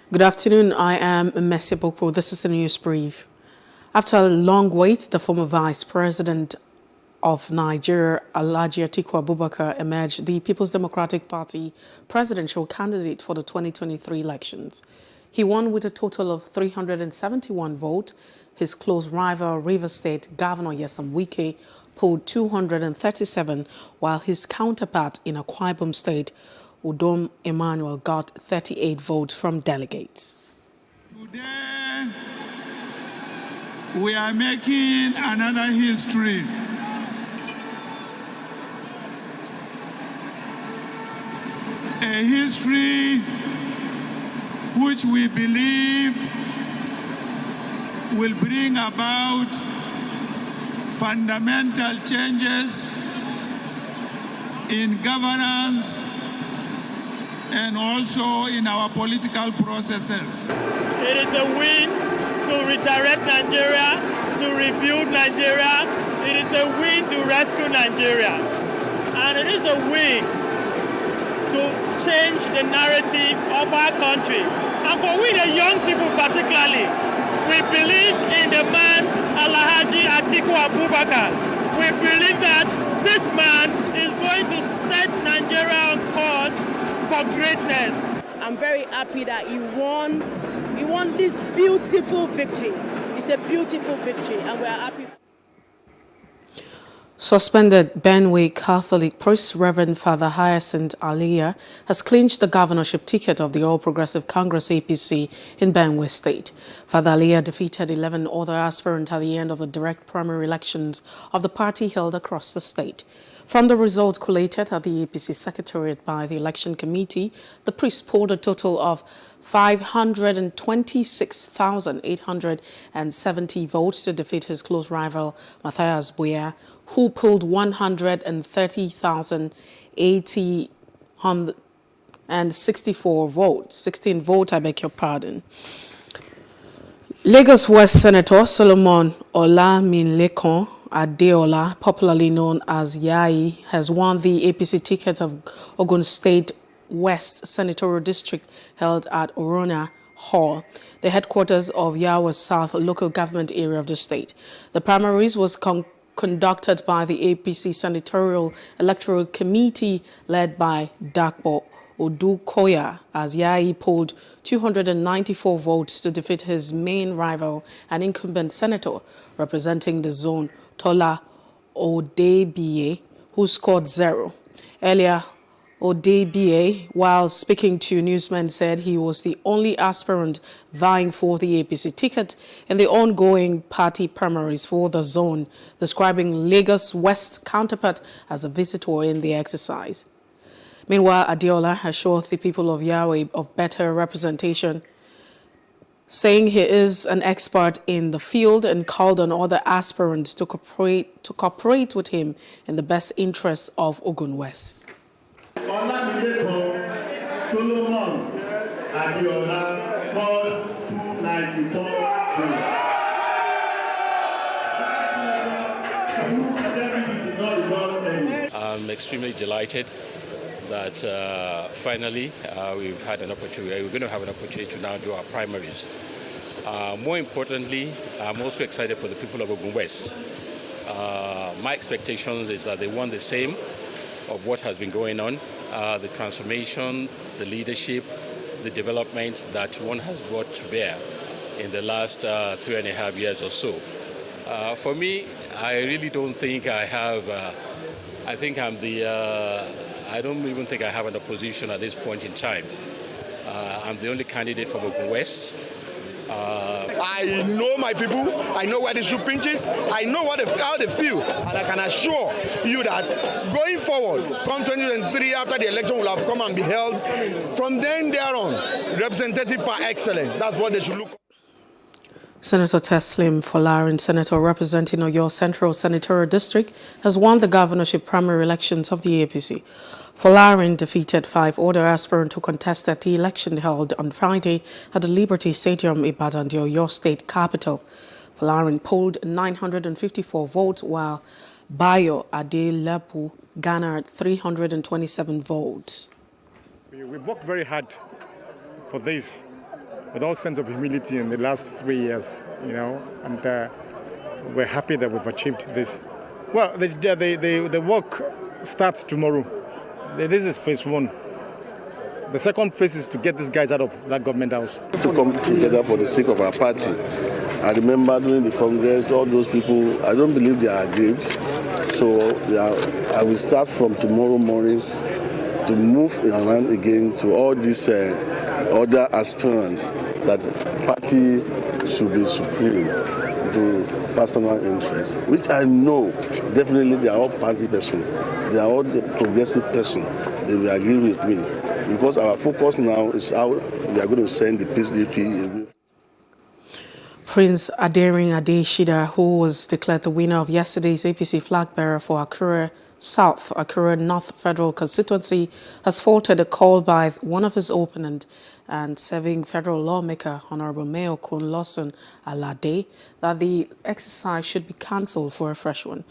Good afternoon. I am Messi Boko. This is the news brief. After a long wait, the former Vice President of Nigeria, Alhaji Atiku Abubakar, emerged the People's Democratic Party presidential candidate for the 2023 elections. He won with a total of 371 votes. His close rival, Rivers State Governor Nyesom Wike, polled 237, while his counterpart in Akwa Ibom State, Udom Emmanuel, got 38 votes from delegates. Today, we are making another history. A history which we believe will bring about fundamental changes in governance and also in our political processes. It is a win to redirect Nigeria, to rebuild Nigeria. It is a win to rescue Nigeria. And it is a win to change the narrative of our country. And for we, the young people particularly, we believe in the man, Alhaji Atiku Abubakar. We believe that this man is going to set Nigeria on course for greatness. I'm very happy that he won this beautiful victory. It's a beautiful victory, and we are happy. Suspended Benue Catholic priest Reverend Father Hyacinth Alia has clinched the governorship ticket of the All Progressive Congress APC in Benue State. Father Alia defeated 11 other aspirants at the end of the direct primary elections of the party held across the state. From the results collated at the APC Secretariat by the Election Committee, the priest polled a total of 526,870 votes to defeat his close rival, Matthias Boya, who polled 130,864 votes. 16 votes, I beg your pardon. Lagos West Senator Solomon Olaminlekan Adeola, popularly known as Yayi, has won the APC ticket of Ogun State West Senatorial District held at Orona Hall, the headquarters of Yawa South local government area of the state. The primaries was conducted by the APC Senatorial Electoral Committee led by Dakpo Odukoya, as Yayi polled 294 votes to defeat his main rival, an incumbent senator representing the zone, Tola Odebiye, who scored 0. Earlier, Odebiye, while speaking to newsmen, said he was the only aspirant vying for the APC ticket in the ongoing party primaries for the zone, describing Lagos West counterpart as a visitor in the exercise. Meanwhile, Adeola assured the people of Yahweh of better representation, saying he is an expert in the field and called on other aspirants to cooperate with him in the best interests of Ogun West. I'm extremely delighted that finally we've had an opportunity. We're going to have an opportunity to now do our primaries. More importantly, I'm also excited for the people of Ogun West. My expectations is that they want the same of what has been going on, the transformation, the leadership, the developments that one has brought to bear in the last 3.5 years or so. For me, I really don't think I have, I don't even think I have an opposition at this point in time. I'm the only candidate from Ogun West. I know my people, I know where the shoe pinches, I know how they feel, and I can assure you that going forward, come 2023, after the election will have come and be held, from then there on, representative par excellence, that's what they should look for. Senator Teslim Folarin, senator representing Oyo Central Senatorial District, has won the governorship primary elections of the APC. Folarin defeated 5 other aspirants who contested the election held on Friday at the Liberty Stadium, Ibadan, the Oyo State capital. Folarin polled 954 votes, while Bayo Adelepu garnered 327 votes. We worked very hard for this. with all sense of humility in the last 3 years, and we're happy that we've achieved this. Well, the work starts tomorrow. This is phase one. The second phase is to get these guys out of that government house. To come together for the sake of our party. I remember during the Congress, all those people, I don't believe they are aggrieved. So I will start from tomorrow morning to move around again to all these other aspirants that party should be supreme to personal interests, which I know definitely they are all party person, they are all the progressive person. They will agree with me because our focus now is how we are going to send the PDP away. Prince Adering Adeshida, who was declared the winner of yesterday's APC flag bearer for Akure South, Akure North Federal Constituency, has faulted a call by one of his opponents and serving federal lawmaker, Honorable Mayokun Lawson Alade, that the exercise should be cancelled for a fresh one.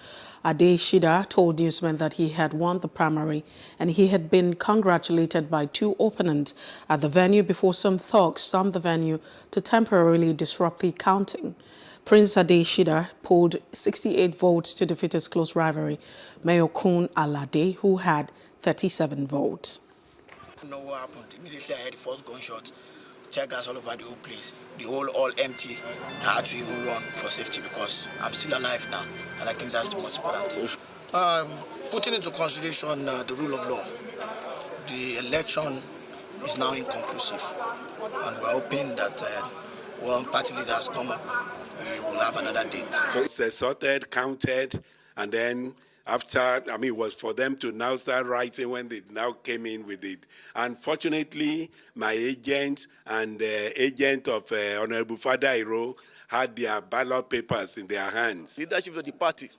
Adeshida told newsmen that he had won the primary and he had been congratulated by two opponents at the venue before some thugs stormed the venue to temporarily disrupt the counting. Prince Adeshida polled 68 votes to defeat his close rival, Mayokun Alade, who had 37 votes. I don't know what happened. Immediately I heard the first gunshot. Tear gas all over the whole place. The whole all empty. I had to even run for safety because I'm still alive now, and I think that's the most important thing. Putting into consideration the rule of law, the election is now inconclusive, and we're hoping that one party leader has come up. We will have another date. So it's sorted, counted, and then after, it was for them to now start writing when they now came in with it. Unfortunately, my agent and the agent of Honorable Father Iro had their ballot papers in their hands. Leadership of the party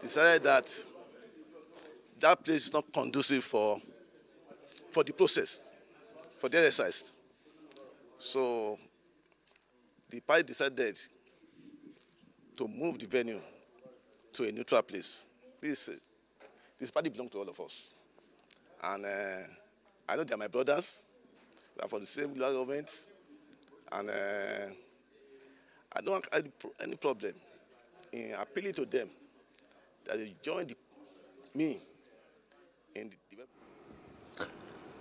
decided that that place is not conducive for the process, for the exercise. So the party decided to move the venue to a neutral place. This party belongs to all of us. And I know they are my brothers. We are from the same government. And I don't have any problem in appealing to them that they join me in the development.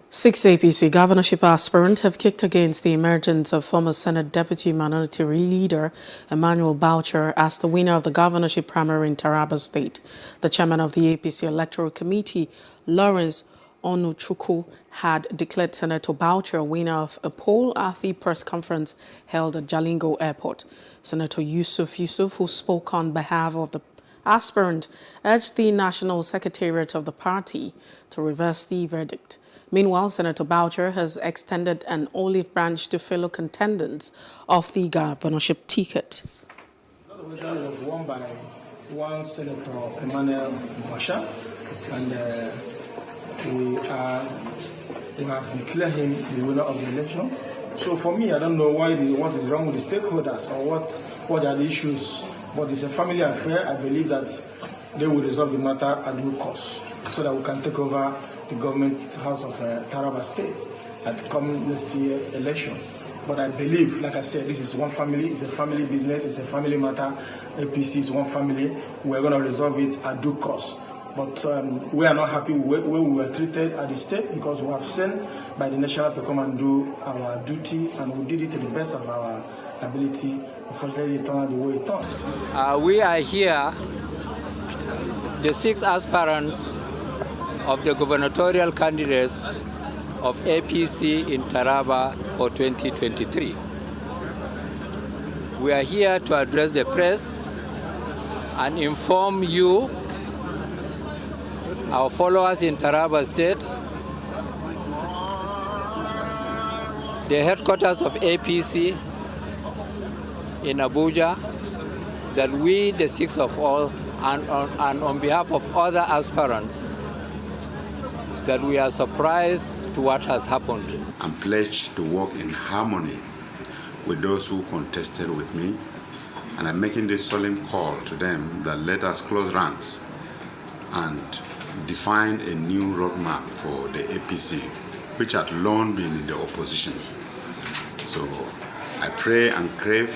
6 APC governorship aspirants have kicked against the emergence of former Senate Deputy Minority Leader Emmanuel Boucher as the winner of the governorship primary in Taraba State. The chairman of the APC Electoral Committee, Lawrence Onuchukwu, had declared Senator Boucher winner of a poll at the press conference held at Jalingo Airport. Senator Yusuf, who spoke on behalf of the aspirant, urged the National Secretariat of the party to reverse the verdict. Meanwhile, Senator Boucher has extended an olive branch to fellow contendants of the governorship ticket. The result was won by one Senator Emmanuel Boucher, and we have declared him the winner of the election. So for me, I don't know what is wrong with the stakeholders or what are the issues, but it's a family affair. I believe that they will resolve the matter at due course so that we can take over the government house of Taraba State at the coming next year election. But I believe, like I said, this is one family, it's a family business, it's a family matter. APC is one family. We're going to resolve it at due course. But we are not happy with where we were treated at the state because we have sent by the national to come and do our duty, and we did it to the best of our ability. Unfortunately, it turned out the way it turned. We are here, the 6 aspirants of the gubernatorial candidates of APC in Taraba for 2023. We are here to address the press and inform you, our followers in Taraba State, the headquarters of APC in Abuja, that we, the 6 of us, and on behalf of other aspirants, that we are surprised to what has happened. I'm pledged to work in harmony with those who contested with me, and I'm making this solemn call to them that let us close ranks and define a new roadmap for the APC, which had long been in the opposition. So I pray and crave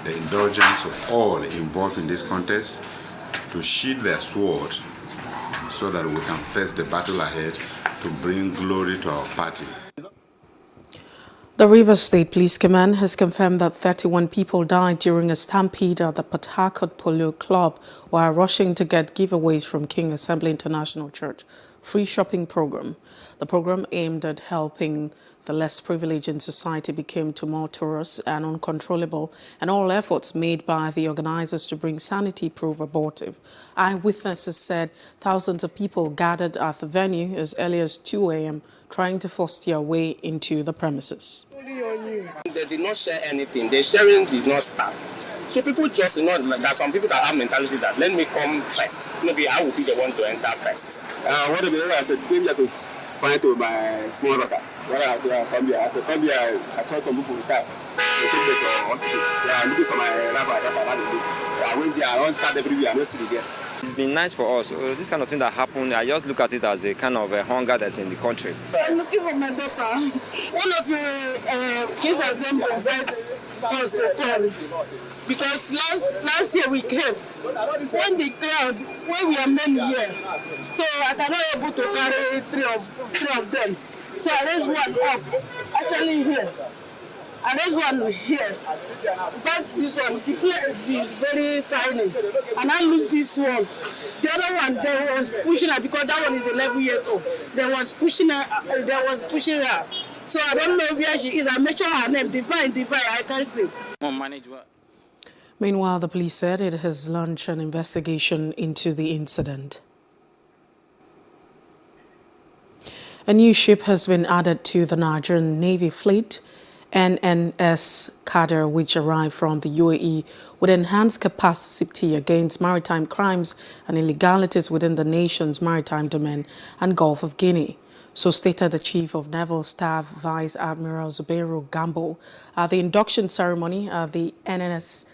the indulgence of all involved in this contest to sheathe their sword so that we can face the battle ahead to bring glory to our party. The Rivers State Police Command has confirmed that 31 people died during a stampede at the Port Harcourt Polo Club while rushing to get giveaways from King Assembly International Church free shopping program. The program aimed at helping the less privileged in society became tumultuous and uncontrollable, and all efforts made by the organizers to bring sanity prove abortive. Eyewitnesses said thousands of people gathered at the venue as early as 2 a.m. trying to force their way into the premises. They did not share anything. The sharing is not start. So people just, there are some people that have mentality that let me come first. So maybe I will be the one to enter first. What if I said, maybe I could find to my small daughter. When I said, come here, I saw some people with that. They took me to hospital. They are looking for my rabbi. I went there, I don't start everywhere, I don't see it again. It's been nice for us. This kind of thing that happened, I just look at it as a kind of a hunger that's in the country. I'm looking for my daughter. One of your kids Assembly invites us to come. Because last year we came. When the crowd, when we are many here, so I cannot able to carry three of them. So I raised one up, actually here. I raised one here. But this one, the place is very tiny. And I lose this one. The other one, they was pushing her because that one is 11 years old. They was pushing her. So I don't know where she is. I mentioned her name, Divine, I can't see. Meanwhile, the police said it has launched an investigation into the incident. A new ship has been added to the Nigerian Navy fleet, NNS Qadr, which arrived from the UAE with enhanced capacity against maritime crimes and illegalities within the nation's maritime domain and Gulf of Guinea. So stated the Chief of Naval Staff, Vice Admiral Zubairu Gambo, at the induction ceremony at the NNS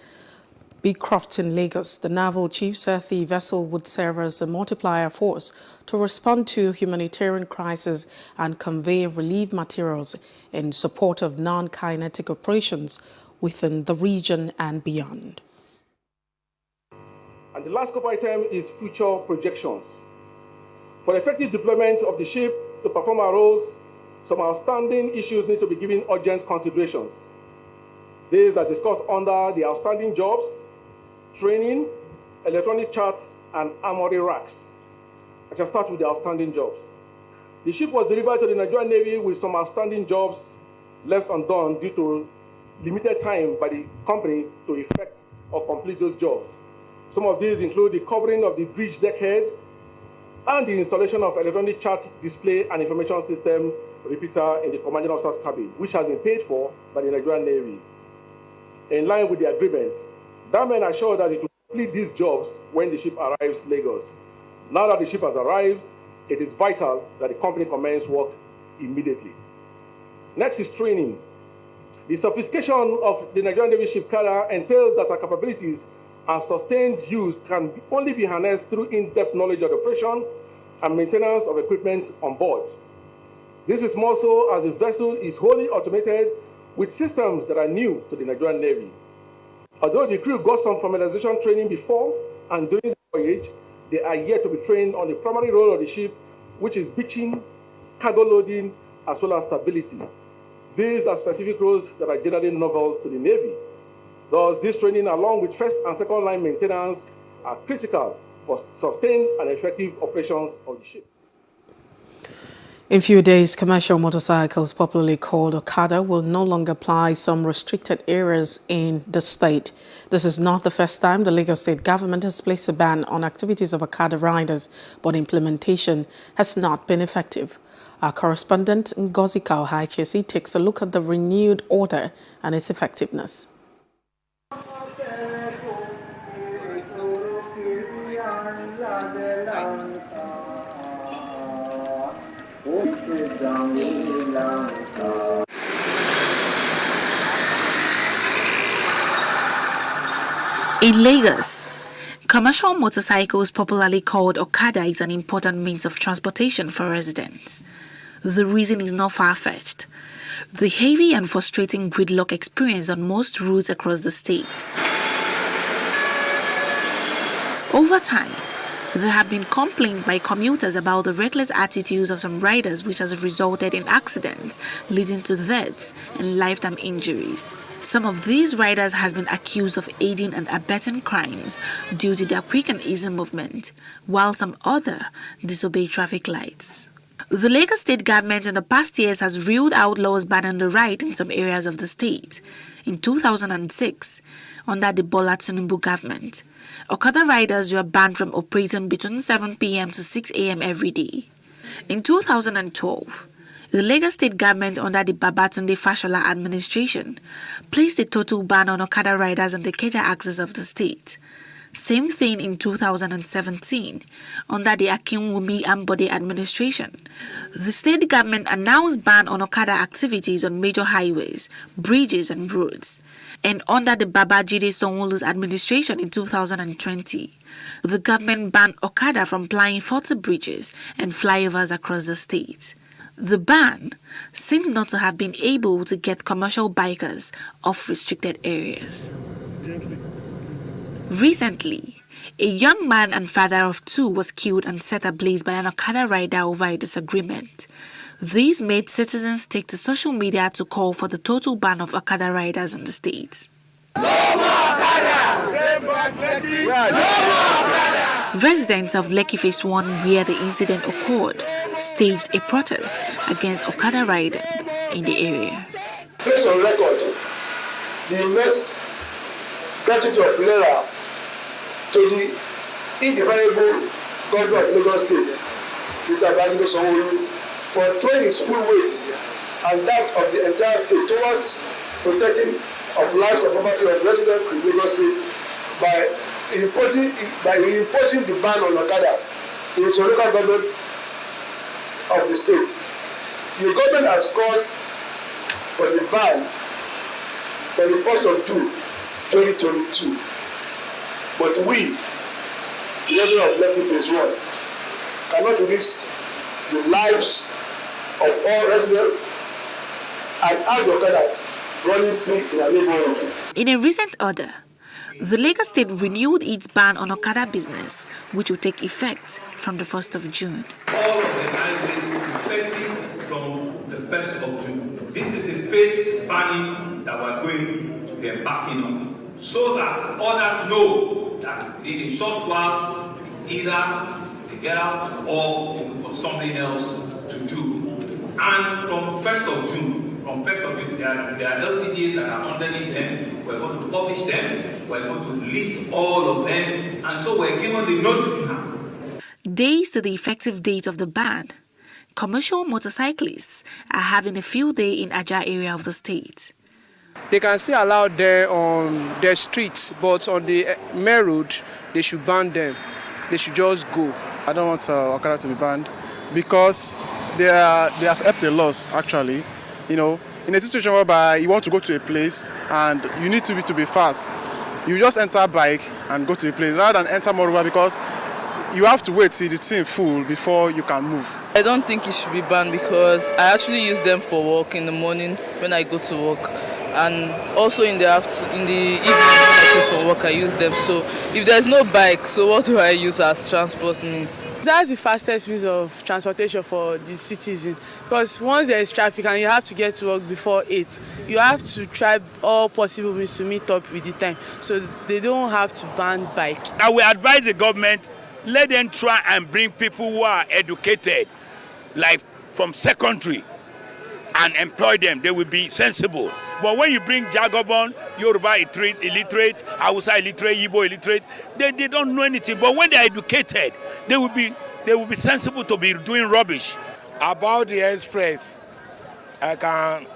Beecroft in Lagos. The naval chief said the vessel would serve as a multiplier force to respond to humanitarian crises and convey relief materials in support of non-kinetic operations within the region and beyond. And the last scope item is future projections. For effective deployment of the ship to perform our roles, some outstanding issues need to be given urgent considerations. These are discussed under the outstanding jobs, training, electronic charts, and armory racks. I shall start with the outstanding jobs. The ship was delivered to the Nigerian Navy with some outstanding jobs left undone due to limited time by the company to effect or complete those jobs. Some of these include the covering of the bridge deckhead and the installation of electronic chart display and information system repeater in the commanding officer's cabin, which has been paid for by the Nigerian Navy. In line with the agreement, that man assured that it will complete these jobs when the ship arrives Lagos. Now that the ship has arrived, it is vital that the company commence work immediately. Next is training. The sophistication of the Nigerian Navy ship Qadr entails that our capabilities and sustained use can only be harnessed through in-depth knowledge of operation and maintenance of equipment on board. This is more so as the vessel is wholly automated with systems that are new to the Nigerian Navy. Although the crew got some familiarization training before and during the voyage, they are yet to be trained on the primary role of the ship, which is beaching, cargo loading, as well as stability. These are specific roles that are generally novel to the Navy. Thus, this training, along with first and second line maintenance, are critical for sustained and effective operations of the ship. In few days, commercial motorcycles, popularly called Okada, will no longer apply some restricted areas in the state. This is not the first time the Lagos state government has placed a ban on activities of Okada riders, but implementation has not been effective. Our correspondent Ngozi Kauhaichesi takes a look at the renewed order and its effectiveness. In Lagos, commercial motorcycles, popularly called Okada, is an important means of transportation for residents. The reason is not far-fetched. the heavy and frustrating gridlock experienced on most routes across the states. Over time, there have been complaints by commuters about the reckless attitudes of some riders, which has resulted in accidents leading to deaths and lifetime injuries. Some of these riders have been accused of aiding and abetting crimes due to their quick and easy movement, while some other disobey traffic lights. The Lagos state government in the past years has ruled out laws banning the ride in some areas of the state. In 2006, under the Bola Tinubu government, Okada riders were banned from operating between 7 p.m. to 6 a.m. every day. In 2012, the Lagos state government under the Babatunde Fashola administration placed a total ban on Okada riders on the Ikeja axis of the state. Same thing in 2017 under the Akinwumi Ambode administration. The state government announced ban on Okada activities on major highways, bridges and roads. And under the Babajide Sanwo-Olu's administration in 2020, the government banned Okada from flying 40 bridges and flyovers across the state. The ban seems not to have been able to get commercial bikers off restricted areas. Recently, a young man and father of two was killed and set ablaze by an Okada rider over a disagreement. This made citizens take to social media to call for the total ban of Okada riders in the state. No more Okada! Residents of Lekki Phase 1, where the incident occurred, staged a protest against Okada riding in the area. Based on record, the immense gratitude of Lera to the indefensible governor of Lagos State, Mr. Babajide Sanwo-Olu, for throwing his full weight and that of the entire state towards protecting of lives and property of residents in Lagos State by imposing the ban on Okada in its local government of the state. The government has called for the ban for the 1st of June 2022. But we, the residents of Lekki Phase 1, cannot risk the lives of all residents and have the Okadas running free in our neighborhood. In a recent order, the Lagos state renewed its ban on Okada business, which will take effect from the 1st of June. All of the highways effective from the 1st of June. This is the first banning that we're going to be embarking on, so that others know that in a short while, it's either to get out or for something else to do. And from 1st of June, there are LCDs that are underneath them. We're going to publish them. We're going to list all of them. And so we're given the notice now. Days to the effective date of the ban, commercial motorcyclists are having a field day in Ajah area of the state. They can still allow them on their streets, but on the main road, they should ban them. They should just go. I don't want Okada to be banned because they have helped a lot, actually. You know, in a situation whereby you want to go to a place and you need to be fast, you just enter a bike and go to the place rather than enter moreover, because you have to wait till the thing full before you can move. I don't think it should be banned because I actually use them for work in the morning when I go to work, and also in the evening when I go for work I use them. So if there's no bike, so what do I use as transport means? That's the fastest means of transportation for the citizen, because once there is traffic and you have to get to work before 8, you have to try all possible means to meet up with the time, so they don't have to ban bike. I will advise the government, let them try and bring people who are educated, like from secondary, and employ them. They will be sensible. But when you bring Jagabon, Yoruba illiterate, Hausa illiterate, Igbo illiterate, they don't know anything. But when they are educated, they will be sensible to be doing rubbish. About the express, I can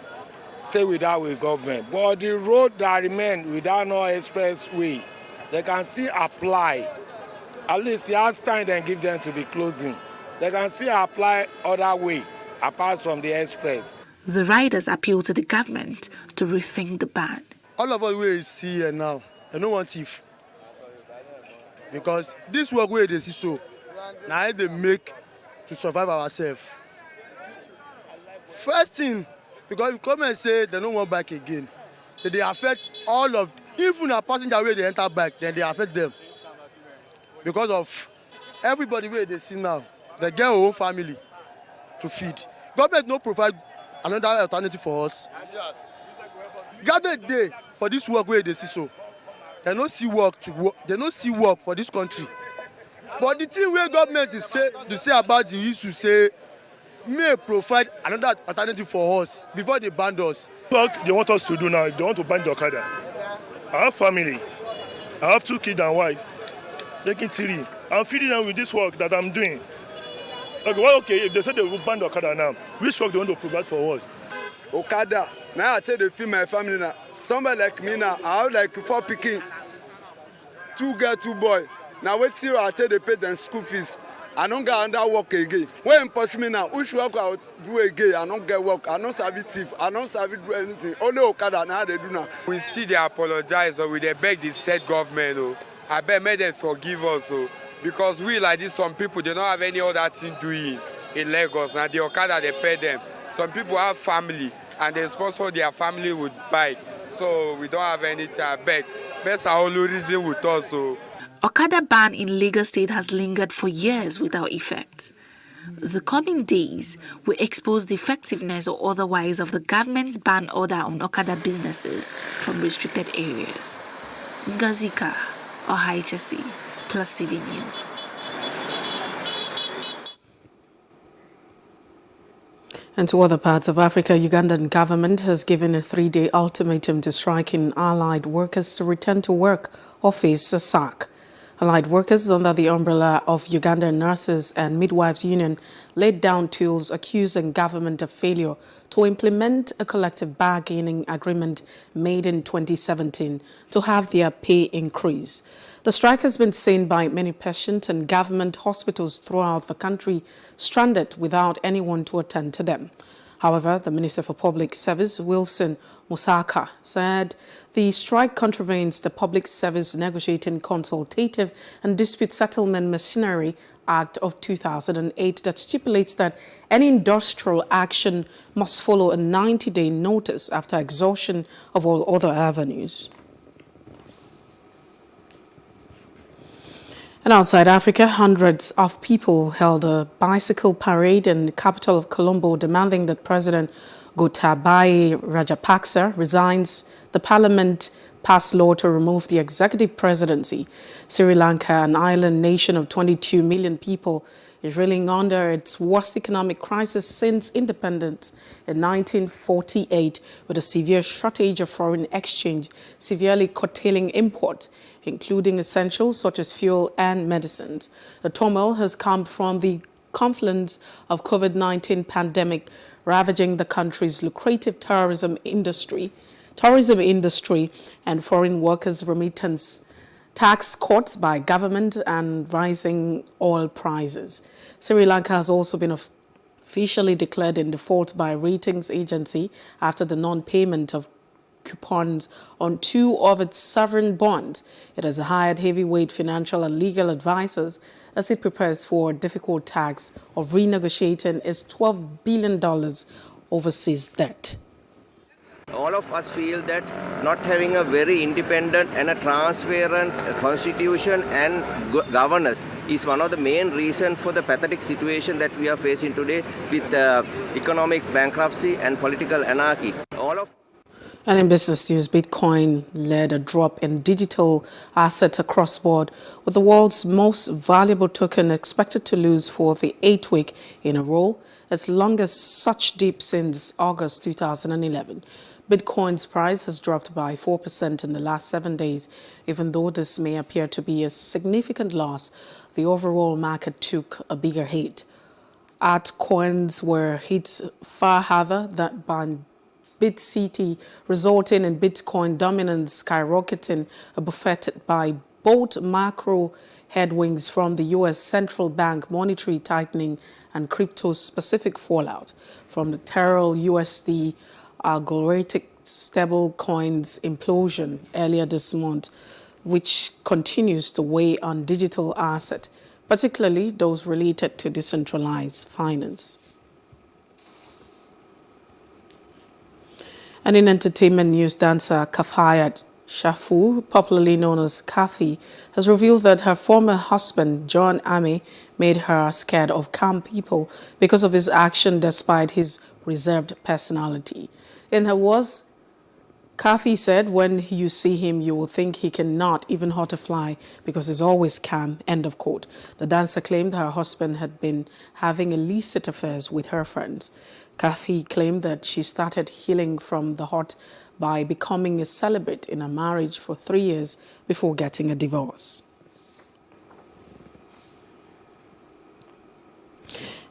stay without with government. But the road that remain without no expressway, they can still apply. At least last time they give them to be closing. They can still apply other way apart from the express. The riders appeal to the government to rethink the ban. All of us will see here now, I don't want thief. Because this work where they see so, now they make to survive ourselves. First thing, Because the government say they don't want bike again. They affect all of, even a passenger where they enter bike, then they affect them. Because of everybody where they see now, they get their own family to feed. Government no provide another alternative for us. Government day for this work where they see so. They don't see work to work. They don't see work for this country. But the thing where government is to say about the issue, say may provide another alternative for us before they ban us. What they want us to do now, if they want to ban the Okada. I have family. I have 2 kids and wife. Taking 3. I'm feeding them with this work that I'm doing. Okay, well, okay, if they say they will ban the Okada now, which work they want to provide for us? Okada. Now I tell they feed my family now. Somebody like me now, I have like 4 pikin, 2 girl, 2 boy. Now wait till I tell they pay them school fees. I don't get under work again. When push me now, which work I do again? I don't get work. I don't serve thief. I don't serve do anything. Only Okada now they do now. We see they apologize or we they beg the state government. Oh, I bet may they forgive us. Oh, because we like this, some people they don't have any other thing doing in Lagos. Now the Okada they pay them. Some people have family and they sponsor their family with bike. So we don't have anything. I beg. Best our only reason with us. So. Okada ban in Lagos State has lingered for years without effect. The coming days will expose the effectiveness or otherwise of the government's ban order on Okada businesses from restricted areas. Ngazika, OHICC, Plus TV News. And to other parts of Africa, Ugandan government has given a 3-day ultimatum to striking allied workers to return to work or face a sack. Allied workers under the umbrella of Ugandan Nurses and Midwives Union laid down tools accusing government of failure to implement a collective bargaining agreement made in 2017 to have their pay increase. The strike has been seen by many patients and government hospitals throughout the country stranded without anyone to attend to them. However, the Minister for Public Service, Wilson Musaka, said the strike contravenes the Public Service Negotiating Consultative and Dispute Settlement Machinery Act of 2008 that stipulates that any industrial action must follow a 90-day notice after exhaustion of all other avenues. And outside Africa, hundreds of people held a bicycle parade in the capital of Colombo demanding that President Gotabaya Rajapaksa resigns. The parliament passed law to remove the executive presidency. Sri Lanka, an island nation of 22 million people, is reeling under its worst economic crisis since independence in 1948, with a severe shortage of foreign exchange severely curtailing imports, including essentials such as fuel and medicines. The turmoil has come from the confluence of COVID-19 pandemic ravaging the country's lucrative tourism industry and foreign workers' remittance, tax cuts by government and rising oil prices. Sri Lanka has also been officially declared in default by a ratings agency after the non-payment of coupons on 2 of its sovereign bonds. It has hired heavyweight financial and legal advisors as it prepares for a difficult task of renegotiating its $12 billion overseas debt. All of us feel that not having a very independent and a transparent constitution and governance is one of the main reasons for the pathetic situation that we are facing today with economic bankruptcy and political anarchy. And in business news, Bitcoin led a drop in digital assets across board, with the world's most valuable token expected to lose for the 8th week in a row, its longest such dip since August 2011. Bitcoin's price has dropped by 4% in the last 7 days. Even though this may appear to be a significant loss, the overall market took a bigger hit. Altcoins were hit far harder than by BitCity, resulting in Bitcoin dominance skyrocketing, buffeted by both macro headwinds from the U.S. central bank monetary tightening and crypto-specific fallout from the Terra USD algorithmic stablecoins implosion earlier this month, which continues to weigh on digital assets, particularly those related to decentralized finance. And in entertainment news, dancer Kafayat Shafu, popularly known as Kafi, has revealed that her former husband, John Ame, made her scared of calm people because of his action despite his reserved personality. In her words, Kafi said, when you see him, you will think he cannot even hurt a fly because he's always calm, end of quote. The dancer claimed her husband had been having illicit affairs with her friends. Kafi claimed that she started healing from the hurt by becoming a celibate in a marriage for 3 years before getting a divorce.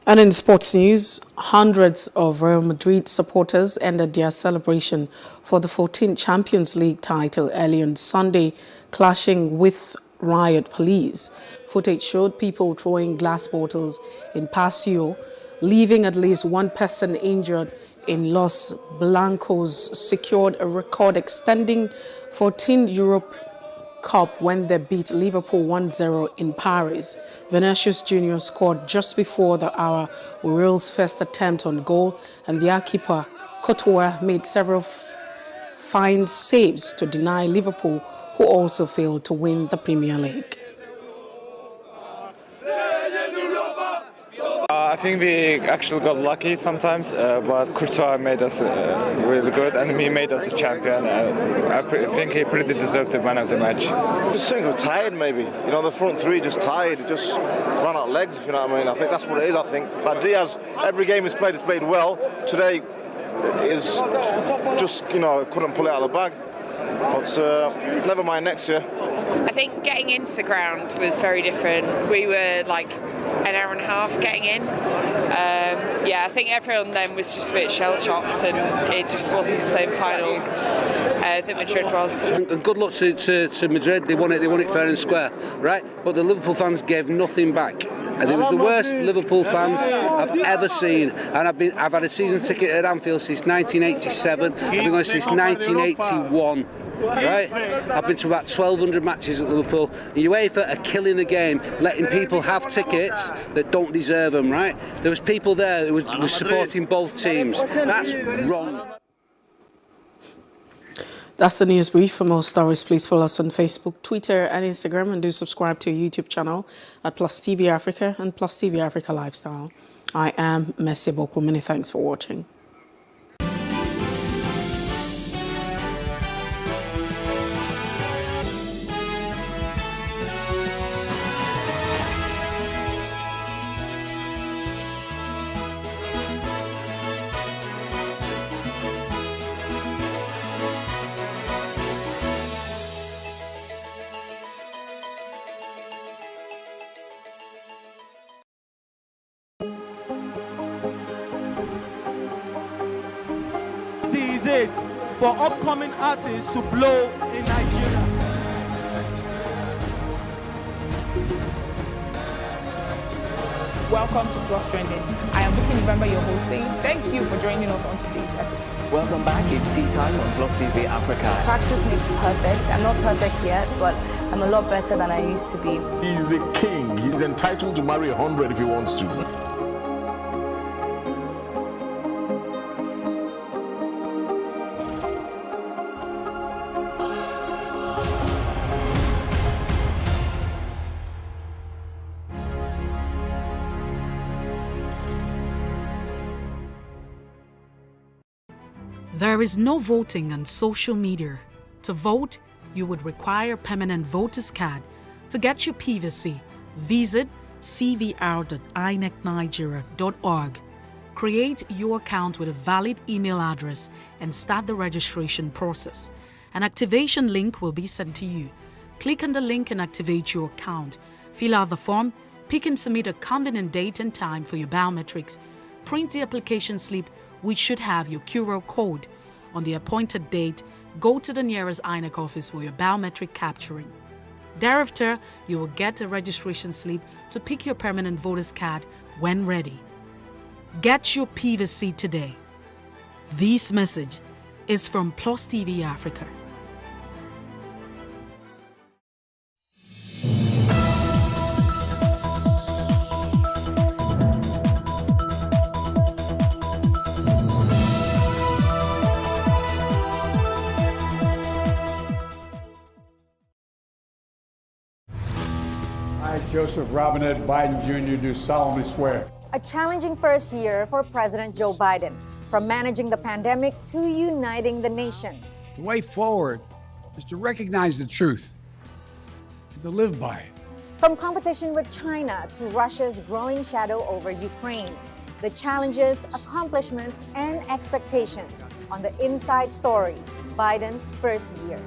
And in sports news, hundreds of Real Madrid supporters ended their celebration for the 14th Champions League title early on Sunday, clashing with riot police. Footage showed people throwing glass bottles in Paseo, leaving at least one person injured. In Los Blancos secured a record extending 14 Europe Cup when they beat Liverpool 1-0 in Paris. Vinicius Jr. scored just before the hour with Real's first attempt on goal, and their keeper Courtois made several fine saves to deny Liverpool, who also failed to win the Premier League. I think we actually got lucky sometimes, but Courtois made us really good, and he made us a champion. I think he pretty deserved the man of the match. Just think we're tired, maybe. You know, the front three just tired. It just ran out of legs, if you know what I mean. I think that's what it is. I think. Like Diaz, every game he's played well. Today is just, you know, couldn't pull it out of the bag. But never mind next year. I think getting into the ground was very different. We were like an hour and a half getting in. I think everyone then was just a bit shell-shocked, and it just wasn't the same final that Madrid was. And good luck to Madrid. They won it fair and square, right? But the Liverpool fans gave nothing back. And it was the worst Liverpool fans I've ever seen. And I've had a season ticket at Anfield since 1987. I've been going since 1981. Right? I've been to about 1,200 matches at Liverpool. UEFA are killing the game, letting people have tickets that don't deserve them, right? There was people there who were supporting both teams. That's wrong. That's the news brief. For more stories, please follow us on Facebook, Twitter, and Instagram, and do subscribe to our YouTube channel at Plus TV Africa and Plus TV Africa Lifestyle. I am Mercy Boko. Many thanks for watching. It for upcoming artists to blow in Nigeria. Welcome to Plus Trending. I am Bukky November, your host, saying thank you for joining us on today's episode. Welcome back. It's tea time on Plus TV Africa. Practice makes perfect. I'm not perfect yet, but I'm a lot better than I used to be. He's a king. He's entitled to marry 100 if he wants to. There is no voting on social media. To vote, you would require a permanent voter's card. To get your PVC, visit cvr.inecnigeria.org. Create your account with a valid email address and start the registration process. An activation link will be sent to you. Click on the link and activate your account. Fill out the form, pick and submit a convenient date and time for your biometrics. Print the application slip, which should have your QR code. On the appointed date, go to the nearest INEC office for your biometric capturing. Thereafter, you will get a registration slip to pick your permanent voter's card when ready. Get your PVC today. This message is from Plus TV Africa. I, Joseph Robinette Biden Jr., do solemnly swear. A challenging first year for President Joe Biden, from managing the pandemic to uniting the nation. The way forward is to recognize the truth and to live by it. From competition with China to Russia's growing shadow over Ukraine, the challenges, accomplishments, and expectations on the Inside Story, Biden's first year.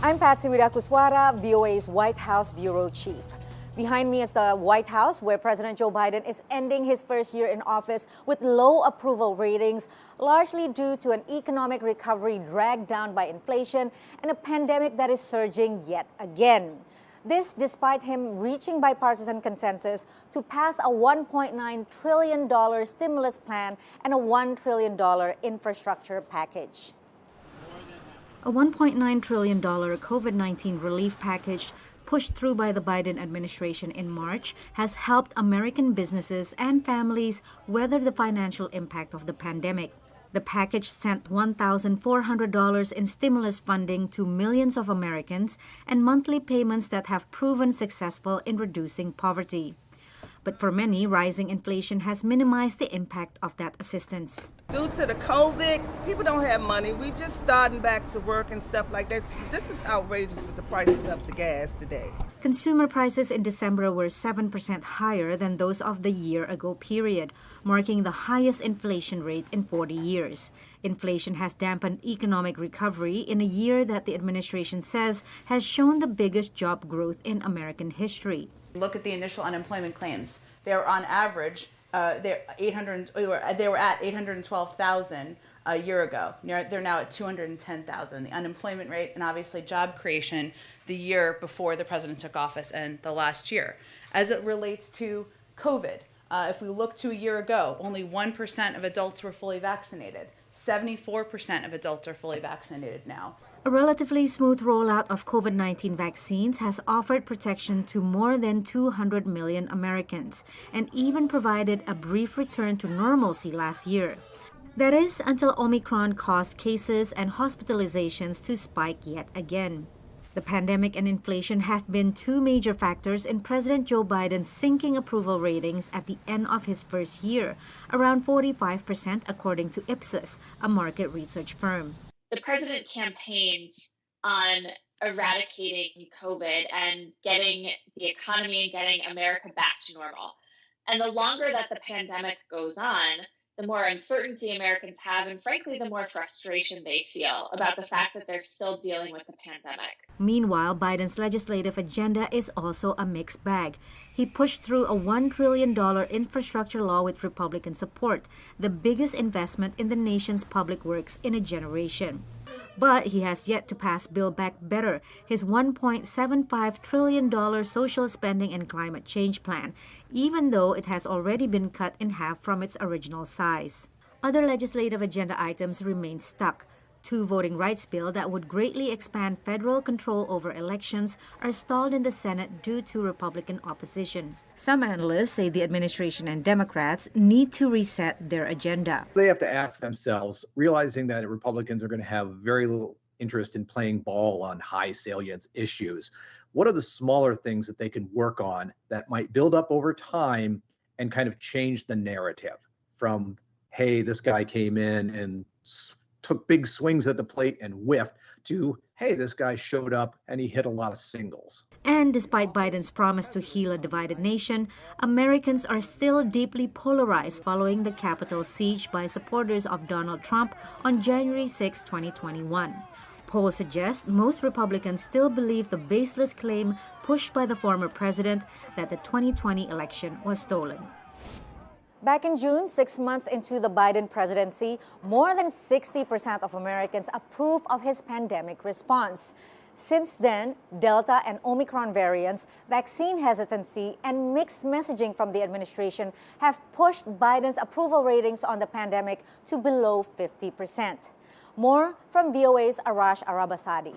I'm Patsy Widakuswara, VOA's White House Bureau Chief. Behind me is the White House, where President Joe Biden is ending his first year in office with low approval ratings, largely due to an economic recovery dragged down by inflation and a pandemic that is surging yet again. This despite him reaching bipartisan consensus to pass a $1.9 trillion stimulus plan and a $1 trillion infrastructure package. A $1.9 trillion COVID-19 relief package pushed through by the Biden administration in March has helped American businesses and families weather the financial impact of the pandemic. The package sent $1,400 in stimulus funding to millions of Americans and monthly payments that have proven successful in reducing poverty. But for many, rising inflation has minimized the impact of that assistance. Due to the COVID, people don't have money. We just starting back to work and stuff like that. This is outrageous with the prices of the gas today. Consumer prices in December were 7% higher than those of the year-ago period, marking the highest inflation rate in 40 years. Inflation has dampened economic recovery in a year that the administration says has shown the biggest job growth in American history. Look at the initial unemployment claims. They're on average, they were at 812,000 a year ago. They're now at 210,000. The unemployment rate and obviously job creation the year before the president took office and the last year. As it relates to COVID, if we look to a year ago, only 1% of adults were fully vaccinated. 74% of adults are fully vaccinated now. A relatively smooth rollout of COVID-19 vaccines has offered protection to more than 200 million Americans and even provided a brief return to normalcy last year. That is, until Omicron caused cases and hospitalizations to spike yet again. The pandemic and inflation have been two major factors in President Joe Biden's sinking approval ratings at the end of his first year, around 45% according to Ipsos, a market research firm. The president campaigned on eradicating COVID and getting the economy and getting America back to normal. And the longer that the pandemic goes on, the more uncertainty Americans have, and frankly, the more frustration they feel about the fact that they're still dealing with the pandemic. Meanwhile, Biden's legislative agenda is also a mixed bag. He pushed through a $1 trillion infrastructure law with Republican support, the biggest investment in the nation's public works in a generation. But he has yet to pass Build Back Better, his $1.75 trillion social spending and climate change plan, even though it has already been cut in half from its original size. Other legislative agenda items remain stuck. Two voting rights bills that would greatly expand federal control over elections are stalled in the Senate due to Republican opposition. Some analysts say the administration and Democrats need to reset their agenda. They have to ask themselves, realizing that Republicans are going to have very little interest in playing ball on high salience issues, what are the smaller things that they can work on that might build up over time and kind of change the narrative from, hey, this guy came in and took big swings at the plate and whiffed, to, hey, this guy showed up and he hit a lot of singles. And despite Biden's promise to heal a divided nation, Americans are still deeply polarized following the Capitol siege by supporters of Donald Trump on January 6, 2021. Polls suggest most Republicans still believe the baseless claim pushed by the former president that the 2020 election was stolen. Back in June, 6 months into the Biden presidency, more than 60% of Americans approve of his pandemic response. Since then, Delta and Omicron variants, vaccine hesitancy, and mixed messaging from the administration have pushed Biden's approval ratings on the pandemic to below 50%. More from VOA's Arash Arabasadi.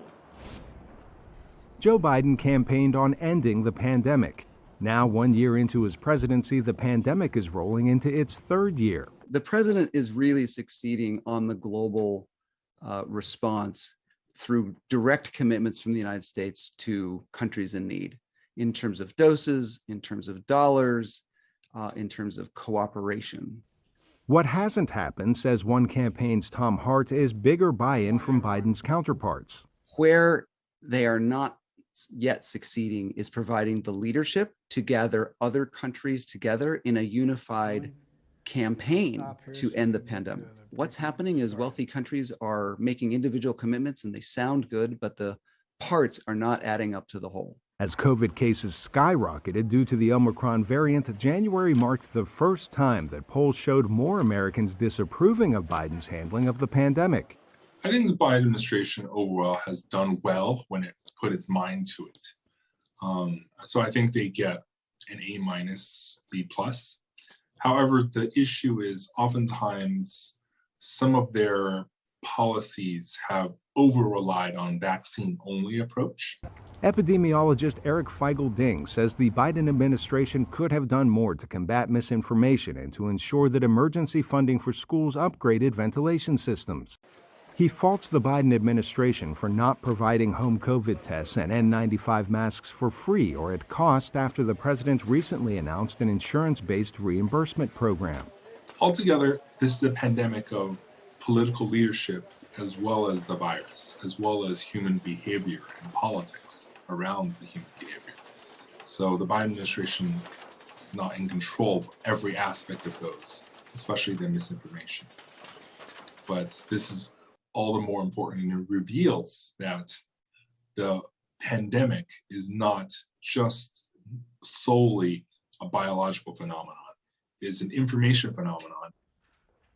Joe Biden campaigned on ending the pandemic. Now, 1 year into his presidency, the pandemic is rolling into its third year. The president is really succeeding on the global response through direct commitments from the United States to countries in need, in terms of doses, in terms of dollars, in terms of cooperation. What hasn't happened, says one campaign's Tom Hart, is bigger buy-in from Biden's counterparts. Where they are not yet succeeding is providing the leadership to gather other countries together in a unified campaign to end the pandemic. What's happening is wealthy countries are making individual commitments and they sound good, but the parts are not adding up to the whole. As COVID cases skyrocketed due to the Omicron variant, January marked the first time that polls showed more Americans disapproving of Biden's handling of the pandemic. I think the Biden administration overall has done well when it put its mind to it. So I think they get an A-, B+. However, the issue is oftentimes some of their policies have over-relied on vaccine-only approach. Epidemiologist Eric Feigl-Ding says the Biden administration could have done more to combat misinformation and to ensure that emergency funding for schools upgraded ventilation systems. He faults the Biden administration for not providing home COVID tests and N95 masks for free or at cost after the president recently announced an insurance-based reimbursement program. Altogether, this is a pandemic of political leadership as well as the virus, as well as human behavior and politics around the human behavior. So the Biden administration is not in control of every aspect of those, especially the misinformation. But this is all the more important, and it reveals that the pandemic is not just solely a biological phenomenon. It is an information phenomenon.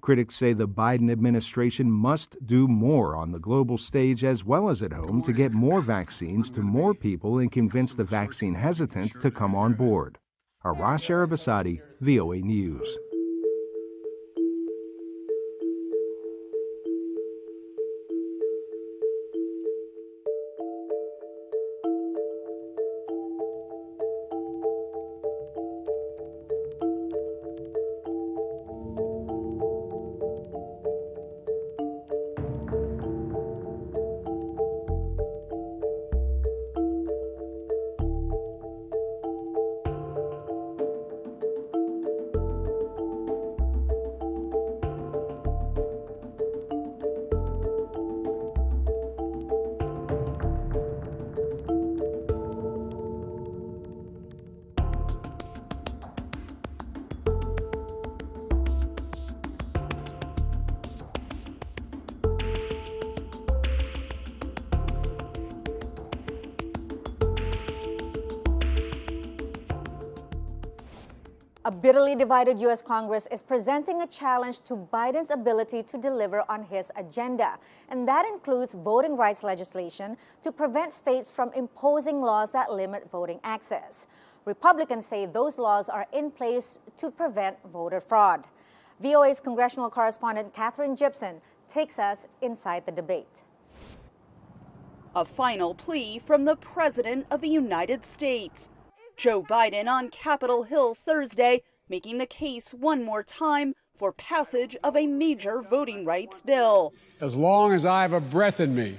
Critics say the Biden administration must do more on the global stage as well as at home to get more vaccines to more people and convince the vaccine hesitant to come on board. Arash Arabasadi, VOA News. A bitterly divided U.S. Congress is presenting a challenge to Biden's ability to deliver on his agenda. And that includes voting rights legislation to prevent states from imposing laws that limit voting access. Republicans say those laws are in place to prevent voter fraud. VOA's congressional correspondent Katherine Gibson takes us inside the debate. A final plea from the President of the United States. Joe Biden on Capitol Hill Thursday, making the case one more time for passage of a major voting rights bill. As long as I have a breath in me,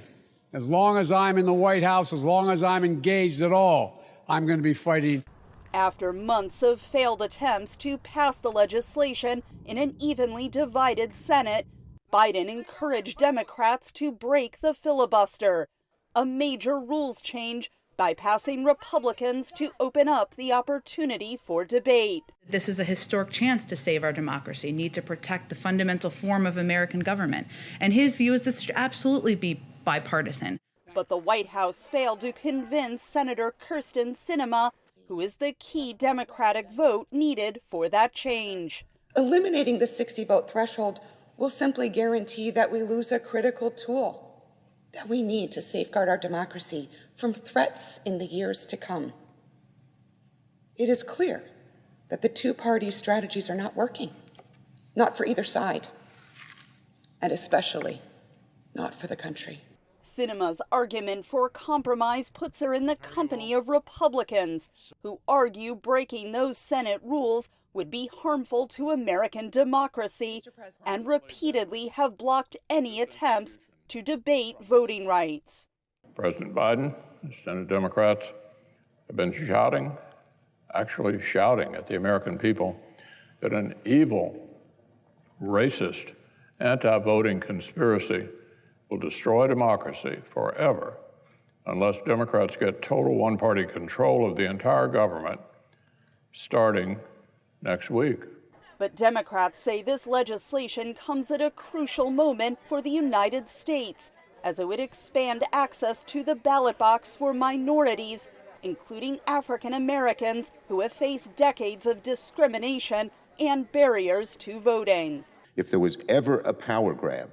as long as I'm in the White House, as long as I'm engaged at all, I'm going to be fighting. After months of failed attempts to pass the legislation in an evenly divided Senate, Biden encouraged Democrats to break the filibuster, a major rules change bypassing Republicans to open up the opportunity for debate. This is a historic chance to save our democracy, need to protect the fundamental form of American government. And his view is this should absolutely be bipartisan. But the White House failed to convince Senator Kyrsten Sinema, who is the key Democratic vote needed for that change. Eliminating the 60-vote threshold will simply guarantee that we lose a critical tool that we need to safeguard our democracy from threats in the years to come. It is clear that the two-party strategies are not working, not for either side, and especially not for the country. Sinema's argument for compromise puts her in the company of Republicans, who argue breaking those Senate rules would be harmful to American democracy and repeatedly have blocked any attempts to debate voting rights. President Biden and Senate Democrats have been actually shouting at the American people that an evil, racist, anti-voting conspiracy will destroy democracy forever unless Democrats get total one-party control of the entire government starting next week. But Democrats say this legislation comes at a crucial moment for the United States, as it would expand access to the ballot box for minorities, including African Americans who have faced decades of discrimination and barriers to voting. If there was ever a power grab,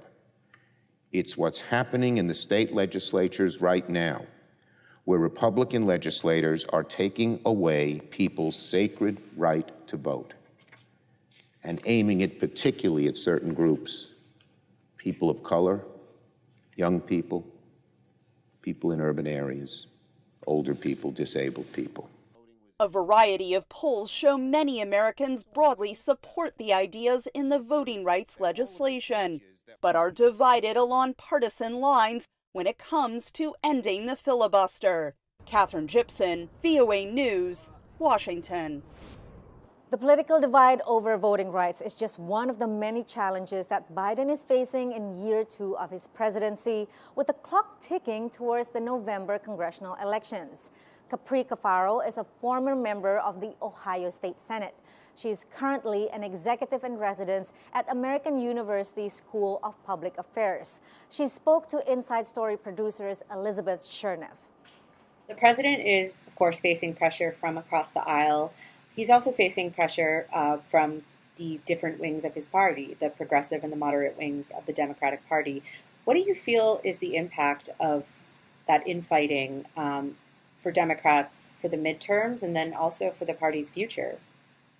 it's what's happening in the state legislatures right now, where Republican legislators are taking away people's sacred right to vote and aiming it particularly at certain groups, people of color, young people, people in urban areas, older people, disabled people. A variety of polls show many Americans broadly support the ideas in the voting rights legislation, but are divided along partisan lines when it comes to ending the filibuster. Catherine Gibson, VOA News, Washington. The political divide over voting rights is just one of the many challenges that Biden is facing in year 2 of his presidency, with the clock ticking towards the November congressional elections. Capri Cafaro is a former member of the Ohio State Senate. She is currently an executive in residence at American University School of Public Affairs. She spoke to Inside Story producers Elizabeth Chernev. The president is, of course, facing pressure from across the aisle. He's also facing pressure from the different wings of his party, the progressive and the moderate wings of the Democratic Party. What do you feel is the impact of that infighting for Democrats for the midterms and then also for the party's future?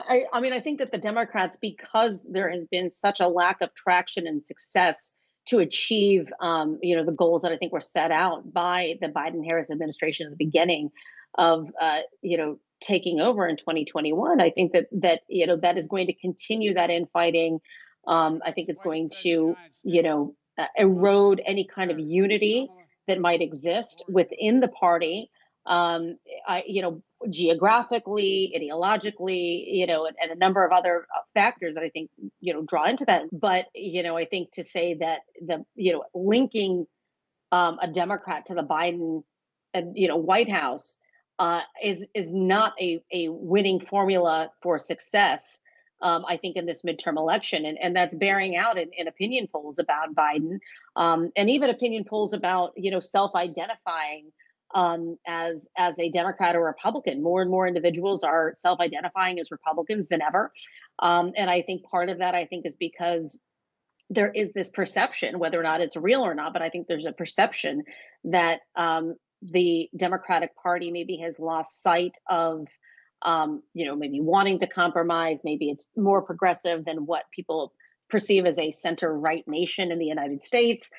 I mean, I think that the Democrats, because there has been such a lack of traction and success to achieve, the goals that I think were set out by the Biden-Harris administration at the beginning of, taking over in 2021. I think that is going to continue that infighting. I think it's going to, erode any kind of unity that might exist within the party. Geographically, ideologically, and a number of other factors that I think, draw into that. But, I think to say that linking a Democrat to the Biden, White House is not a winning formula for success. I think in this midterm election, and that's bearing out in opinion polls about Biden, and even opinion polls about, self-identifying as a Democrat or Republican. More and more individuals are self-identifying as Republicans than ever. And I think part of that, is because there is this perception, whether or not it's real or not, but I think there's a perception that the Democratic Party maybe has lost sight of, maybe wanting to compromise. Maybe it's more progressive than what people perceive as a center-right nation in the United States.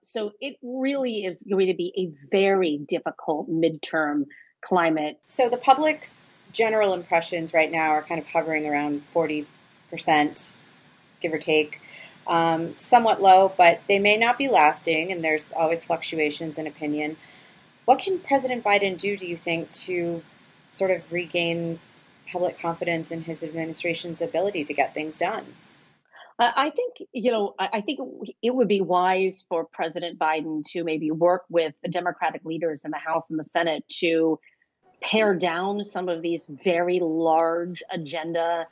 So it really is going to be a very difficult midterm climate. So the public's general impressions right now are kind of hovering around 40%, give or take. Somewhat low, but they may not be lasting, and there's always fluctuations in opinion. What can President Biden do you think, to sort of regain public confidence in his administration's ability to get things done? I think it would be wise for President Biden to maybe work with the Democratic leaders in the House and the Senate to pare down some of these very large agenda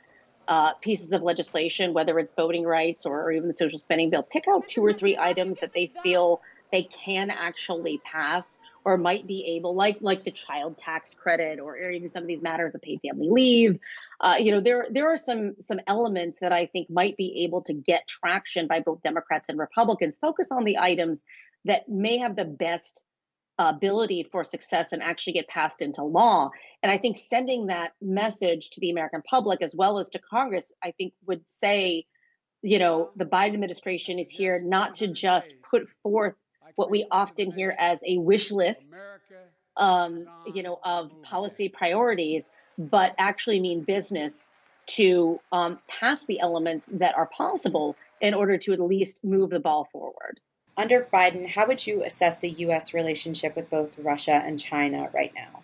pieces of legislation, whether it's voting rights or even the social spending bill. Pick out 2 or 3 items that they feel they can actually pass or might be able, like the child tax credit, or even some of these matters of paid family leave. There are some elements that I think might be able to get traction by both Democrats and Republicans. Focus on the items that may have the best ability for success and actually get passed into law. And I think sending that message to the American public as well as to Congress, I think would say, the Biden administration is here not to just put forth what we often hear as a wish list, of policy priorities, but actually mean business to pass the elements that are possible in order to at least move the ball forward. Under Biden, how would you assess the U.S. relationship with both Russia and China right now?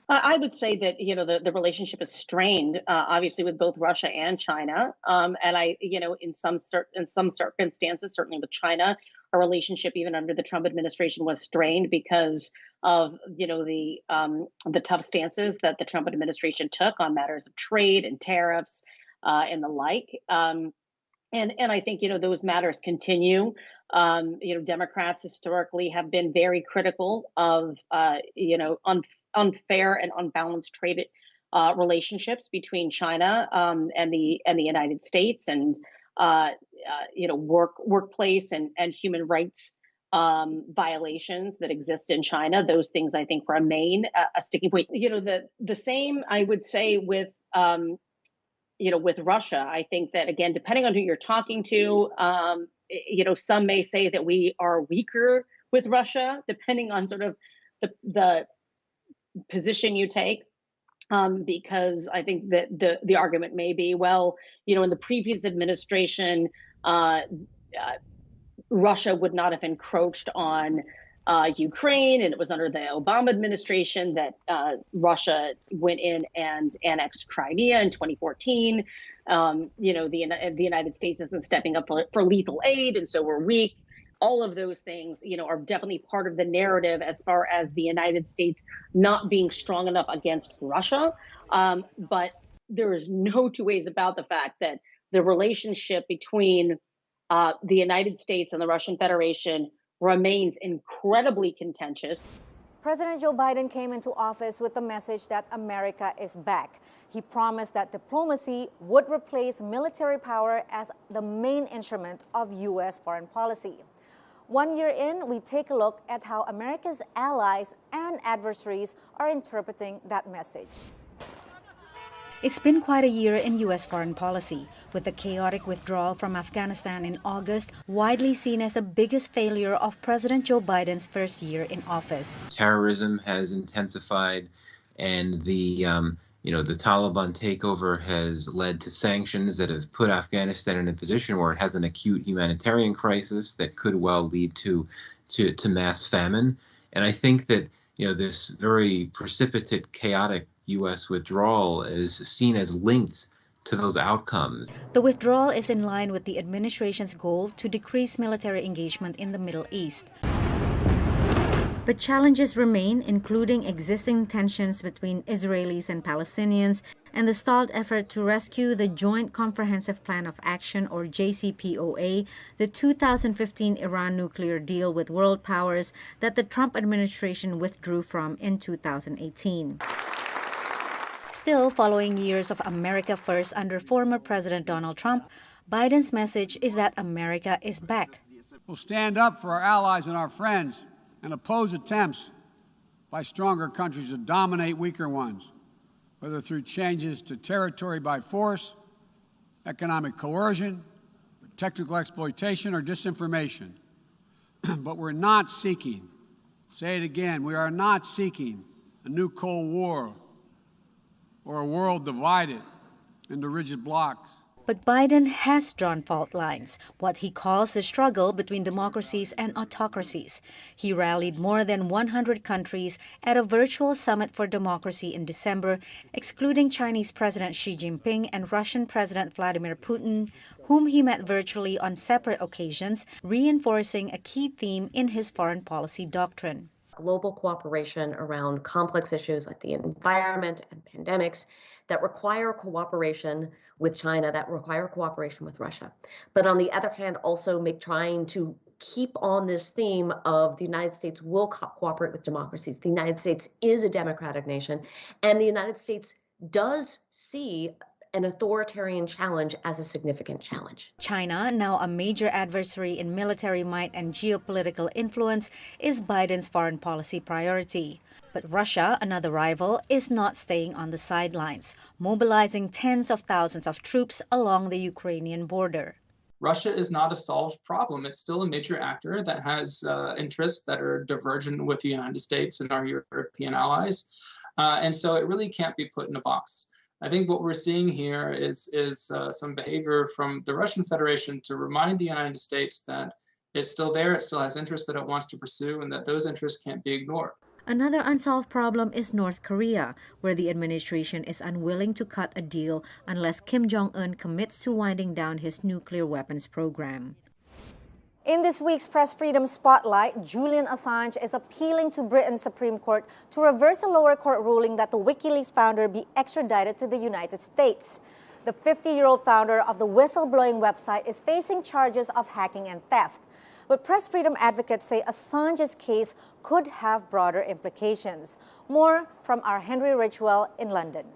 I would say that, the relationship is strained, obviously, with both Russia and China. And in some circumstances, certainly with China, our relationship, even under the Trump administration, was strained because of, the tough stances that the Trump administration took on matters of trade and tariffs and the like. And I think, those matters continue. Democrats historically have been very critical of, unfair and unbalanced trade relationships between China and the United States, and workplace and human rights violations that exist in China. Those things, I think, remain a sticking point. The same I would say with with Russia. I think that, again, depending on who you're talking to, some may say that we are weaker with Russia, depending on sort of the position you take, because I think that the argument may be, well, in the previous administration, Russia would not have encroached on Ukraine, and it was under the Obama administration that Russia went in and annexed Crimea in 2014. The United States isn't stepping up for lethal aid, and so we're weak. All of those things, are definitely part of the narrative as far as the United States not being strong enough against Russia. But there is no two ways about the fact that the relationship between the United States and the Russian Federation remains incredibly contentious. President Joe Biden came into office with the message that America is back. He promised that diplomacy would replace military power as the main instrument of U.S. foreign policy. 1 year in, we take a look at how America's allies and adversaries are interpreting that message. It's been quite a year in U.S. foreign policy, with the chaotic withdrawal from Afghanistan in August widely seen as the biggest failure of President Joe Biden's first year in office. Terrorism has intensified, and the Taliban takeover has led to sanctions that have put Afghanistan in a position where it has an acute humanitarian crisis that could well lead to mass famine. And I think that this very precipitate, chaotic U.S. withdrawal is seen as linked to those outcomes. The withdrawal is in line with the administration's goal to decrease military engagement in the Middle East. But challenges remain, including existing tensions between Israelis and Palestinians and the stalled effort to rescue the Joint Comprehensive Plan of Action, or JCPOA, the 2015 Iran nuclear deal with world powers that the Trump administration withdrew from in 2018. Still, following years of America First under former President Donald Trump, Biden's message is that America is back. We'll stand up for our allies and our friends and oppose attempts by stronger countries to dominate weaker ones, whether through changes to territory by force, economic coercion, technical exploitation, or disinformation. But we're not seeking, say it again, we are not seeking a new Cold War or a world divided into rigid blocks. But Biden has drawn fault lines, what he calls the struggle between democracies and autocracies. He rallied more than 100 countries at a virtual summit for democracy in December, excluding Chinese President Xi Jinping and Russian President Vladimir Putin, whom he met virtually on separate occasions, reinforcing a key theme in his foreign policy doctrine. Global cooperation around complex issues like the environment and pandemics that require cooperation with China, that require cooperation with Russia. But on the other hand, also trying to keep on this theme of the United States will cooperate with democracies. The United States is a democratic nation, and the United States does see an authoritarian challenge as a significant challenge. China, now a major adversary in military might and geopolitical influence, is Biden's foreign policy priority. But Russia, another rival, is not staying on the sidelines, mobilizing tens of thousands of troops along the Ukrainian border. Russia is not a solved problem. It's still a major actor that has interests that are divergent with the United States and our European allies. And so it really can't be put in a box. I think what we're seeing here is some behavior from the Russian Federation to remind the United States that it's still there, it still has interests that it wants to pursue, and that those interests can't be ignored. Another unsolved problem is North Korea, where the administration is unwilling to cut a deal unless Kim Jong-un commits to winding down his nuclear weapons program. In this week's Press Freedom Spotlight, Julian Assange is appealing to Britain's Supreme Court to reverse a lower court ruling that the WikiLeaks founder be extradited to the United States. The 50-year-old founder of the whistleblowing website is facing charges of hacking and theft. But press freedom advocates say Assange's case could have broader implications. More from our Henry Ridgewell in London.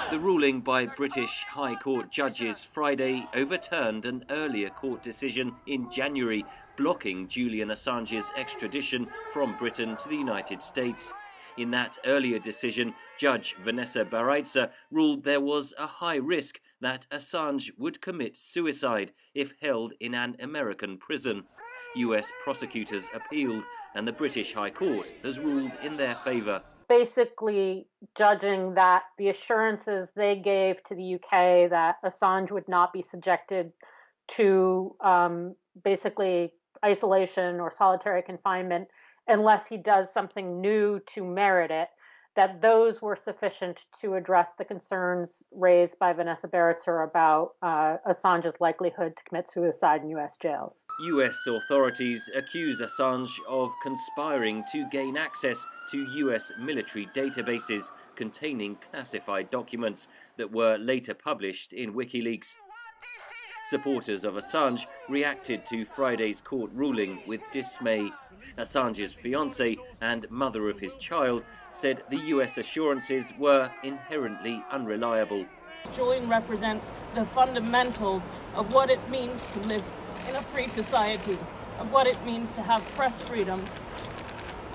The ruling by British High Court judges Friday overturned an earlier court decision in January blocking Julian Assange's extradition from Britain to the United States. In that earlier decision, Judge Vanessa Baraitser ruled there was a high risk that Assange would commit suicide if held in an American prison. US prosecutors appealed, and the British High Court has ruled in their favour. Basically judging that the assurances they gave to the UK that Assange would not be subjected to basically isolation or solitary confinement unless he does something new to merit it, that those were sufficient to address the concerns raised by Vanessa Baraitser about Assange's likelihood to commit suicide in US jails. US authorities accuse Assange of conspiring to gain access to US military databases containing classified documents that were later published in WikiLeaks. Supporters of Assange reacted to Friday's court ruling with dismay. Assange's fiancée and mother of his child said the US assurances were inherently unreliable. Julian represents the fundamentals of what it means to live in a free society, of what it means to have press freedom,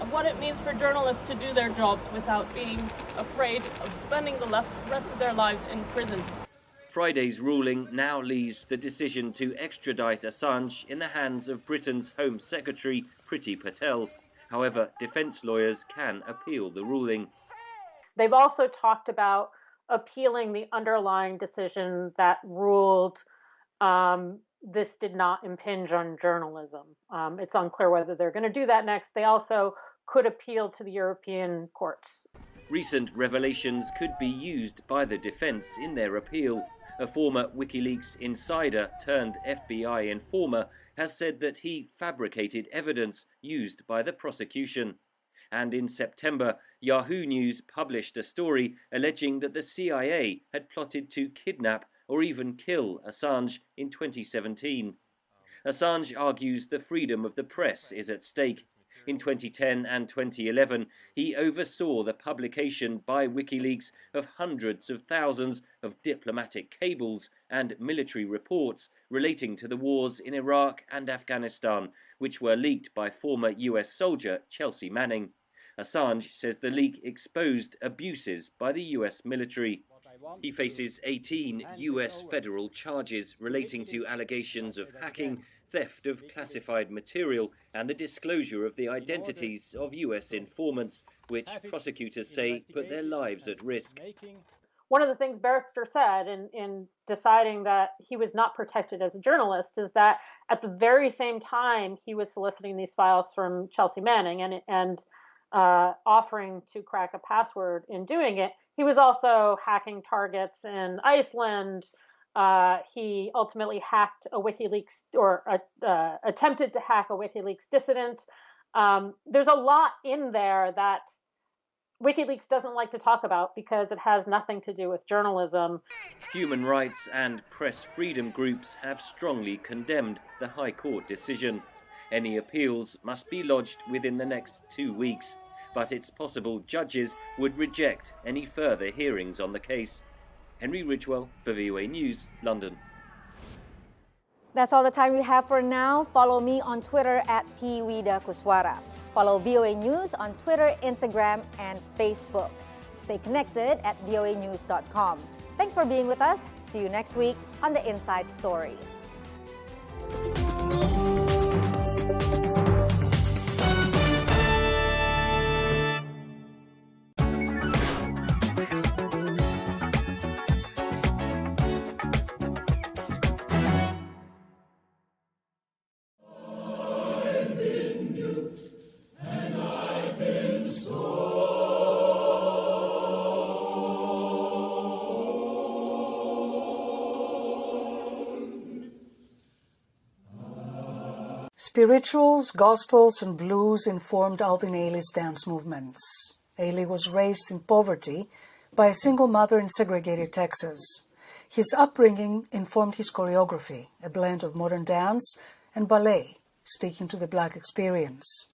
of what it means for journalists to do their jobs without being afraid of spending the rest of their lives in prison. Friday's ruling now leaves the decision to extradite Assange in the hands of Britain's Home Secretary Priti Patel. However, defence lawyers can appeal the ruling. They've also talked about appealing the underlying decision that ruled this did not impinge on journalism. It's unclear whether they're going to do that next. They also could appeal to the European courts. Recent revelations could be used by the defence in their appeal. A former WikiLeaks insider turned FBI informer has said that he fabricated evidence used by the prosecution. And in September, Yahoo News published a story alleging that the CIA had plotted to kidnap or even kill Assange in 2017. Assange argues the freedom of the press is at stake. In 2010 and 2011, he oversaw the publication by WikiLeaks of hundreds of thousands of diplomatic cables and military reports relating to the wars in Iraq and Afghanistan, which were leaked by former US soldier Chelsea Manning. Assange says the leak exposed abuses by the US military. He faces 18 US federal charges relating to allegations of hacking, theft of classified material, and the disclosure of the identities of US informants, which prosecutors say put their lives at risk. One of the things Baraitser said in deciding that he was not protected as a journalist is that at the very same time he was soliciting these files from Chelsea Manning and offering to crack a password in doing it, he was also hacking targets in Iceland. He ultimately hacked a WikiLeaks or attempted to hack a WikiLeaks dissident. There's a lot in there that WikiLeaks doesn't like to talk about because it has nothing to do with journalism. Human rights and press freedom groups have strongly condemned the High Court decision. Any appeals must be lodged within the next 2 weeks, but it's possible judges would reject any further hearings on the case. Henry Ridgewell for VOA News, London. That's all the time we have for now. Follow me on Twitter at pwida_kuswara. Follow VOA News on Twitter, Instagram, and Facebook. Stay connected at voanews.com. Thanks for being with us. See you next week on The Inside Story. Spirituals, gospels, and blues informed Alvin Ailey's dance movements. Ailey was raised in poverty by a single mother in segregated Texas. His upbringing informed his choreography, a blend of modern dance and ballet, speaking to the Black experience.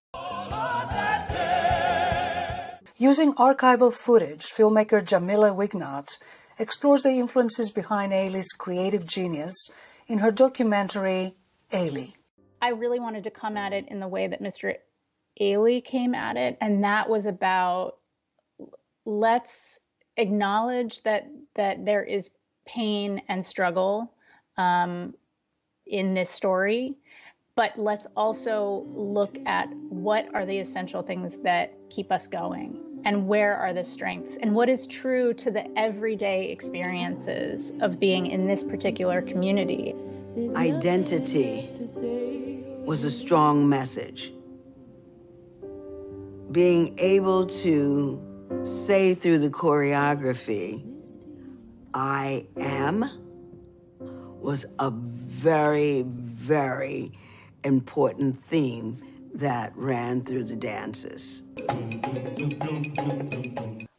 Using archival footage, filmmaker Jamila Wignot explores the influences behind Ailey's creative genius in her documentary, Ailey. I really wanted to come at it in the way that Mr. Ailey came at it, and that was about let's acknowledge that there is pain and struggle in this story, but let's also look at what are the essential things that keep us going, and where are the strengths, and what is true to the everyday experiences of being in this particular community. Identity was a strong message. Being able to say through the choreography, I am, was a very, very important theme that ran through the dances.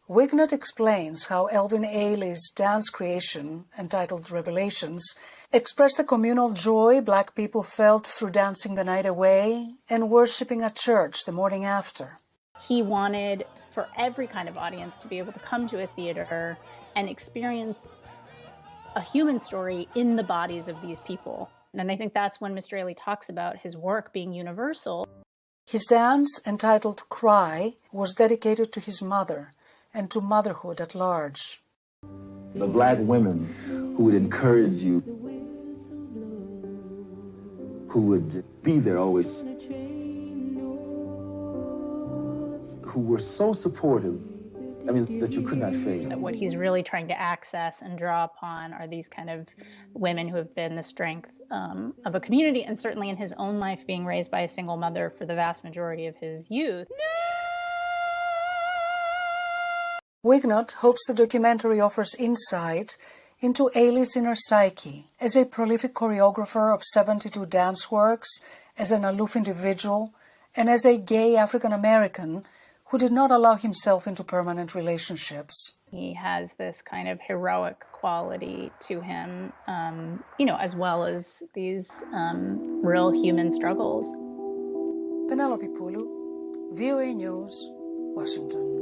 Wignot explains how Alvin Ailey's dance creation, entitled Revelations, expressed the communal joy Black people felt through dancing the night away and worshiping at church the morning after. He wanted for every kind of audience to be able to come to a theater and experience a human story in the bodies of these people. And I think that's when Mr. Ailey talks about his work being universal. His dance, entitled Cry, was dedicated to his mother and to motherhood at large. The Black women who would encourage you, who would be there always, who were so supportive, that you could not fail. What he's really trying to access and draw upon are these kind of women who have been the strength of a community, and certainly in his own life, being raised by a single mother for the vast majority of his youth. Wignot hopes the documentary offers insight into Ailey's inner psyche as a prolific choreographer of 72 dance works, as an aloof individual, and as a gay African-American who did not allow himself into permanent relationships. He has this kind of heroic quality to him, as well as these real human struggles. Penelope Pulu, VOA News, Washington.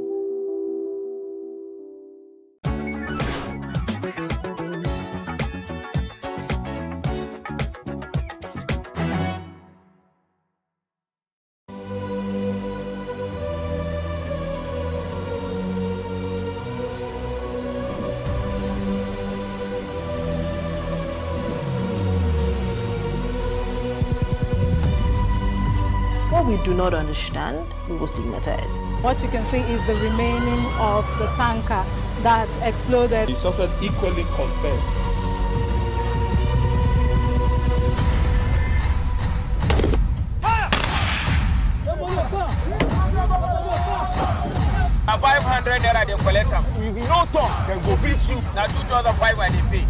What we do not understand, we will stigmatize. What you can see is the remaining of the tanker that exploded. He suffered equally confessed. Now 500 naira they collect them. If you no talk, then go beat you. Now 2,500 they pay.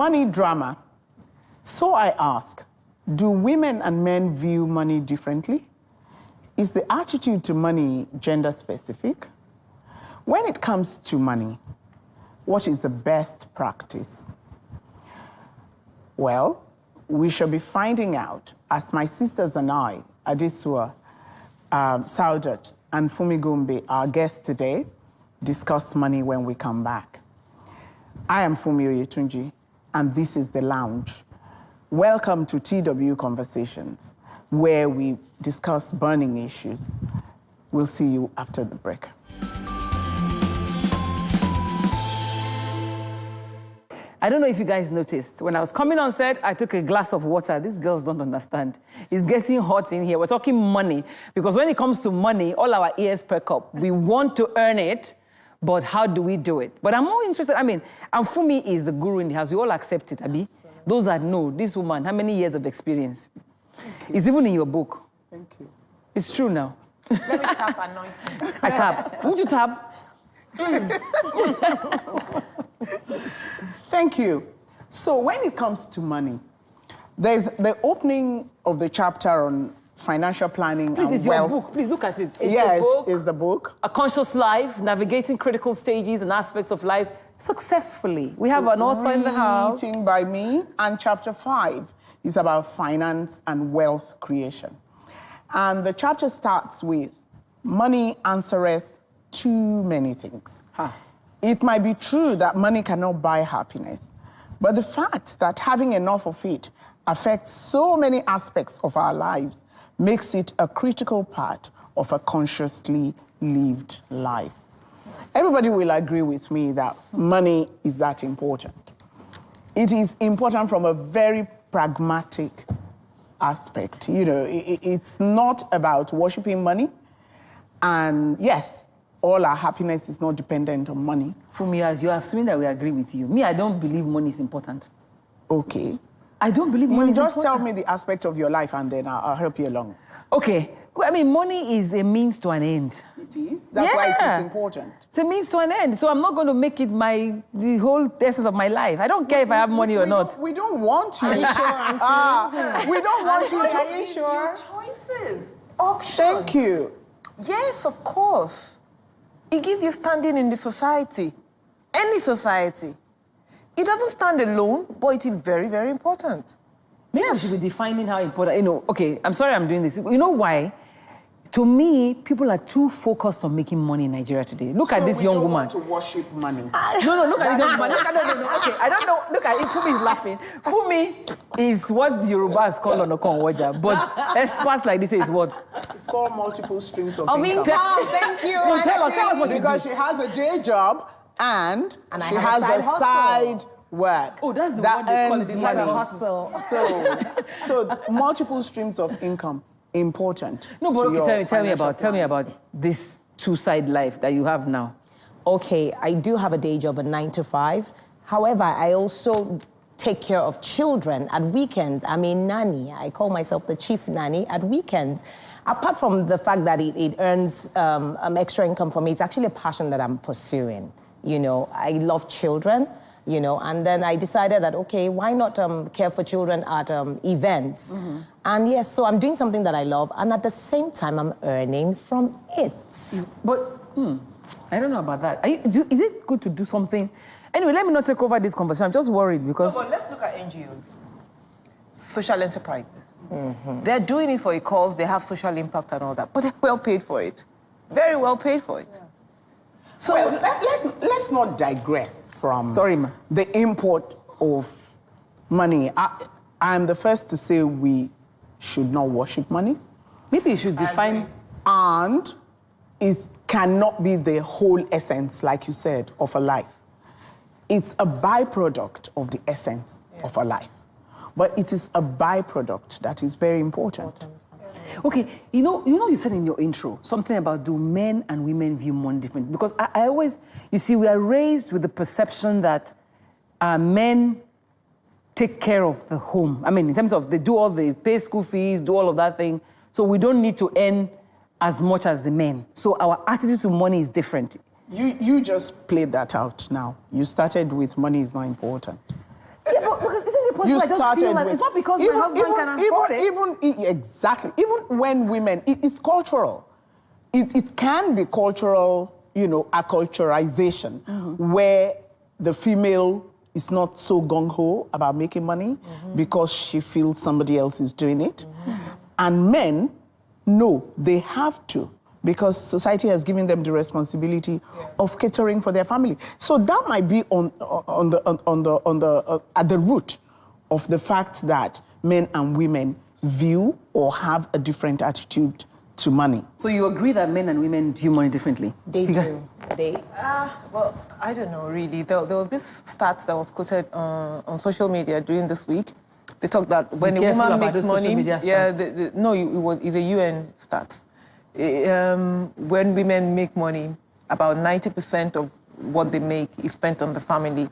money drama. So I ask, do women and men view money differently? Is the attitude to money gender specific? When it comes to money, what is the best practice? Well, we shall be finding out as my sisters and I, Adesua, Saudat, and Fumi Gombe, our guests today, discuss money when we come back. I am Fumi Oyetunji, and this is The Lounge. Welcome to TW Conversations, where we discuss burning issues. We'll see you after the break. I don't know if you guys noticed. When I was coming on set, I took a glass of water. These girls don't understand. It's getting hot in here. We're talking money. Because when it comes to money, all our ears perk up. We want to earn it, but how do we do it? But I'm more interested, and Fumi is the guru in the house. We all accept it, Abi. Those that know, this woman, how many years of experience? It's even in your book. Thank you. It's true now. Let me tap anointing. I tap. Won't you tap? Thank you. So when it comes to money, there's the opening of the chapter on financial planning Please, and it's wealth. your book. Please look at it. It's Yes, the book. it's the book. A Conscious Life, Navigating Critical Stages and Aspects of Life Successfully. We have an author in the house. Written by me, and chapter 5 is about finance and wealth creation. And the chapter starts with, money answereth too many things. It might be true that money cannot buy happiness, but the fact that having enough of it affects so many aspects of our lives makes it a critical part of a consciously lived life. Everybody will agree with me that money is that important. It is important from a very pragmatic aspect. You know, it's not about worshiping money. And yes, all our happiness is not dependent on money. Fumi, as you're assuming that we agree with you. Me, I don't believe money is important. Okay. I don't believe money is important. You just tell me the aspect of your life and then I'll help you along. Okay. Money is a means to an end. It is? That's why it is important. It's a means to an end. So I'm not going to make it the whole essence of my life. I don't care if I have money or not. We don't want you. Are you sure, Auntie? We don't want you. Are you sure? Choices, options. Thank you. Yes, of course. It gives you standing in the society, any society. It doesn't stand alone, but it is very, very important. Maybe we should be defining how important, okay, I'm sorry I'm doing this. You know why? To me, people are too focused on making money in Nigeria today. Look at this young woman. So we don't want to worship money. No, look at this young woman. No. Okay, I don't know. Look at it. Fumi is laughing. Fumi is what the Yorubas call Onokon Waja, but experts like this say is what? It's called multiple streams of income. Thank you. No, tell us what because you do. She has a day job and she has a a side work. Oh, that's the one they call it. It's a hustle. So multiple streams of income. Important. No, but okay, tell me about this two-side life that you have now. Okay, I do have a day job, a 9 to 5. However, I also take care of children at weekends. I'm a nanny. I call myself the chief nanny at weekends. Apart from the fact that it earns extra income for me, it's actually a passion that I'm pursuing. You know, I love children. And then I decided that, okay, why not care for children at events? Mm-hmm. And yes, so I'm doing something that I love, and at the same time, I'm earning from it. But, I don't know about that. Is it good to do something? Anyway, let me not take over this conversation. I'm just worried because... No, but let's look at NGOs, social enterprises. Mm-hmm. They're doing it for a cause, they have social impact and all that, but they're well paid for it. Very well paid for it. Yeah. So let's not digress from the import of money. I'm the first to say we should not worship money. Maybe you should define... And it cannot be the whole essence, like you said, of a life. It's a byproduct of the essence of a life. But it is a byproduct that is very important. Okay, you said in your intro something about do men and women view money differently? Because I always, we are raised with the perception that men take care of the home. In terms of they pay school fees, do all of that thing. So we don't need to earn as much as the men. So our attitude to money is different. You just played that out now. You started with money is not important. Yeah, but it possible? I just feel like it's not because my husband can afford it. Exactly. Even when women, it's cultural. It can be cultural, acculturization, where the female is not so gung-ho about making money because she feels somebody else is doing it. And men, no, they have to, because society has given them the responsibility of catering for their family. So that might be at the root of the fact that men and women view or have a different attitude to money. So you agree that men and women view money differently? They do. Well, I don't know, really. There was this stats that was quoted on social media during this week. They talked that when a woman makes money... It's a UN stats. When women make money, about 90% of what they make is spent on the family.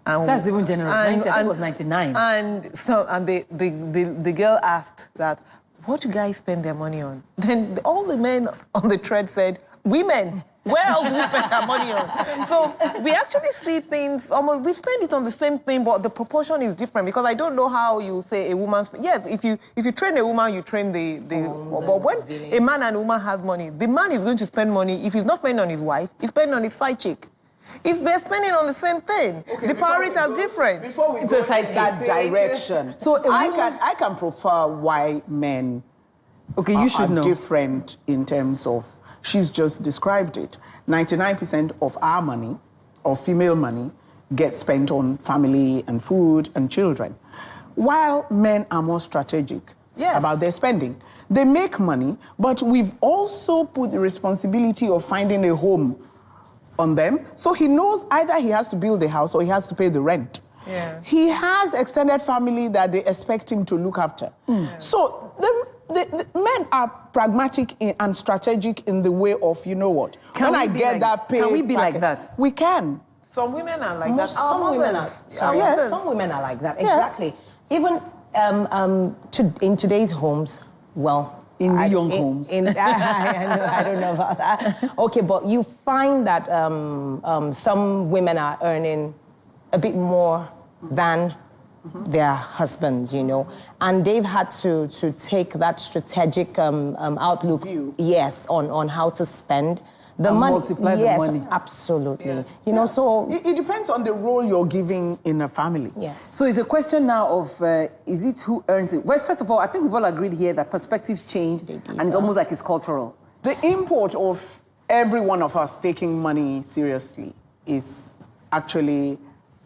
And, that's even generous. I think it was 99. And the girl asked that, what do guys spend their money on? Then all the men on the thread said, women. Where else do we spend our money on? So we actually see things, we spend it on the same thing, but the proportion is different, because I don't know how you say a woman... Yes, if you train a woman, you train but when a man and a woman have money, the man is going to spend money. If he's not spending on his wife, he's spending on his side chick. If they're spending on the same thing, the priorities are different. Before we go in that direction, so I can prefer why men are different in terms of... She's just described it. 99% of our money, or female money, gets spent on family and food and children, while men are more strategic about their spending. They make money, but we've also put the responsibility of finding a home on them. So he knows either he has to build a house or he has to pay the rent. Yeah. He has extended family that they expect him to look after. So the men are pragmatic and strategic in the way of, you know what? When I get that pay... Can we be like that? We can. Some women are like that. Some women are like that, exactly. Even in today's homes, in the young homes. I don't know about that. Okay, but you find that some women are earning a bit more than their husbands, and they've had to take that strategic outlook, on how to spend the money. Multiply the money. Absolutely. Yeah. So it depends on the role you're giving in a family. Yes. So it's a question now of, is it who earns it? Well, first of all, I think we've all agreed here that perspectives change, and it's almost like it's cultural. The import of every one of us taking money seriously is actually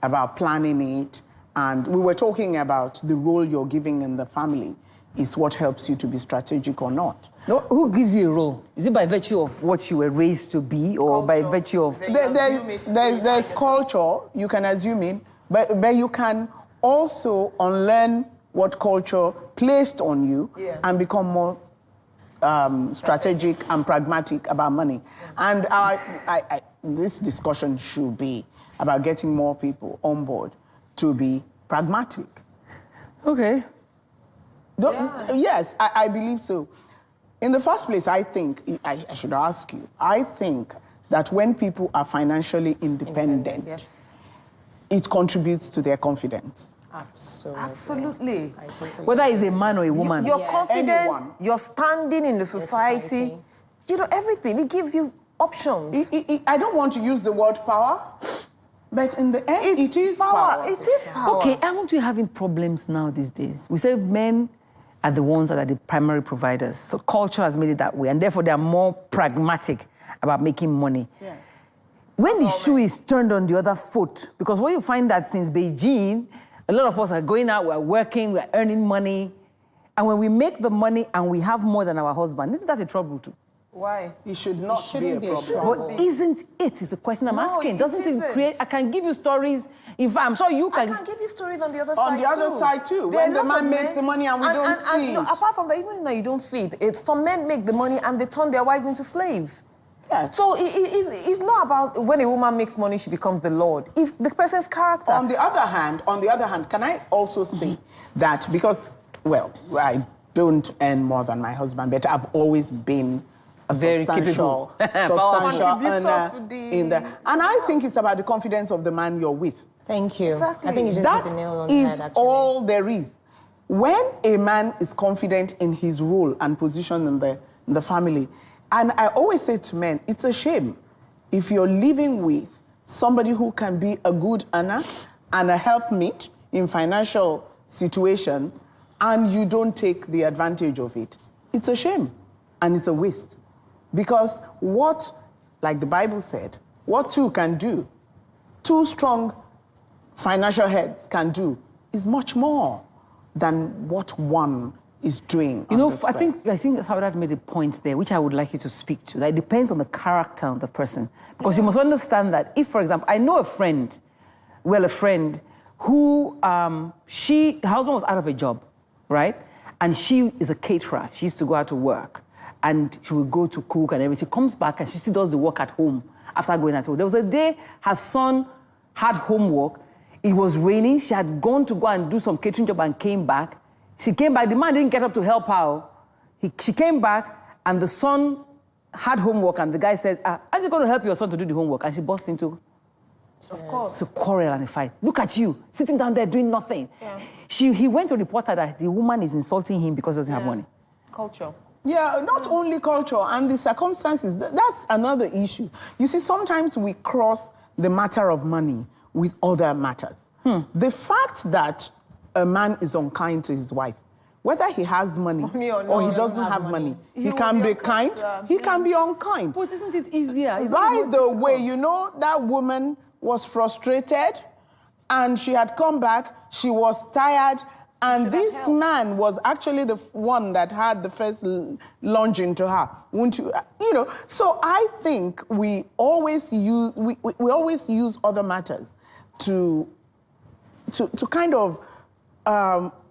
about planning it. And we were talking about the role you're giving in the family is what helps you to be strategic or not. No, who gives you a role? Is it by virtue of what you were raised to be, or by virtue of... There's culture, you can assume it, but you can also unlearn what culture placed on you and become more strategic and pragmatic about money. And this discussion should be about getting more people on board to be pragmatic. Okay. Yes, I believe so. In the first place, I think, I should ask you, I think that when people are financially independent, it contributes to their confidence. Absolutely. Whether it's a man or a woman. Your confidence, your standing in the society, everything, it gives you options. I don't want to use the word power, but in the end, it is power. It is power. Okay, aren't we having problems now these days? We say men are the ones that are the primary providers. So culture has made it that way, and therefore they are more pragmatic about making money. Yes. When the shoe is turned on the other foot, because what you find that since Beijing, a lot of us are going out, we're working, we're earning money, and when we make the money and we have more than our husband, isn't that a trouble too? Why? It should not be a problem. But isn't it? Is the question I'm asking. Doesn't it create... I can give you stories. In fact, I'm sure you can... I can give you stories on the other side, too. On the other side, too. When the man makes the money and we don't see it. No, apart from that, even though you don't see it, some men make the money and they turn their wives into slaves. Yeah. So it's not about when a woman makes money, she becomes the Lord. It's the person's character. On the other hand, can I also say that because, I don't earn more than my husband, but I've always been a very substantial earner in the... And I think it's about the confidence of the man you're with. Thank you. Exactly. I think you just that hit the nail on the is head, actually. all there is. When a man is confident in his role and position in the family, and I always say to men, it's a shame if you're living with somebody who can be a good earner and a helpmeet in financial situations, and you don't take the advantage of it. It's a shame, and it's a waste. Because what, like the Bible said, what two can do, two strong financial heads can do, is much more than what one is doing. You know, I think Saudat made a point there, which I would like you to speak to. That it depends on the character of the person. Because you must understand that if, for example, I know a friend who, her husband was out of a job, right? And she is a caterer. She used to go out to work. And she would go to cook and everything. She comes back and she still does the work at home after going out. There was a day her son had homework. It was raining. She had gone to go and do some catering job and came back. She came back. The man didn't get up to help her. She came back and the son had homework and the guy says, aren't you going to help your son to do the homework? And she burst into... Of course. To quarrel and a fight. Look at you, sitting down there doing nothing. Yeah. He went to report her that the woman is insulting him because he doesn't have money. Culture. Yeah, not only culture and the circumstances. That's another issue. You see, sometimes we cross the matter of money with other matters. The fact that a man is unkind to his wife, whether he has money or he doesn't have money, he can be kind, he can be unkind. But isn't it easier? By the way, you know, that woman was frustrated and she had come back, she was tired, and this man was actually the one that had the first lunge into her. Won't you? You know, so I think we always use other matters to kind of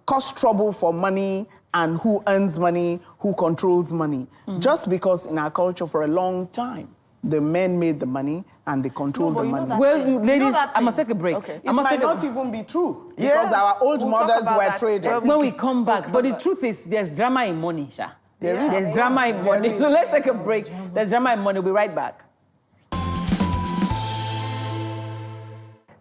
cause trouble for money and who earns money, who controls money. Just because in our culture for a long time, the men made the money and they controlled the money. Well, ladies, I must take a break. Okay. It might not even be true because our old mothers were traders. When we come back, but the truth is there's drama in money, Sha. There's drama in money. So let's take a break. There's drama in money. We'll be right back.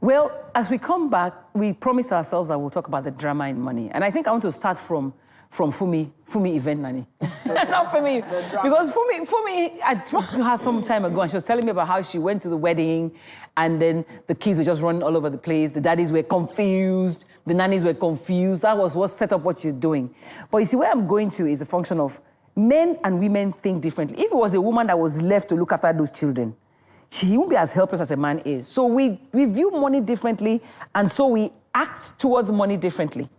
Well, as we come back, we promise ourselves that we'll talk about the drama in money. And I think I want to start from Fumi Event Nanny. Not Fumi. Because Fumi, I talked to her some time ago and she was telling me about how she went to the wedding and then the kids were just running all over the place. The daddies were confused. The nannies were confused. That was what set up what you're doing. But you see, where I'm going to is a function of men and women think differently. If it was a woman that was left to look after those children, she won't be as helpless as a man is. So we view money differently and so we act towards money differently.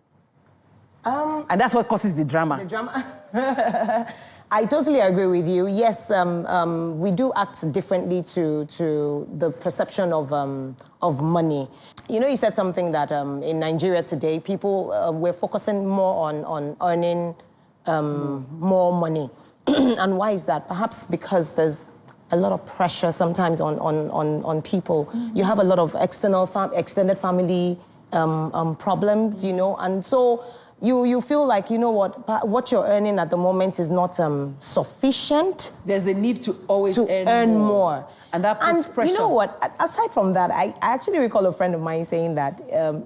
And that's what causes the drama. The drama? I totally agree with you. Yes, we do act differently to the perception of money. You know, you said something that in Nigeria today, people we're focusing more on earning more money. And why is that? Perhaps because there's a lot of pressure sometimes on people. You have a lot of extended family problems, you know, and so you feel like, you know what you're earning at the moment is not sufficient. There's a need to always earn more. And that puts pressure. You know what, aside from that, I actually recall a friend of mine saying that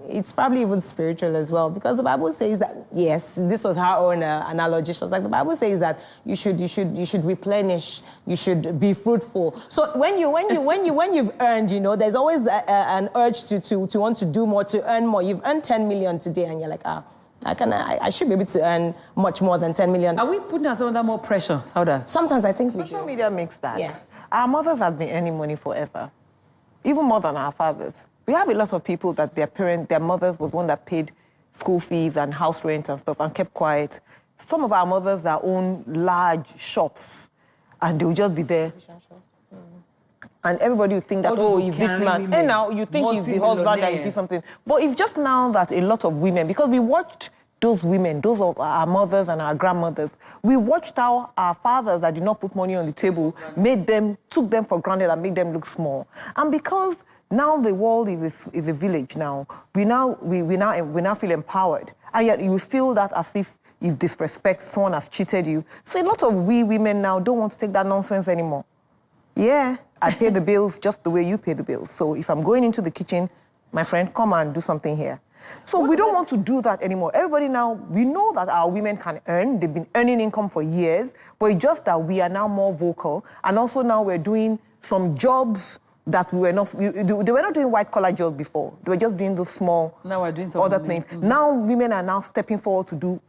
it's probably even spiritual as well, because the Bible says that, yes, this was her own analogy. She was like, the Bible says that you should replenish, you should be fruitful. So when you've earned, you know, there's always an urge to want to do more, to earn more. You've earned 10 million today and you're like, I should be able to earn much more than 10 million. Are we putting ourselves under more pressure, Saudat? Sometimes I think social media makes that. Yes. Our mothers have been earning money forever, even more than our fathers. We have a lot of people that their mothers was one that paid school fees and house rent and stuff and kept quiet. Some of our mothers that own large shops and they will just be there. And everybody would think that, if this man, and now you think he's the husband that you do something. But it's just now that a lot of women, because we watched those women, those of our mothers and our grandmothers, we watched how our fathers that did not put money on the table took them for granted and made them look small. And because now the world is a village now, we now feel empowered. And yet you feel that as if it's disrespect, someone has cheated you. So a lot of we women now don't want to take that nonsense anymore. Yeah, I pay the bills just the way you pay the bills. So if I'm going into the kitchen, my friend, come and do something here. So we don't want to do that anymore. Everybody now, we know that our women can earn. They've been earning income for years, but it's just that we are now more vocal. And also now we're doing some jobs that we were not, they were not doing white-collar jobs before. They were just doing those small now we're doing other things. Now women are now stepping forward to do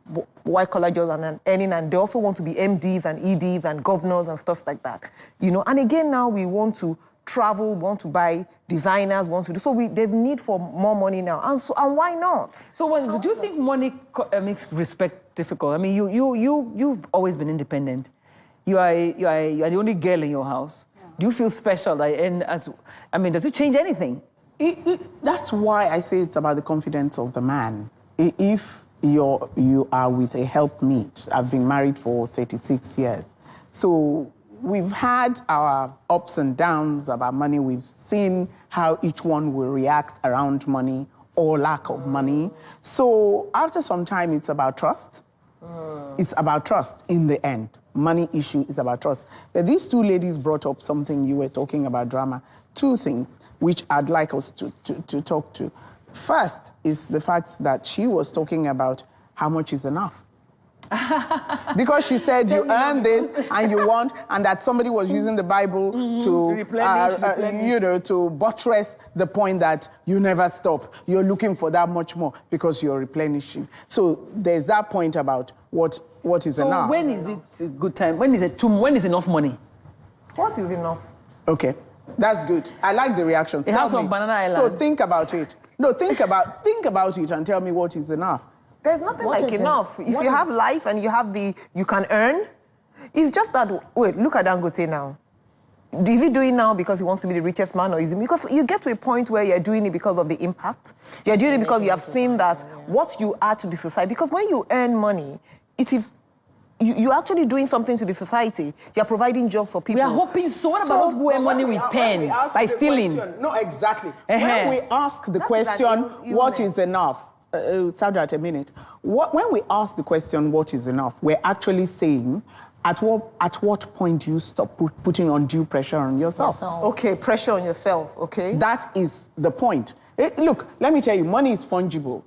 white-collar jobs and earning, and they also want to be MDs and EDs and governors and stuff like that. You know, and again now we want to travel, want to buy designers, want to do, so there's need for more money now. And why not? So do you think money makes respect difficult? I mean, you've always been independent. You are the only girl in your house. Do you feel special? Does it change anything? That's why I say it's about the confidence of the man. If you are with a helpmeet, I've been married for 36 years. So we've had our ups and downs about money. We've seen how each one will react around money or lack of money. So after some time, it's about trust. It's about trust in the end. Money issue is about trust. But these two ladies brought up something, you were talking about drama. Two things which I'd like us to talk to. First is the fact that she was talking about how much is enough. Because she said you earn this and you want, and that somebody was using the Bible to to buttress the point that you never stop. You're looking for that much more because you're replenishing. So there's that point about what is enough. So when is it a good time? When is enough money? What is enough? Okay, that's good. I like the reactions. It has on Banana Island. So think about it. No, think about it and tell me what is enough. There's nothing like enough. If you have life and you can earn, it's just that, wait, look at Dangote now. Is he doing now because he wants to be the richest man, or is it because you get to a point where you're doing it because of the impact? You're doing it because you have seen that what you add to the society. Because when you earn money, you're actually doing something to the society. You're providing jobs for people. We are hoping so. What about those who earn money with pen by stealing? No, exactly. When we ask the question, what is enough? Sajat, a minute. When we ask the question, what is enough, we're actually saying, at what point do you stop putting undue pressure on yourself? Okay, pressure on yourself, okay? That is the point. Look, let me tell you, money is fungible.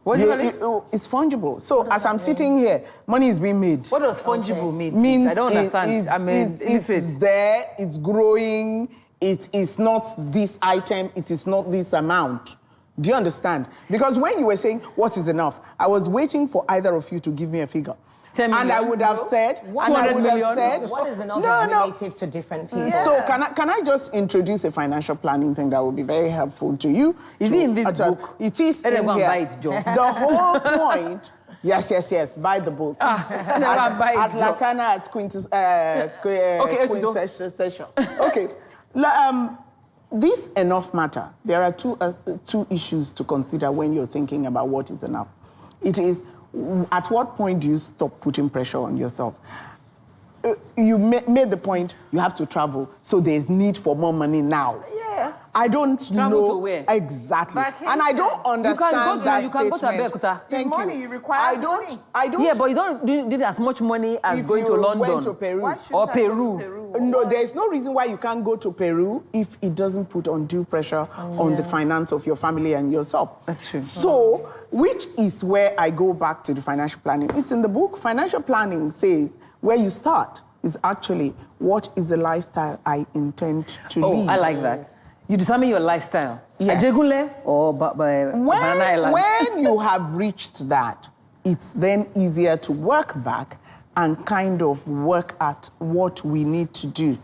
What do you call it? It's fungible. So as I'm sitting here, money is being made. What does fungible mean? Means I don't understand. It's there, it's growing, it is not this item, it is not this amount. Do you understand? Because when you were saying, what is enough? I was waiting for either of you to give me a figure. 10 million? And I would have said, what is enough is relative to different people. Yeah. So can I just introduce a financial planning thing that would be very helpful to you? Is it in this book? It is in here. Buy it, Joe. The whole point. Yes. Buy the book. At Latana at Quintessential. Okay. This enough matter. There are two issues to consider when you're thinking about what is enough. It is, at what point do you stop putting pressure on yourself? You made the point, you have to travel, so there's need for more money now. Yeah. I don't travel know to where? Exactly. And I don't understand that You can go to Abeokuta. The money requires money. Yeah, but you don't need as much money as going to London. Went to Peru. Why shouldn't or I Peru. go to Peru? No, there's no reason why you can't go to Peru if it doesn't put undue pressure on the finance of your family and yourself. That's true. So, which is where I go back to the financial planning. It's in the book. Financial planning says where you start is actually what is the lifestyle I intend to live. I like that. You determine your lifestyle. Yes. Ajegule or Banana Island. When you have reached that, it's then easier to work back and kind of work at what we need to do,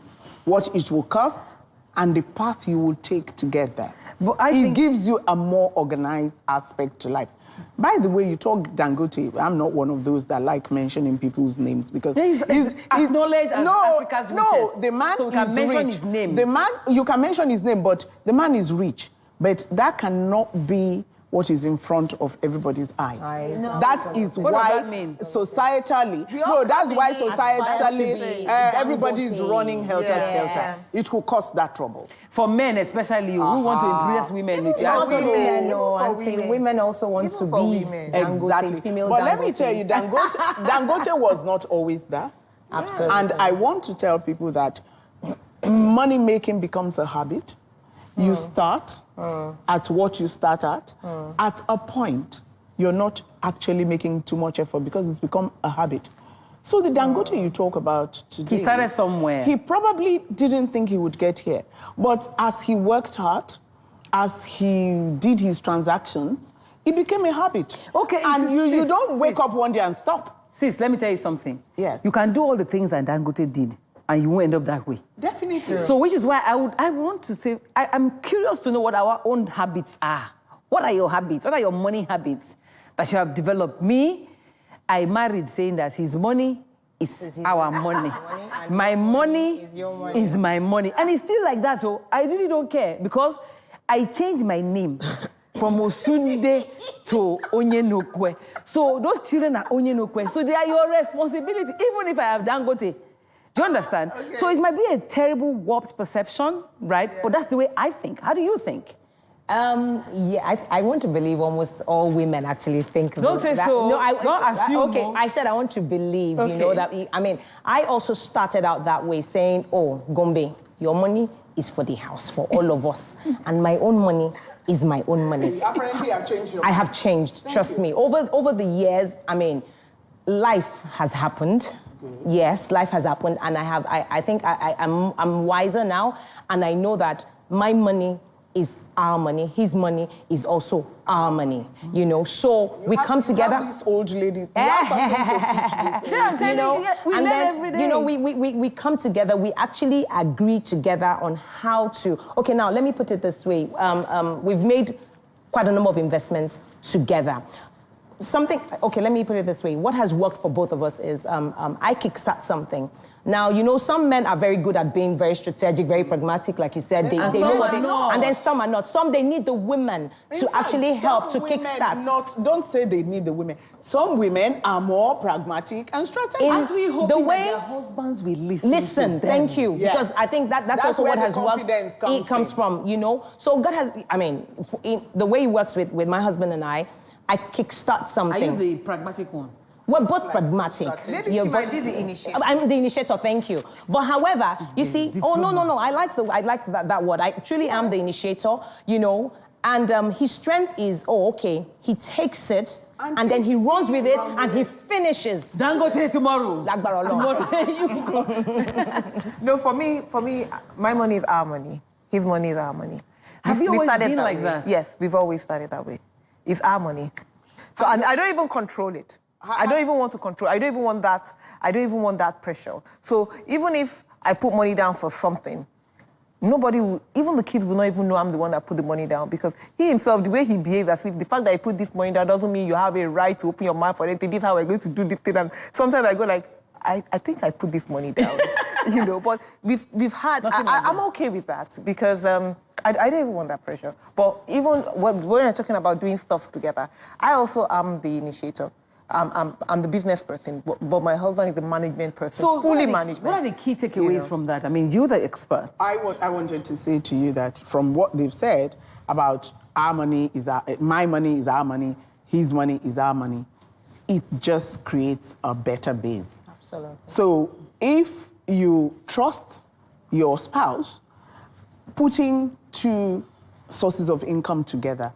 what it will cost, and the path you will take to get there. But it gives you a more organized aspect to life. By the way, you talk Dangote. I'm not one of those that like mentioning people's names because he's acknowledged as Africa's richest. No, the man so we can mention rich. His name. The man, you can mention his name, but the man is rich. But that cannot be what is in front of everybody's eyes. That is what why does that mean? Societally, that's why societally everybody is running helter-skelter. It will cause that trouble. For men especially, who want to impress women. Women also want to be exactly. female But let me tell you, Dangote was not always that. Absolutely. And I want to tell people that money making becomes a habit. You start at what you start at. At a point, you're not actually making too much effort because it's become a habit. So the Dangote you talk about today... He started somewhere. He probably didn't think he would get here. But as he worked hard, as he did his transactions, it became a habit. Okay. And you don't wake up one day and stop. Sis, let me tell you something. Yes. You can do all the things that Dangote did, and you won't end up that way. Definitely. So which is why I want to say, I'm curious to know what our own habits are. What are your habits? What are your money habits that you have developed? Me, I married saying that his money is our money. My money is my money. And it's still like that, oh. I really don't care because I changed my name from Osunde to Onyenokwe. So those children are Onyenokwe. So they are your responsibility, even if I have Dangote. Do you understand? Okay. So it might be a terrible warped perception, right? Yeah. But that's the way I think. How do you think? I want to believe almost all women actually think Don't say that. so. No, don't assume. Okay, I said I want to believe, okay. You know, that... I also started out that way saying, oh, Gombe, your money is for the house, for all of us. And my own money is my own money. Apparently, I've changed your mind. I have changed, trust me. Over the years, life has happened. Yes, life has happened. And I think I'm wiser now. And I know that my money is our money. His money is also our money. You know, so we come together. These old ladies. You have something to teach these ladies. You know, and then, you know, we come together. We actually agree together on how to. Okay, now let me put it this way. We've made quite a number of investments together. Okay, let me put it this way. What has worked for both of us is I kickstart something. Now, you know, some men are very good at being very strategic, very pragmatic, like you said. They know what they know. And then some are not. Some, they need the women to actually help to kickstart. Don't say they need the women. Some women are more pragmatic and strategic. Aren't we hoping that their husbands will listen? Thank you. Yes. Because I think that's also what has worked. It comes from, you know. So God has, the way He works with my husband and I kickstart something. Are you the pragmatic one? We're both pragmatic. Maybe she might be the initiator. I'm the initiator, thank you. But however, you see, no. I like that word. I truly am the initiator, you know. And his strength is, he takes it and then he runs with it and he finishes. Dangote tomorrow. Tomorrow you go. No, for me, my money is our money. His money is our money. Have you always been like that? Yes, we've always started that way. It's our money. So I don't even control it. I don't even want to control. I don't even want that pressure. So even if I put money down for something, nobody will, even the kids will not even know I'm the one that put the money down because he himself, the way he behaves, as if the fact that he put this money down doesn't mean you have a right to open your mouth for anything. This is how we're going to do this thing. And sometimes I go like, I think I put this money down, you know. But we've had. I'm okay with that because I don't even want that pressure. But even when we're talking about doing stuff together, I also am the initiator. I'm the business person, but my husband is the management person, so fully management. What are the key takeaways from that? I mean, you're the expert. I wanted to say to you that from what they've said about our money is my money is our money, his money is our money, it just creates a better base. Absolutely. So if you trust your spouse, putting two sources of income together,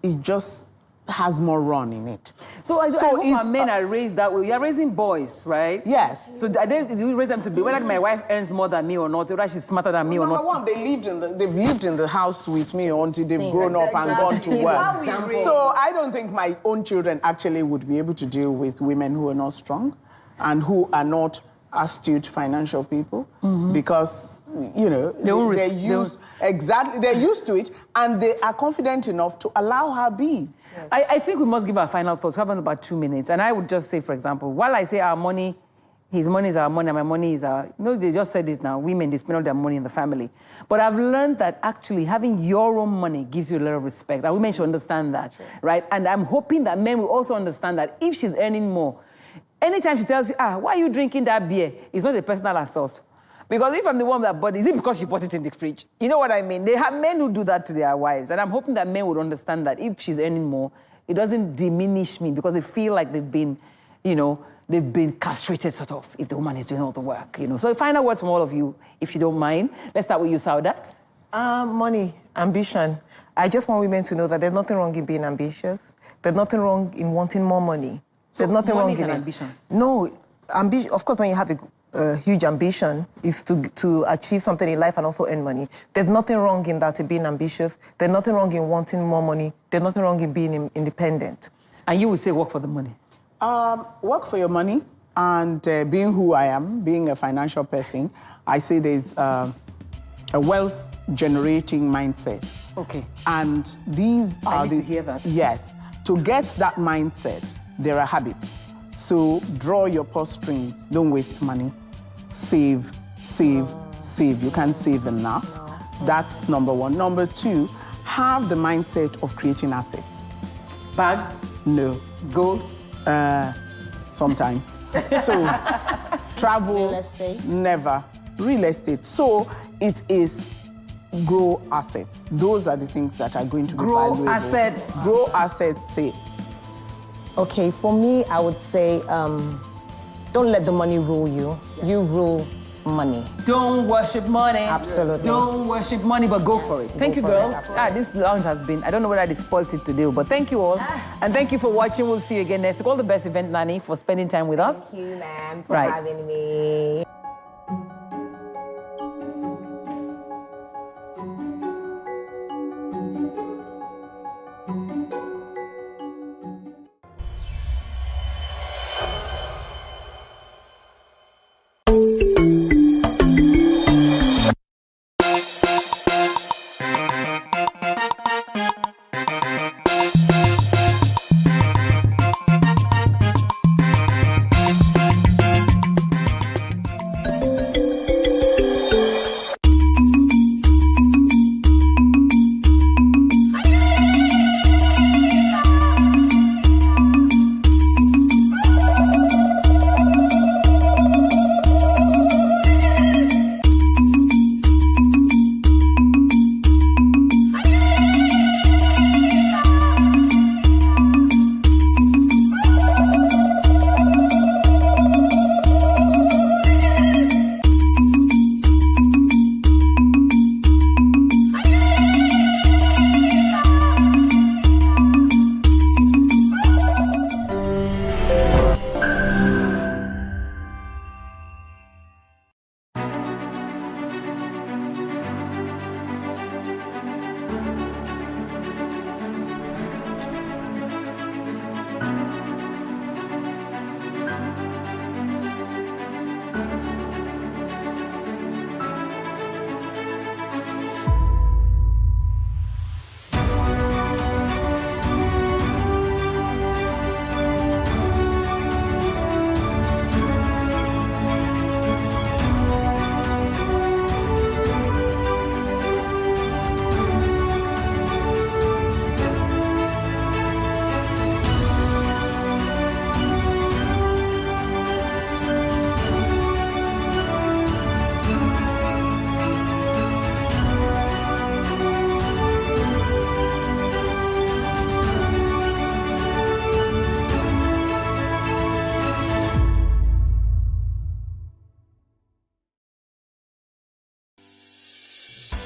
it just has more run in it. So I hope our men are raised that way. You're raising boys, right? Yes. So do you raise them to be, whether my wife earns more than me or not, whether she's smarter than me or not? Number one, they've lived in the house with me until they've grown up and gone to work. So I don't think my own children actually would be able to deal with women who are not strong and who are not astute financial people because, you know, they're used to it and they are confident enough to allow her be. I think we must give our final thoughts. We have about 2 minutes. And I would just say, for example, while I say our money, his money is our money, and my money is our... You know, they just said it now. Women, they spend all their money in the family. But I've learned that actually having your own money gives you a lot of respect. And women should understand that, right? And I'm hoping that men will also understand that if she's earning more, anytime she tells you, why are you drinking that beer? It's not a personal assault. Because if I'm the one that bought it, is it because she bought it in the fridge? You know what I mean? They have men who do that to their wives. And I'm hoping that men would understand that if she's earning more, it doesn't diminish me because they feel like they've been, you know, they've been castrated sort of if the woman is doing all the work, you know. So final words from all of you, if you don't mind. Let's start with you, Saudat. Money, ambition. I just want women to know that there's nothing wrong in being ambitious. There's nothing wrong in wanting more money. There's nothing wrong in it. Ambition. No, of course, when you have a huge ambition, is to achieve something in life and also earn money. There's nothing wrong in that, in being ambitious. There's nothing wrong in wanting more money. There's nothing wrong in being independent. And you would say work for the money? Work for your money, and being who I am, being a financial person, I say there's a wealth-generating mindset. Okay. And these are I need to hear that. Yes. To get that mindset, there are habits. So draw your purse strings. Don't waste money. Save, save, save. You can't save enough. That's number one. Number two, have the mindset of creating assets. Bags? No. Gold? Sometimes. So travel? Real estate? Never. Real estate. So it is grow assets. Those are the things that are going to be valuable. Grow assets. Grow assets, say. Okay, for me, I would say don't let the money rule you. You rule money. Don't worship money. Absolutely. Don't worship money, but go for it. Thank you, girls. This lounge has been, I don't know whether I spoiled it today, but thank you all. And thank you for watching. We'll see you again next week. All the best, Event Nanny, for spending time with us. Thank you, ma'am, for having me.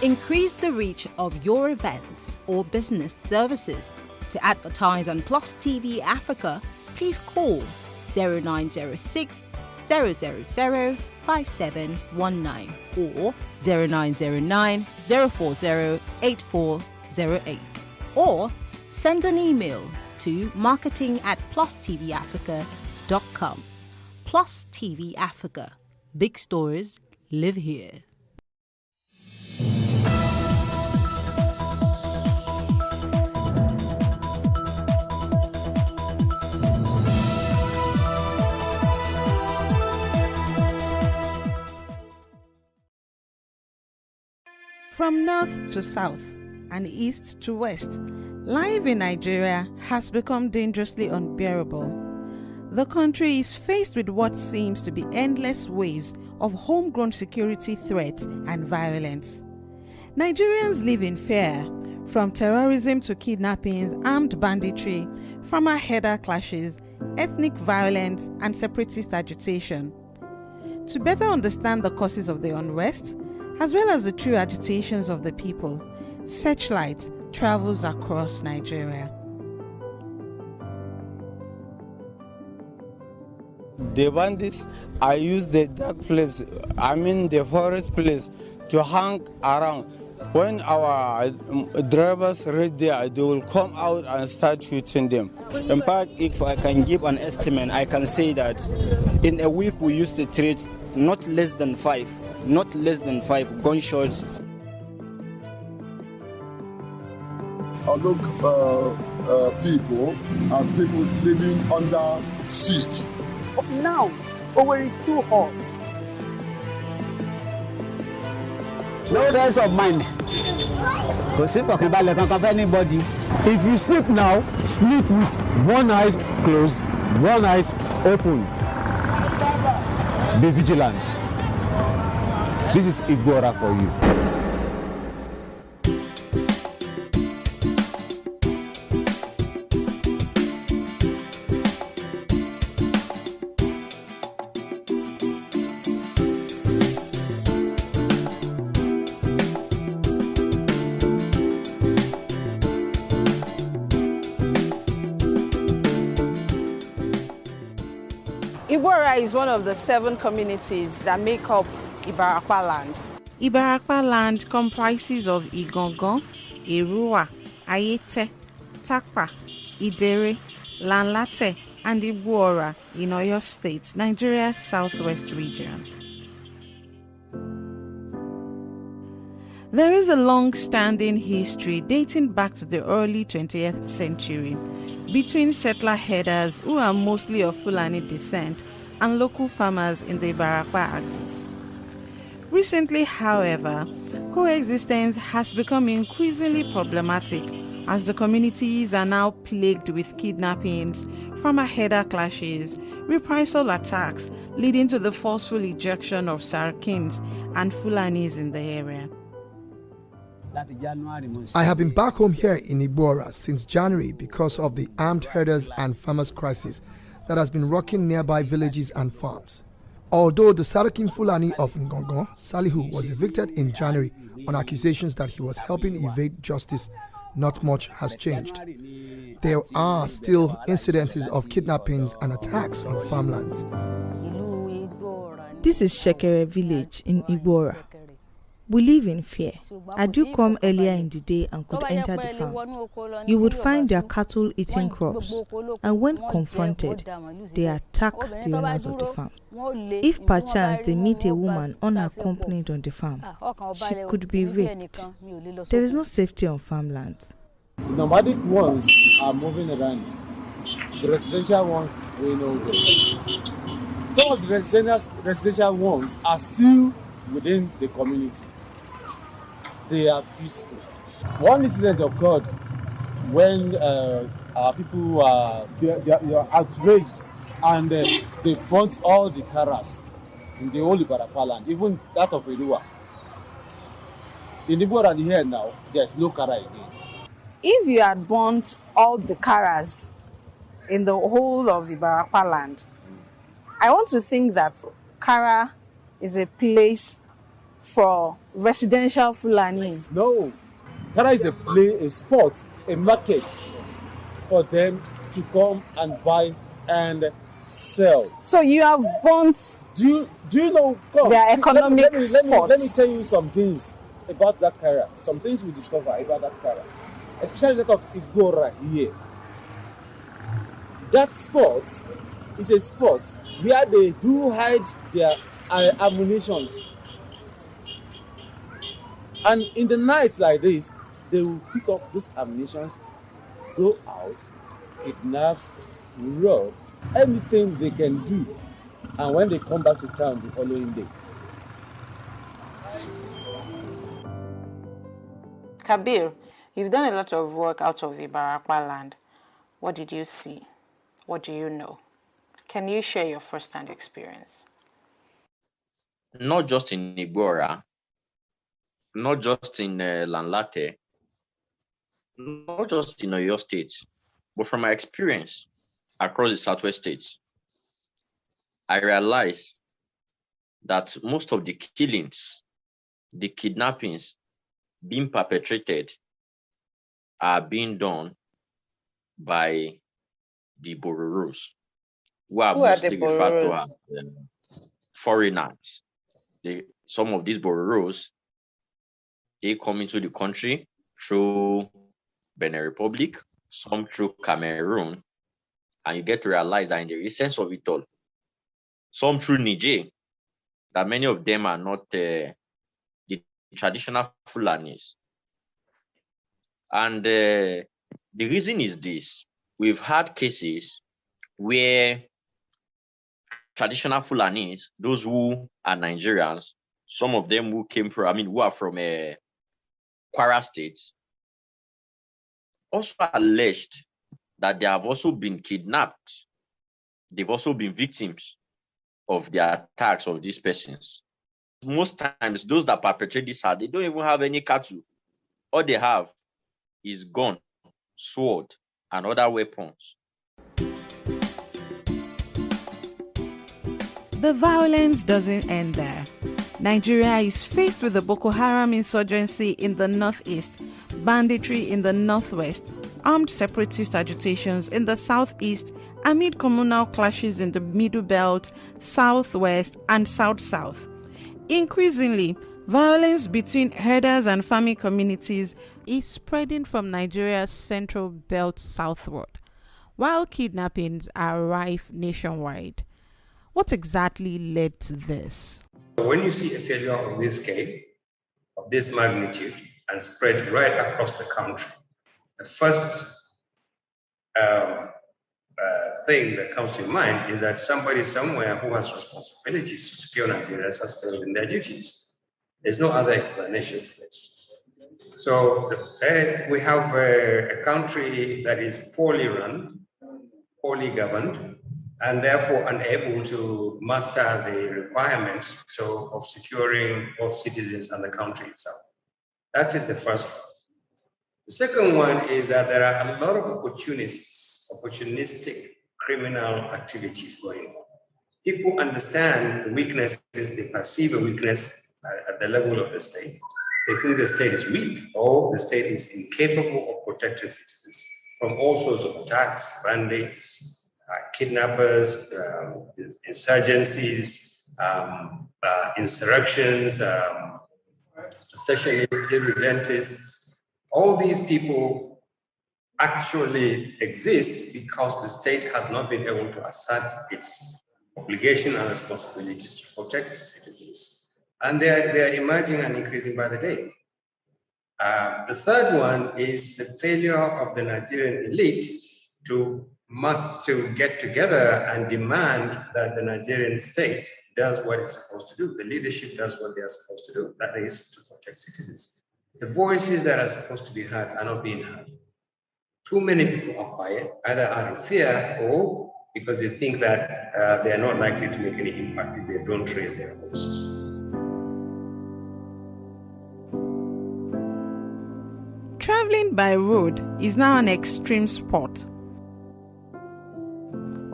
Increase the reach of your events or business services. To advertise on Plus TV Africa, please call 0906 000 5719 or 0909 040 8408, or send an email to marketing@plustvafrica.com. Plus TV Africa. Big stories live here. From north to south and east to west, life in Nigeria has become dangerously unbearable. The country is faced with what seems to be endless waves of homegrown security threats and violence. Nigerians live in fear, from terrorism to kidnappings, armed banditry, farmer-herder clashes, ethnic violence, and separatist agitation. To better understand the causes of the unrest, as well as the true agitations of the people, Searchlight travels across Nigeria. The bandits, I use the dark place, the forest place, to hang around. When our drivers reach there, they will come out and start shooting them. In fact, if I can give an estimate, I can say that in a week we used to treat not less than five gunshots. I look people and people living under siege. Now, Owerri is too hot. No rest of mind. To sleep for anybody. If you sleep now, sleep with one eye closed, one eye open. Be vigilant. This is Igbora for you. Igbora is one of the 7 communities that make up Ibarakwa land. Ibarakwa land comprises of Igangan, Erua, Ayete, Takpa, Idere, Lanlate, and Igbora in Oyo State, Nigeria's southwest region. There is a long-standing history dating back to the early 20th century between settler herders who are mostly of Fulani descent and local farmers in the Ibarakwa axis. Recently, however, coexistence has become increasingly problematic as the communities are now plagued with kidnappings, farmer herder clashes, reprisal attacks leading to the forceful ejection of Sarakins and Fulanis in the area. I have been back home here in Igbora since January because of the armed herders and farmers crisis that has been rocking nearby villages and farms. Although the Sarakin Fulani of Ngongo, Salihu, was evicted in January on accusations that he was helping evade justice, not much has changed. There are still incidences of kidnappings and attacks on farmlands. This is Shekere village in Igbora. We live in fear. I do come earlier in the day and could enter the farm. You would find their cattle eating crops, and when confronted, they attack the owners of the farm. If perchance they meet a woman unaccompanied on the farm, she could be raped. There is no safety on farmlands. The nomadic ones are moving around. The residential ones, we know them. Some of the residential ones are still within the community. They are peaceful. One incident occurred when our people they are outraged and they burnt all the karas in the whole Ibarakwa land, even that of Erua. In Igbora and here now, there's no kara again. If you had burnt all the karas in the whole of Ibarakwa land, I want to think that Kara is a place for residential Fulanis. No, Kara is a spot, a market for them to come and buy and sell. So you have burnt. Do you know? Come, their economic spots. Let me tell you some things about that Kara. Some things we discover about that Kara, especially that of Igbora here. That spot is a spot where they do hide their ammunitions. And in the night like this, they will pick up those ammunitions, go out, kidnaps, rob, anything they can do. And when they come back to town the following day. Kabir, you've done a lot of work out of the Ibarakwa land. What did you see? What do you know? Can you share your first-hand experience? Not just in Igbora, not just in Lanlate, not just in Oyo State, but from my experience across the Southwest states, I realized that most of the killings the kidnappings being perpetrated are being done by the Bororos, who are mostly referred to as foreigners. Some of these Bororos, they come into the country through Benin Republic, some through Cameroon, and you get to realize that in the essence of it all, some through Niger, that many of them are not the traditional Fulanis. And the reason is this: we've had cases where traditional Fulanis, those who are Nigerians, some of them who came from, who are from Kwara State, also alleged that they have also been kidnapped. They've also been victims of the attacks of these persons. Most times, those that perpetrate this, they don't even have any cattle. All they have is gun, sword, and other weapons. The violence doesn't end there. Nigeria is faced with the Boko Haram insurgency in the northeast, banditry in the northwest, armed separatist agitations in the southeast, amid communal clashes in the Middle Belt, southwest, and south-south. Increasingly, violence between herders and farming communities is spreading from Nigeria's central belt southward, while kidnappings are rife nationwide. What exactly led to this? When you see a failure of this scale, of this magnitude, and spread right across the country, the first thing that comes to mind is that somebody somewhere who has responsibilities to secure Nigerians has failed in their duties. There's no other explanation for this. So we have a country that is poorly run, poorly governed, and therefore unable to master the requirements of securing both citizens and the country itself. That is the first one. The second one is that there are a lot of opportunistic criminal activities going on. People understand the weaknesses, they perceive a weakness at the level of the state. They think the state is weak or the state is incapable of protecting citizens from all sorts of attacks, bandits, kidnappers, insurgencies, insurrections, secessionists, irredentists. All these people actually exist because the state has not been able to assert its obligation and responsibilities to protect citizens. And they are emerging and increasing by the day. The third one is the failure of the Nigerian elite to get together and demand that the Nigerian state does what it's supposed to do. The leadership does what they are supposed to do, that is to protect citizens. The voices that are supposed to be heard are not being heard. Too many people are quiet, either out of fear or because they think that they are not likely to make any impact if they don't raise their voices. Traveling by road is now an extreme sport.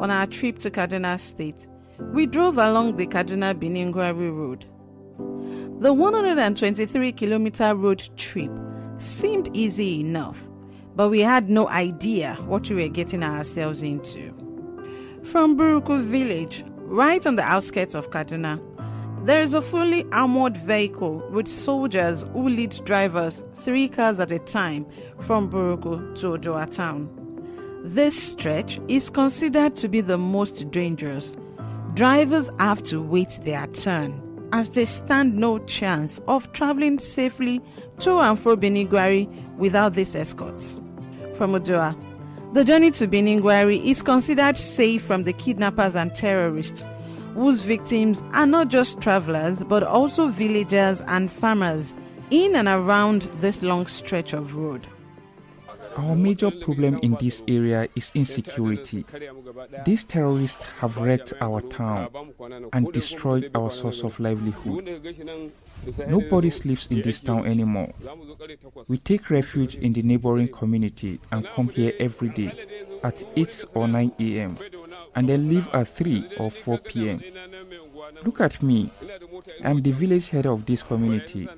On our trip to Kaduna State, we drove along the Kaduna-Benin-Gwari Road. The 123-kilometer road trip seemed easy enough, but we had no idea what we were getting ourselves into. From Buruku village, right on the outskirts of Kaduna, there is a fully armored vehicle with soldiers who lead drivers 3 cars at a time from Buruku to Odoa town. This stretch is considered to be the most dangerous. Drivers have to wait their turn as they stand no chance of traveling safely to and fro Benin-Gwari without these escorts. From Odoa, the journey to Benin-Gwari is considered safe from the kidnappers and terrorists, whose victims are not just travelers but also villagers and farmers in and around this long stretch of road. Our major problem in this area is insecurity. These terrorists have wrecked our town and destroyed our source of livelihood. Nobody sleeps in this town anymore. We take refuge in the neighboring community and come here every day at 8 or 9 a.m. and then leave at 3 or 4 p.m. Look at me. I'm the village head of this community.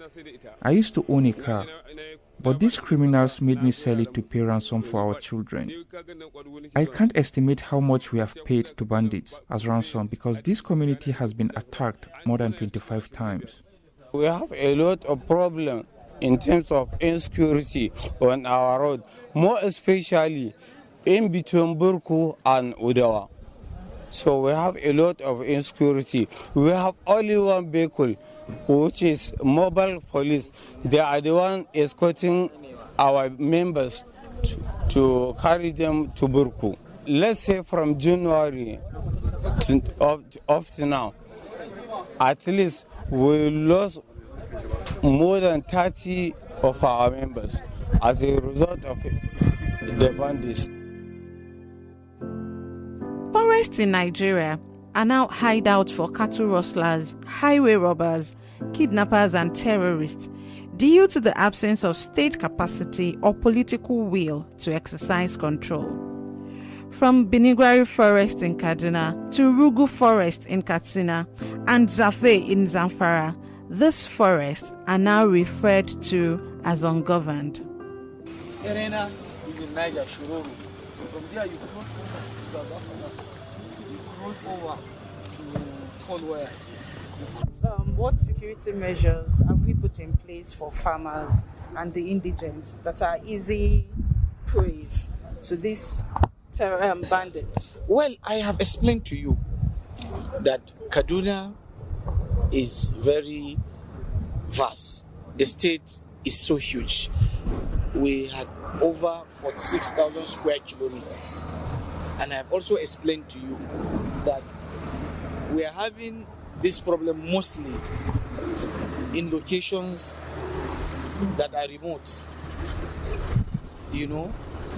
I used to own a car, but these criminals made me sell it to pay ransom for our children. I can't estimate how much we have paid to bandits as ransom because this community has been attacked more than 25 times. We have a lot of problems in terms of insecurity on our road, more especially in between Burku and Udawa. So we have a lot of insecurity. We have only one vehicle, which is mobile police. They are the one escorting our members to carry them to Burku. Let's say from January up to now, at least we lost more than 30 of our members as a result of the bandits. Forests in Nigeria are now hideouts for cattle rustlers, highway robbers, kidnappers, and terrorists due to the absence of state capacity or political will to exercise control. From Binigwari Forest in Kaduna to Rugu Forest in Katsina and Zafe in Zamfara, these forests are now referred to as ungoverned. Erena is in Niger, Shiroro. From there you cross over to South Africa. You cross over to Folware. What security measures have we put in place for farmers and the indigents that are easy prey to these bandits? Well, I have explained to you that Kaduna is very vast. The state is so huge. We had over 46,000 square kilometers. And I've also explained to you that we are having this problem mostly in locations that are remote. You know,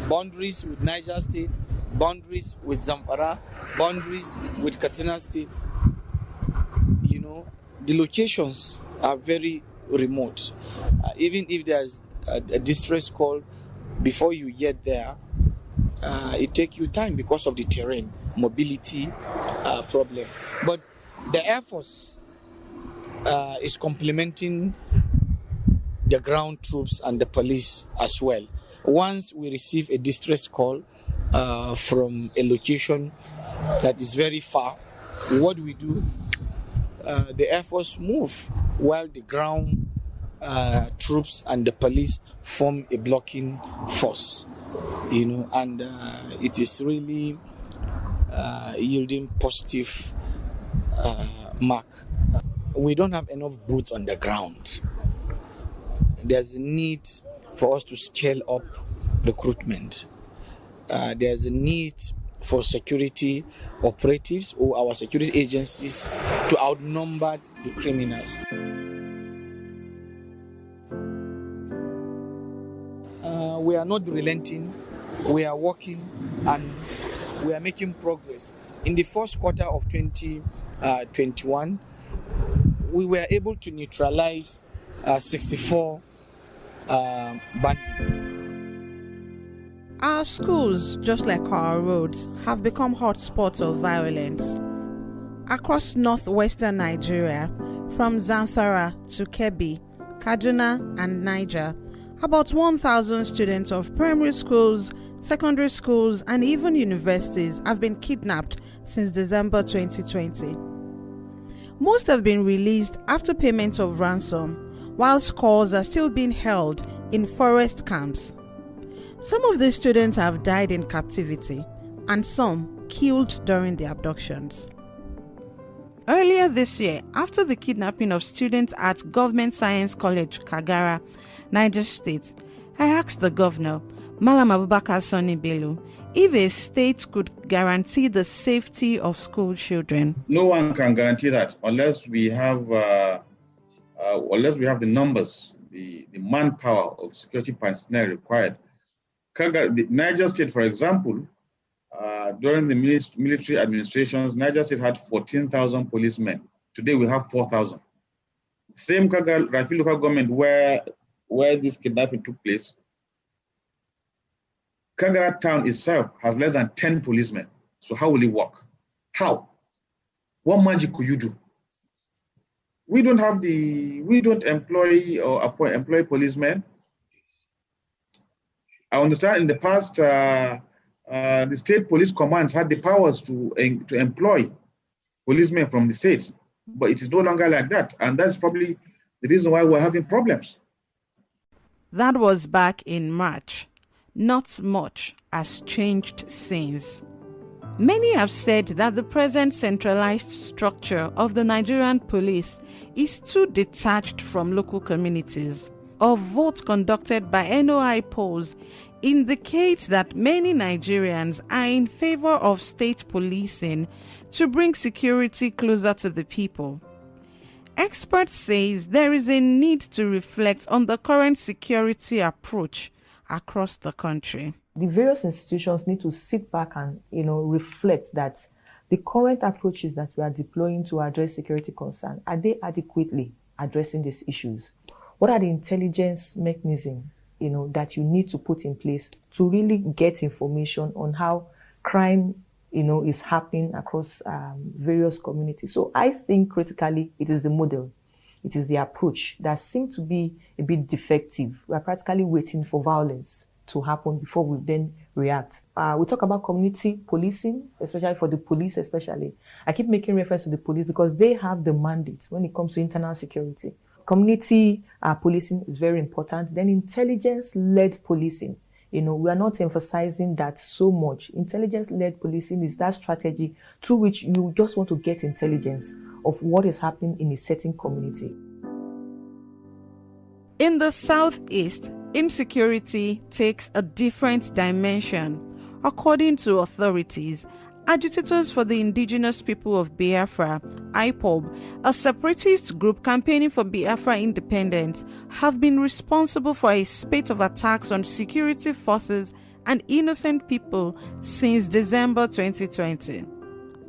boundaries with Niger State, boundaries with Zamfara, boundaries with Katsina State. You know, the locations are very remote. Even if there's a distress call, before you get there, it takes you time because of the terrain, mobility problem. But the Air Force is complementing the ground troops and the police as well. Once we receive a distress call from a location that is very far, what we do, the Air Force move while the ground troops and the police form a blocking force, you know, and it is really yielding positive mark. We don't have enough boots on the ground. There's a need for us to scale up recruitment. There's a need for security operatives or our security agencies to outnumber the criminals. We are not relenting. We are working and we are making progress. In the first quarter of 2021, we were able to neutralize 64 bandits. Our schools, just like our roads, have become hotspots of violence. Across northwestern Nigeria, from Zamfara to Kebbi, Kaduna and Niger, about 1,000 students of primary schools, secondary schools and even universities have been kidnapped since December 2020. Most have been released after payment of ransom, while scores are still being held in forest camps. Some of these students have died in captivity and some killed during the abductions. Earlier this year, after the kidnapping of students at Government Science College, Kagara, Niger State, I asked the governor, Malam Abubakar Sani Bello, if a state could guarantee the safety of school children. No one can guarantee that unless we have the numbers, the manpower of security personnel required. The Niger State, for example, during the military administrations, Niger State had 14,000 policemen. Today we have 4,000. Same Rafi local government where this kidnapping took place, Kagara town itself has less than 10 policemen. So how will it work? How? What magic could you do? We don't employ or employ policemen. I understand in the past, the state police command had the powers to employ policemen from the states, but it is no longer like that. And that's probably the reason why we're having problems. That was back in March. Not much has changed since. Many have said that the present centralized structure of the Nigerian police is too detached from local communities. A vote conducted by NOI polls indicates that many Nigerians are in favor of state policing to bring security closer to the people. Experts say there is a need to reflect on the current security approach across the country. The various institutions need to sit back and, reflect that the current approaches that we are deploying to address security concerns, are they adequately addressing these issues? What are the intelligence mechanisms, that you need to put in place to really get information on how crime, is happening across various communities? So I think critically it is the model, it is the approach that seems to be a bit defective. We are practically waiting for violence to happen before we then react. We talk about community policing, especially for the police especially. I keep making reference to the police because they have the mandate when it comes to internal security. Community policing is very important. Then intelligence-led policing. We are not emphasizing that so much. Intelligence-led policing is that strategy through which you just want to get intelligence of what is happening in a certain community. In the Southeast, insecurity takes a different dimension. According to authorities, agitators for the indigenous people of Biafra, IPOB, a separatist group campaigning for Biafra independence, have been responsible for a spate of attacks on security forces and innocent people since December 2020.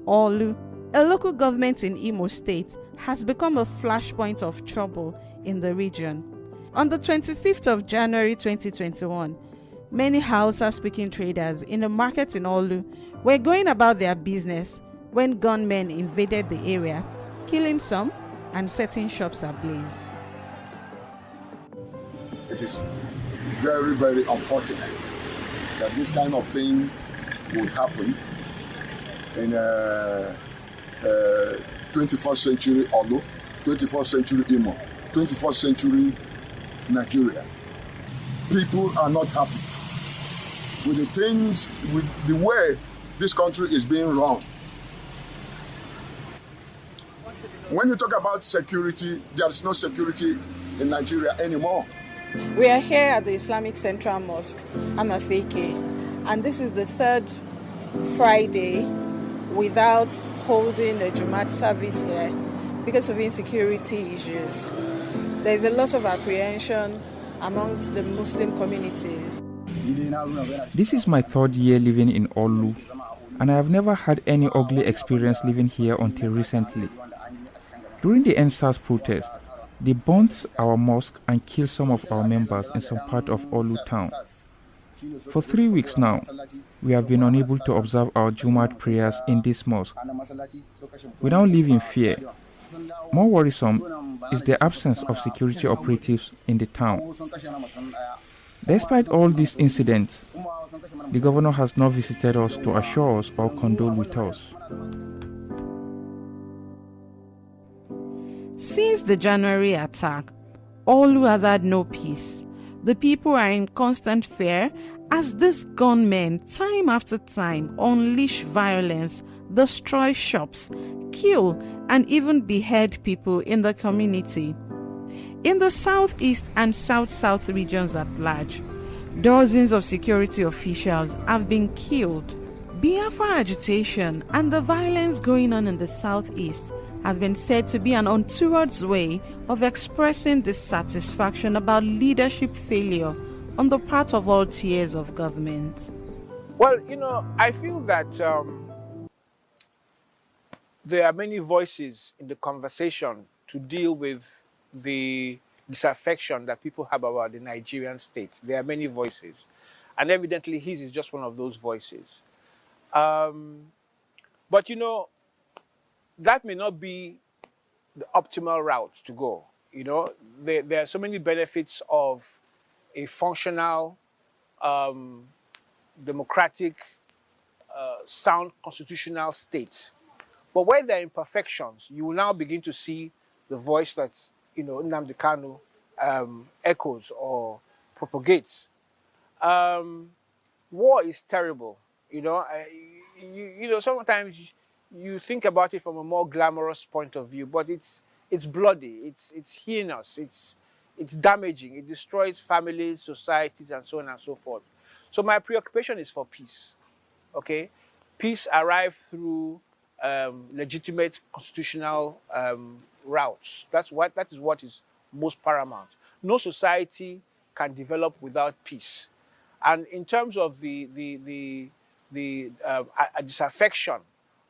Olu, a local government in Imo State, has become a flashpoint of trouble in the region. On the 25th of January 2021, many Hausa-speaking traders in a market in Olu were going about their business when gunmen invaded the area, killing some and setting shops ablaze. It is very, very unfortunate that this kind of thing would happen in 21st century Olu, 21st century Imo, 21st century Nigeria. People are not happy with the things, with the way this country is being run. When you talk about security, there is no security in Nigeria anymore. We are here at the Islamic Central Mosque, Amafeke, and this is the third Friday without holding a Jumat service here because of insecurity issues. There is a lot of apprehension amongst the Muslim community. This is my third year living in Olu, and I have never had any ugly experience living here until recently. During the NSAS protest, they burnt our mosque and killed some of our members in some part of Olu town. For 3 weeks now, we have been unable to observe our Jumat prayers in this mosque. We now live in fear. More worrisome is the absence of security operatives in the town. Despite all these incidents, the governor has not visited us to assure us or condole with us. Since the January attack, Olu has had no peace. The people are in constant fear as these gunmen, time after time, unleash violence, destroy shops, kill, and even behead people in the community. In the southeast and south-south regions at large, dozens of security officials have been killed. Biafra agitation and the violence going on in the southeast have been said to be an untoward way of expressing dissatisfaction about leadership failure on the part of all tiers of government. Well, I feel that there are many voices in the conversation to deal with the disaffection that people have about the Nigerian state. There are many voices, and evidently his is just one of those voices. But that may not be the optimal route to go. You know, there are so many benefits of a functional, democratic, sound constitutional state. But where there are imperfections, you will now begin to see the voice that, you know, Nnamdi Kanu echoes or propagates. War is terrible. You know, you know, sometimes you think about it from a more glamorous point of view, but it's bloody, it's heinous, it's damaging, it destroys families, societies, and so on and so forth. So my preoccupation is for peace. Okay, peace arrives through legitimate constitutional routes. That is what is most paramount. No society can develop without peace. And in terms of the disaffection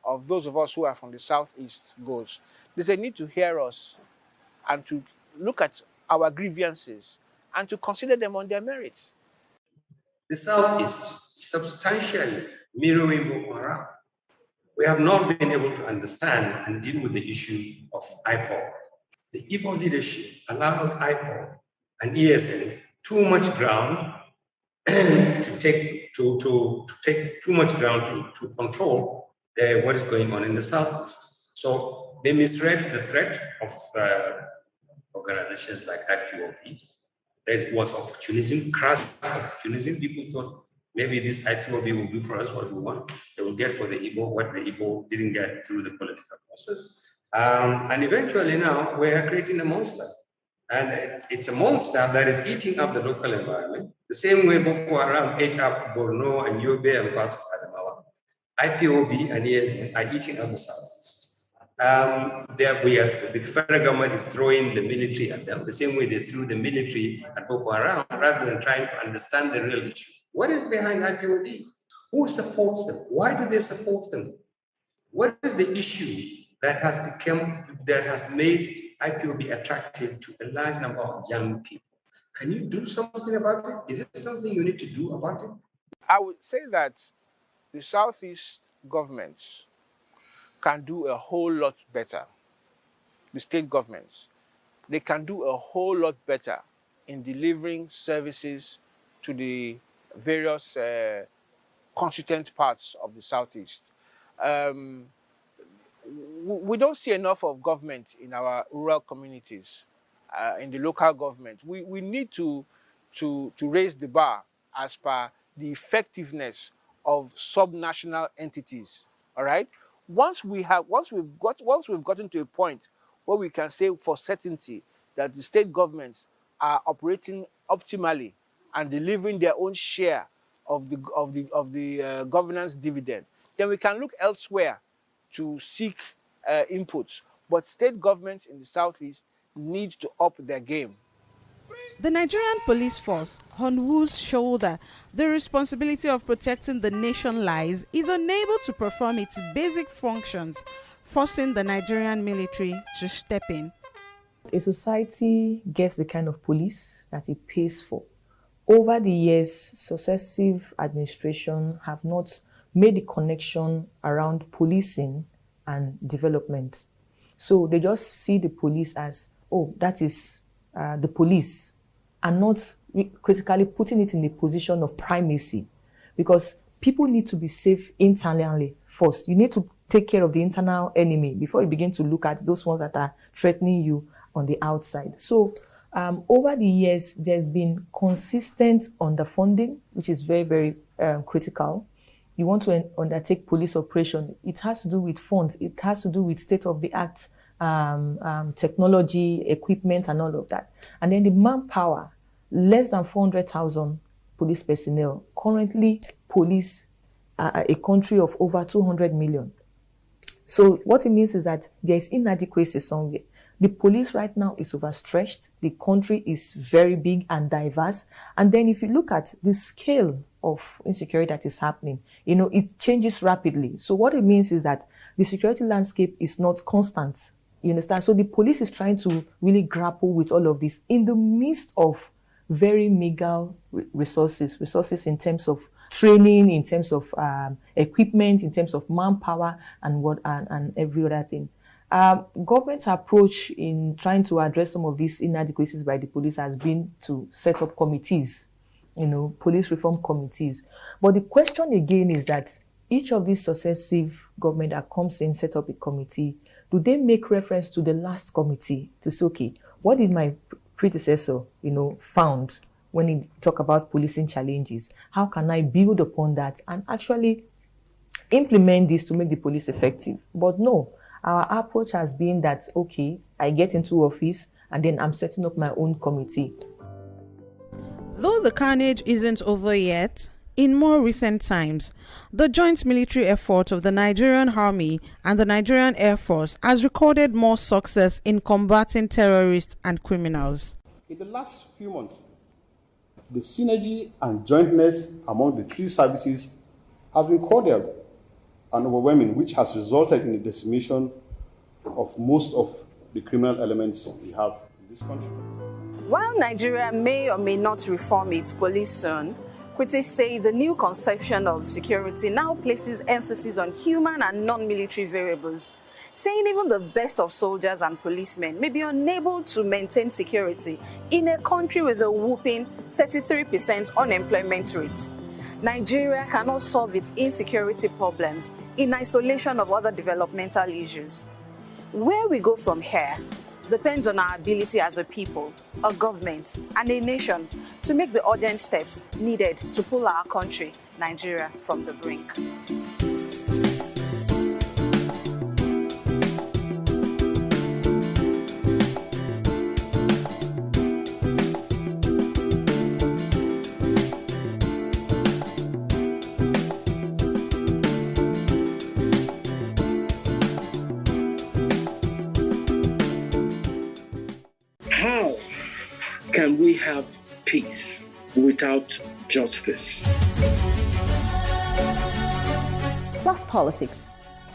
of those of us who are from the Southeast goes, there's a need to hear us and to look at our grievances and to consider them on their merits. The Southeast substantially mirroring Boko Haram. We have not been able to understand and deal with the issue of IPOB. The Igbo leadership allowed IPOB and ESN too much ground to take too much ground to control what is going on in the Southeast. So they misread the threat of organizations like IPOB. There was opportunism, crass opportunism. People thought maybe this IPOB will do for us what we want. They will get for the Igbo what the Igbo didn't get through the political process. And eventually now we are creating a monster. And it's a monster that is eating up the local environment. The same way Boko Haram ate up Borno and Yobe and parts of Adamawa. IPOB and ESN are eating up the Southeast. The federal government is throwing the military at them, the same way they threw the military at Boko Haram, rather than trying to understand the real issue. What is behind IPOB? Who supports them? Why do they support them? What is the issue that has made IPOB attractive to a large number of young people? Can you do something about it? Is it something you need to do about it? I would say that the Southeast governments can do a whole lot better. The state governments, they can do a whole lot better in delivering services to the various constituent parts of the Southeast. We don't see enough of government in our rural communities, in the local government. We need to raise the bar as per the effectiveness of subnational entities. All right. Once we've gotten to a point where we can say for certainty that the state governments are operating optimally and delivering their own share of the governance dividend, then we can look elsewhere to seek inputs. But state governments in the Southeast need to up their game. The Nigerian police force, on whose shoulder the responsibility of protecting the nation lies, is unable to perform its basic functions, forcing the Nigerian military to step in. A society gets the kind of police that it pays for. Over the years, successive administrations have not made the connection around policing and development. So they just see the police as, oh, that is the police, and not critically putting it in a position of primacy, because people need to be safe internally first. You need to take care of the internal enemy before you begin to look at those ones that are threatening you on the outside. So over the years, there's been consistent underfunding, which is very, very critical. You want to undertake police operation, it has to do with funds, it has to do with state-of-the-art technology, equipment, and all of that. And then the manpower, less than 400,000 police personnel currently police a country of over 200 million. So what it means is that there is inadequacy somewhere. The police right now is overstretched. The country is very big and diverse. And then if you look at the scale of insecurity that is happening, you know, it changes rapidly. So what it means is that the security landscape is not constant. You understand? So the police is trying to really grapple with all of this in the midst of very meager resources in terms of training, in terms of equipment, in terms of manpower, and every other thing. Government's approach in trying to address some of these inadequacies by the police has been to set up committees, police reform committees. But the question again is that each of these successive government that comes in set up a committee, do they make reference to the last committee to say, okay, what did my predecessor, found when he talk about policing challenges? How can I build upon that and actually implement this to make the police effective? But no, our approach has been that, okay, I get into office and then I'm setting up my own committee. Though the carnage isn't over yet, in more recent times, the joint military effort of the Nigerian Army and the Nigerian Air Force has recorded more success in combating terrorists and criminals. In the last few months, the synergy and jointness among the three services has been cordial and overwhelming, which has resulted in the decimation of most of the criminal elements we have in this country. While Nigeria may or may not reform its police soon, critics say the new conception of security now places emphasis on human and non-military variables, saying even the best of soldiers and policemen may be unable to maintain security in a country with a whopping 33% unemployment rate. Nigeria cannot solve its insecurity problems in isolation of other developmental issues. Where we go from here depends on our ability as a people, a government, and a nation to make the urgent steps needed to pull our country, Nigeria, from the brink. How can we have peace without justice? Plus politics.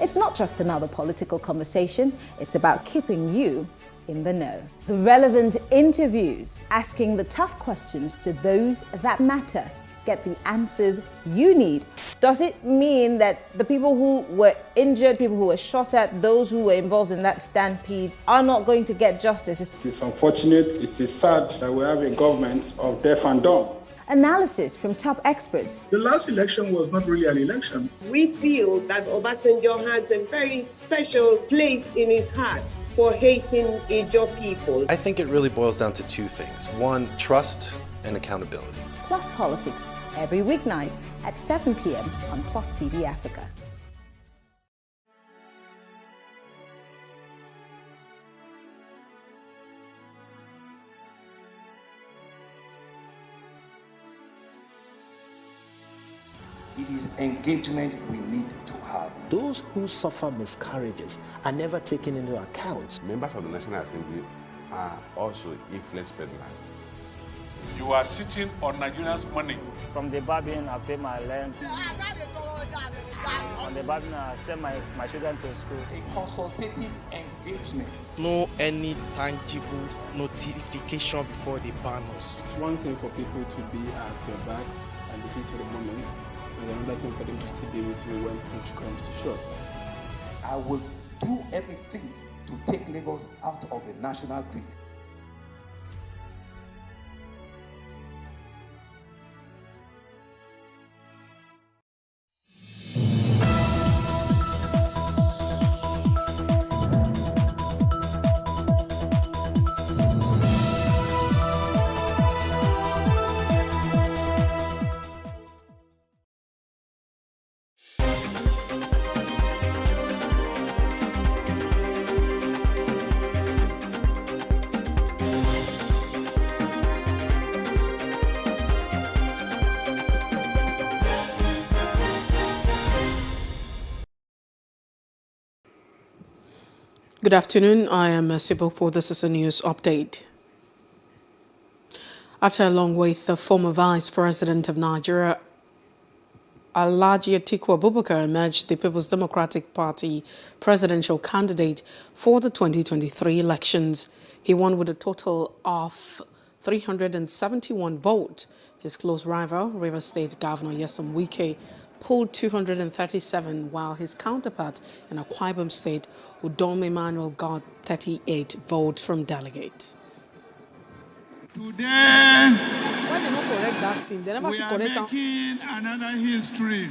It's not just another political conversation, it's about keeping you in the know. The relevant interviews, asking the tough questions to those that matter. Get the answers you need. Does it mean that the people who were injured, people who were shot at, those who were involved in that stampede are not going to get justice? It is unfortunate, it is sad that we have a government of deaf and dumb. Analysis from top experts. The last election was not really an election. We feel that Obasanjo has a very special place in his heart for hating Ijaw people. I think it really boils down to two things. One, trust and accountability. Plus Politics, every weeknight at 7 p.m. on Plus TV Africa. It is engagement we need to have. Those who suffer miscarriages are never taken into account. Members of the National Assembly are also influence peddlers. You are sitting on Nigerians' money. From the Babin, I pay my rent. On the Babin, I send my children to school. A consultative engagement. No any tangible notification before they ban us. It's one thing for people to be at your back and the heat of the moment, and another thing for them to still be with you when push comes to shove. I will do everything to take Lagos out of the national grid. Good afternoon, I am Sibopo. This is a news update. After a long wait, the former Vice President of Nigeria, Alhaji Atiku Abubakar, emerged the People's Democratic Party presidential candidate for the 2023 elections. He won with a total of 371 votes. His close rival, Rivers State Governor Nyesom Wike, polled 237, while his counterpart in Akwa Ibom State, Udom Emmanuel, got 38 votes from delegates. Today, Why they not correct that thing? They never we see are correct. making another history.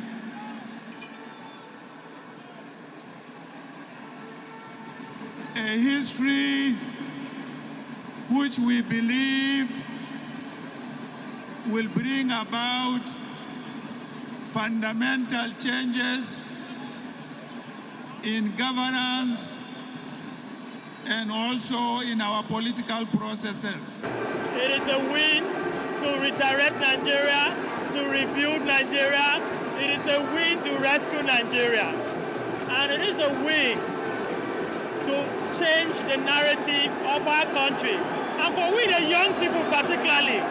A history which we believe will bring about fundamental changes in governance and also in our political processes. It is a win to redirect Nigeria, to rebuild Nigeria. It is a win to rescue Nigeria. And it is a win to change the narrative of our country. And for we, the young people particularly,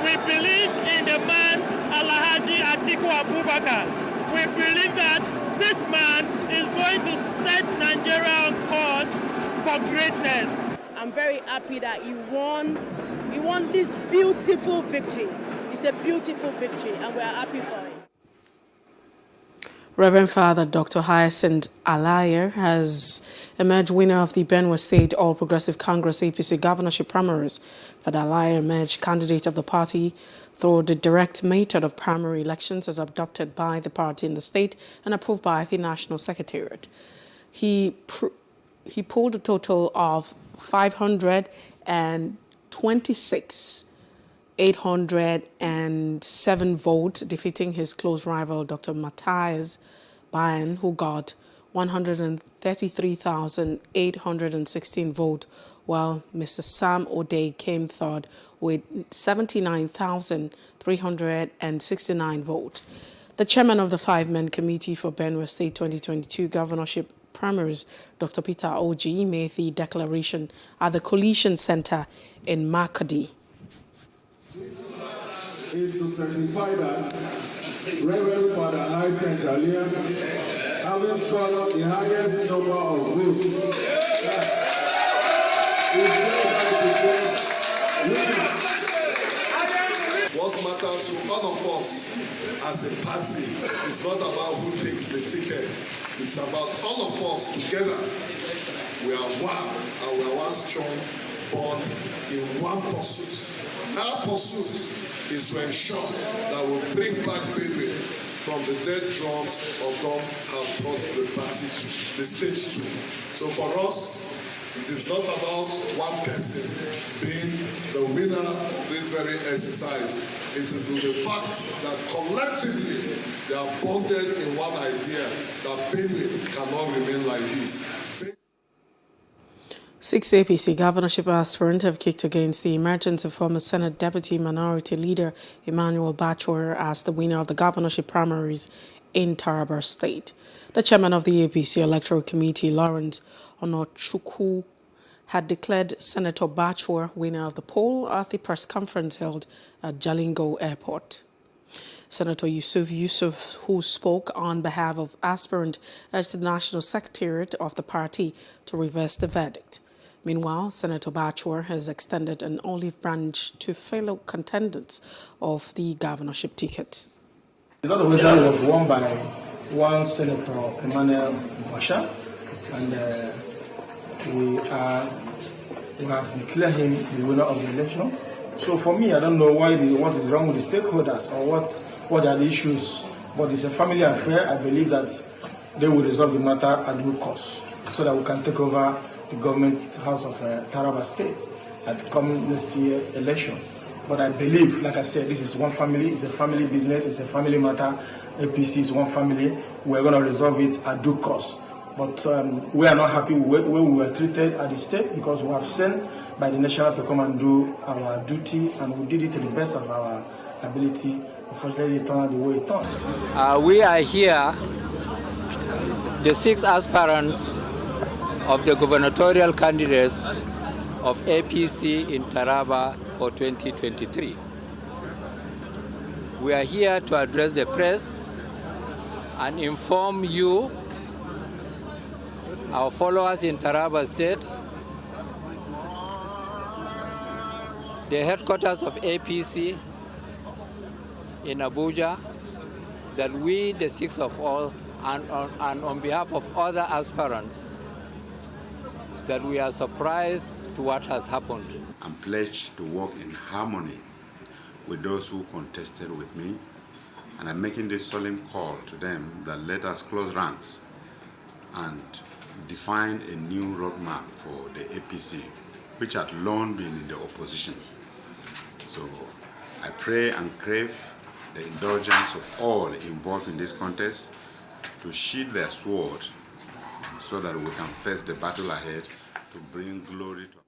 we believe in the man, Alhaji Atiku Abubakar. We believe that this man is going to set Nigeria on course for greatness. I'm very happy that he won this beautiful victory. It's a beautiful victory, and we are happy for it. Reverend Father Dr. Hyacinth Alaye has emerged winner of the Benue State All Progressive Congress APC governorship primaries. Father Alaye emerged candidate of the party through the direct method of primary elections as adopted by the party in the state and approved by the National Secretariat. He polled a total of 526,807 votes, defeating his close rival, Dr. Matthias Bayan, who got 133,816 votes, while Mr. Sam O'Day came third with 79,369 votes. The chairman of the five-man committee for Benue State 2022 governorship primaries, Dr. Peter Oji, made the declaration at the Coalition Center in Makadi. Is to certify that Reverend Father Hyacinth Alaye, having scored the highest number of votes, what matters to all of us as a party is not about who takes the ticket. It's about all of us together. We are one, and we are one strong bond in one pursuit. Our pursuit is to ensure that we bring back Benue from the dead drums of God have brought the party to, the state to. So for us, it is not about one person being the winner of this very exercise. It is the fact that collectively they are bonded in one idea that Benue cannot remain like this. 6 APC governorship aspirants have kicked against the emergence of former Senate Deputy Minority Leader Emmanuel Bachor as the winner of the governorship primaries in Taraba State. The chairman of the APC Electoral Committee, Lawrence Onochukwu, had declared Senator Bachor winner of the poll at the press conference held at Jalingo Airport. Senator Yusuf, who spoke on behalf of aspirant, urged the National Secretariat of the party to reverse the verdict. Meanwhile, Senator Bachor has extended an olive branch to fellow contenders of the governorship ticket. The lot of results was won by one Senator Emmanuel Basha, and we have declared him the winner of the election. So for me, I don't know what is wrong with the stakeholders or what are the issues, but it's a family affair. I believe that they will resolve the matter at due course so that we can take over the government house of Taraba State at the coming next year election. But I believe, like I said, this is one family, it's a family business, it's a family matter. APC is one family. We're going to resolve it at due course. But we are not happy with where we were treated at the state because we have sent by the national to come and do our duty, and we did it to the best of our ability. Unfortunately, it turned out the way it turned. We are here, the 6 aspirants of the gubernatorial candidates of APC in Taraba for 2023. We are here to address the press and inform you, our followers in Taraba State, the headquarters of APC in Abuja that we, the six of us, and on behalf of other aspirants, that we are surprised to what has happened. I'm pledged to work in harmony with those who contested with me, and I'm making this solemn call to them that let us close ranks and define a new roadmap for the APC, which had long been in the opposition. So I pray and crave the indulgence of all involved in this contest to sheathe their sword so that we can face the battle ahead to bring glory to.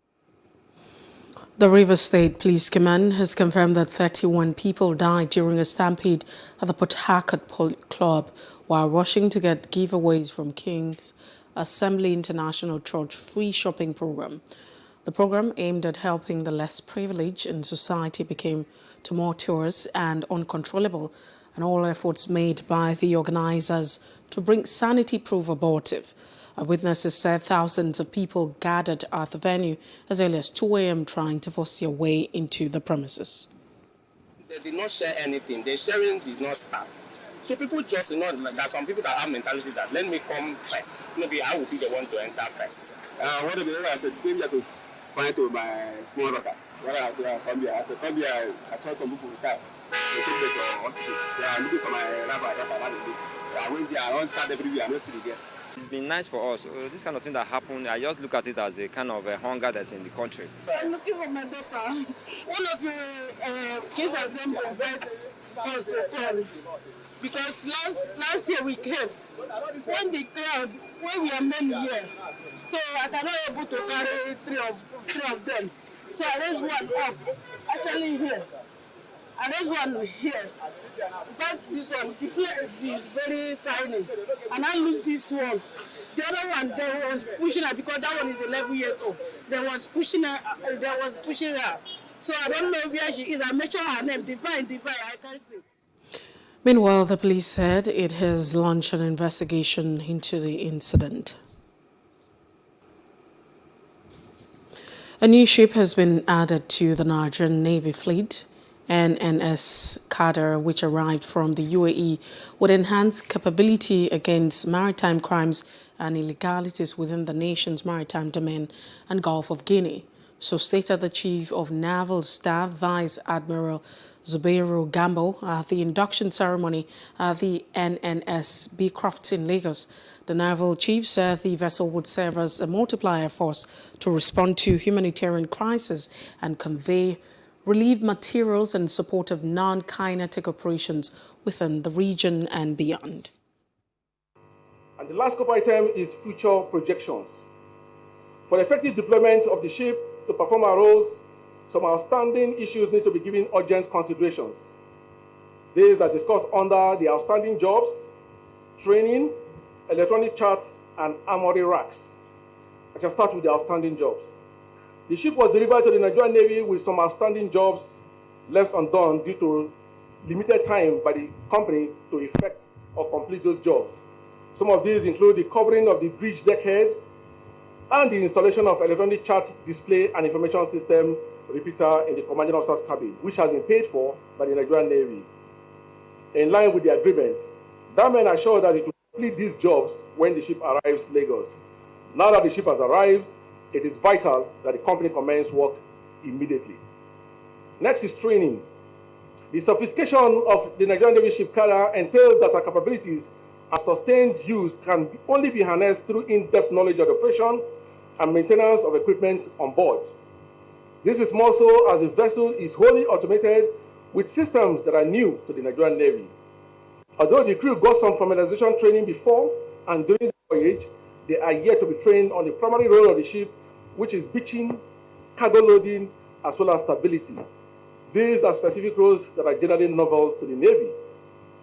The Rivers State Police Command has confirmed that 31 people died during a stampede at the Port Harcourt Club while rushing to get giveaways from King's Assembly International Church free shopping program. The program, aimed at helping the less privileged in society, became tumultuous and uncontrollable, and all efforts made by the organizers to bring sanity-proof abortive. Witnesses said thousands of people gathered at the venue as early as 2 a.m. trying to force their way into the premises. They did not share anything. The sharing did not start. So people just, there are some people that have mentality that let me come first. So maybe I will be the one to enter first. What if I said, came here to fight with my small daughter. When I come here, I said, come here, I saw some people with that. They took me to hospital. They are looking for my rabbi. I went here, I don't start everywhere, I don't see it again. It's been nice for us. This kind of thing that happened, I just look at it as a kind of a hunger that's in the country. I'm looking for my daughter. One of your kids assembly invites us to come. Because last year we came. When the crowd, when we are many here, so I cannot able to carry three of them. So I raised one up, actually here. I raised one here. But this one, the place is very tiny. And I lose this one. The other one, they was pushing her because that one is 11 years old. They was pushing her. So I don't know where she is. I mentioned her name, Divine, I can't see. Meanwhile, the police said it has launched an investigation into the incident. A new ship has been added to the Nigerian Navy fleet. NNS Qadr, which arrived from the UAE, would enhance capability against maritime crimes and illegalities within the nation's maritime domain and Gulf of Guinea. So stated the Chief of Naval Staff, Vice Admiral Zubairu Gambo, at the induction ceremony at the NNS Beecroft in Lagos. The naval chief said the vessel would serve as a multiplier force to respond to humanitarian crises and convey relief materials and support of non-kinetic operations within the region and beyond. And the last scope item is future projections. For the effective deployment of the ship to perform our roles, some outstanding issues need to be given urgent considerations. These are discussed under the outstanding jobs, training, electronic charts, and armory racks. I shall start with the outstanding jobs. The ship was delivered to the Nigerian Navy with some outstanding jobs left undone due to limited time by the company to effect or complete those jobs. Some of these include the covering of the bridge deckhead and the installation of electronic chart display and information system repeater in the commanding officer's cabin, which has been paid for by the Nigerian Navy. In line with the agreement, that men assured that it will complete these jobs when the ship arrives Lagos. Now that the ship has arrived, it is vital that the company commence work immediately. Next is training. The sophistication of the Nigerian Navy ship Qadr entails that our capabilities and sustained use can only be harnessed through in-depth knowledge of operation and maintenance of equipment on board. This is more so as the vessel is wholly automated with systems that are new to the Nigerian Navy. Although the crew got some familiarization training before and during the voyage, they are yet to be trained on the primary role of the ship, which is beaching, cargo loading, as well as stability. These are specific roles that are generally novel to the Navy.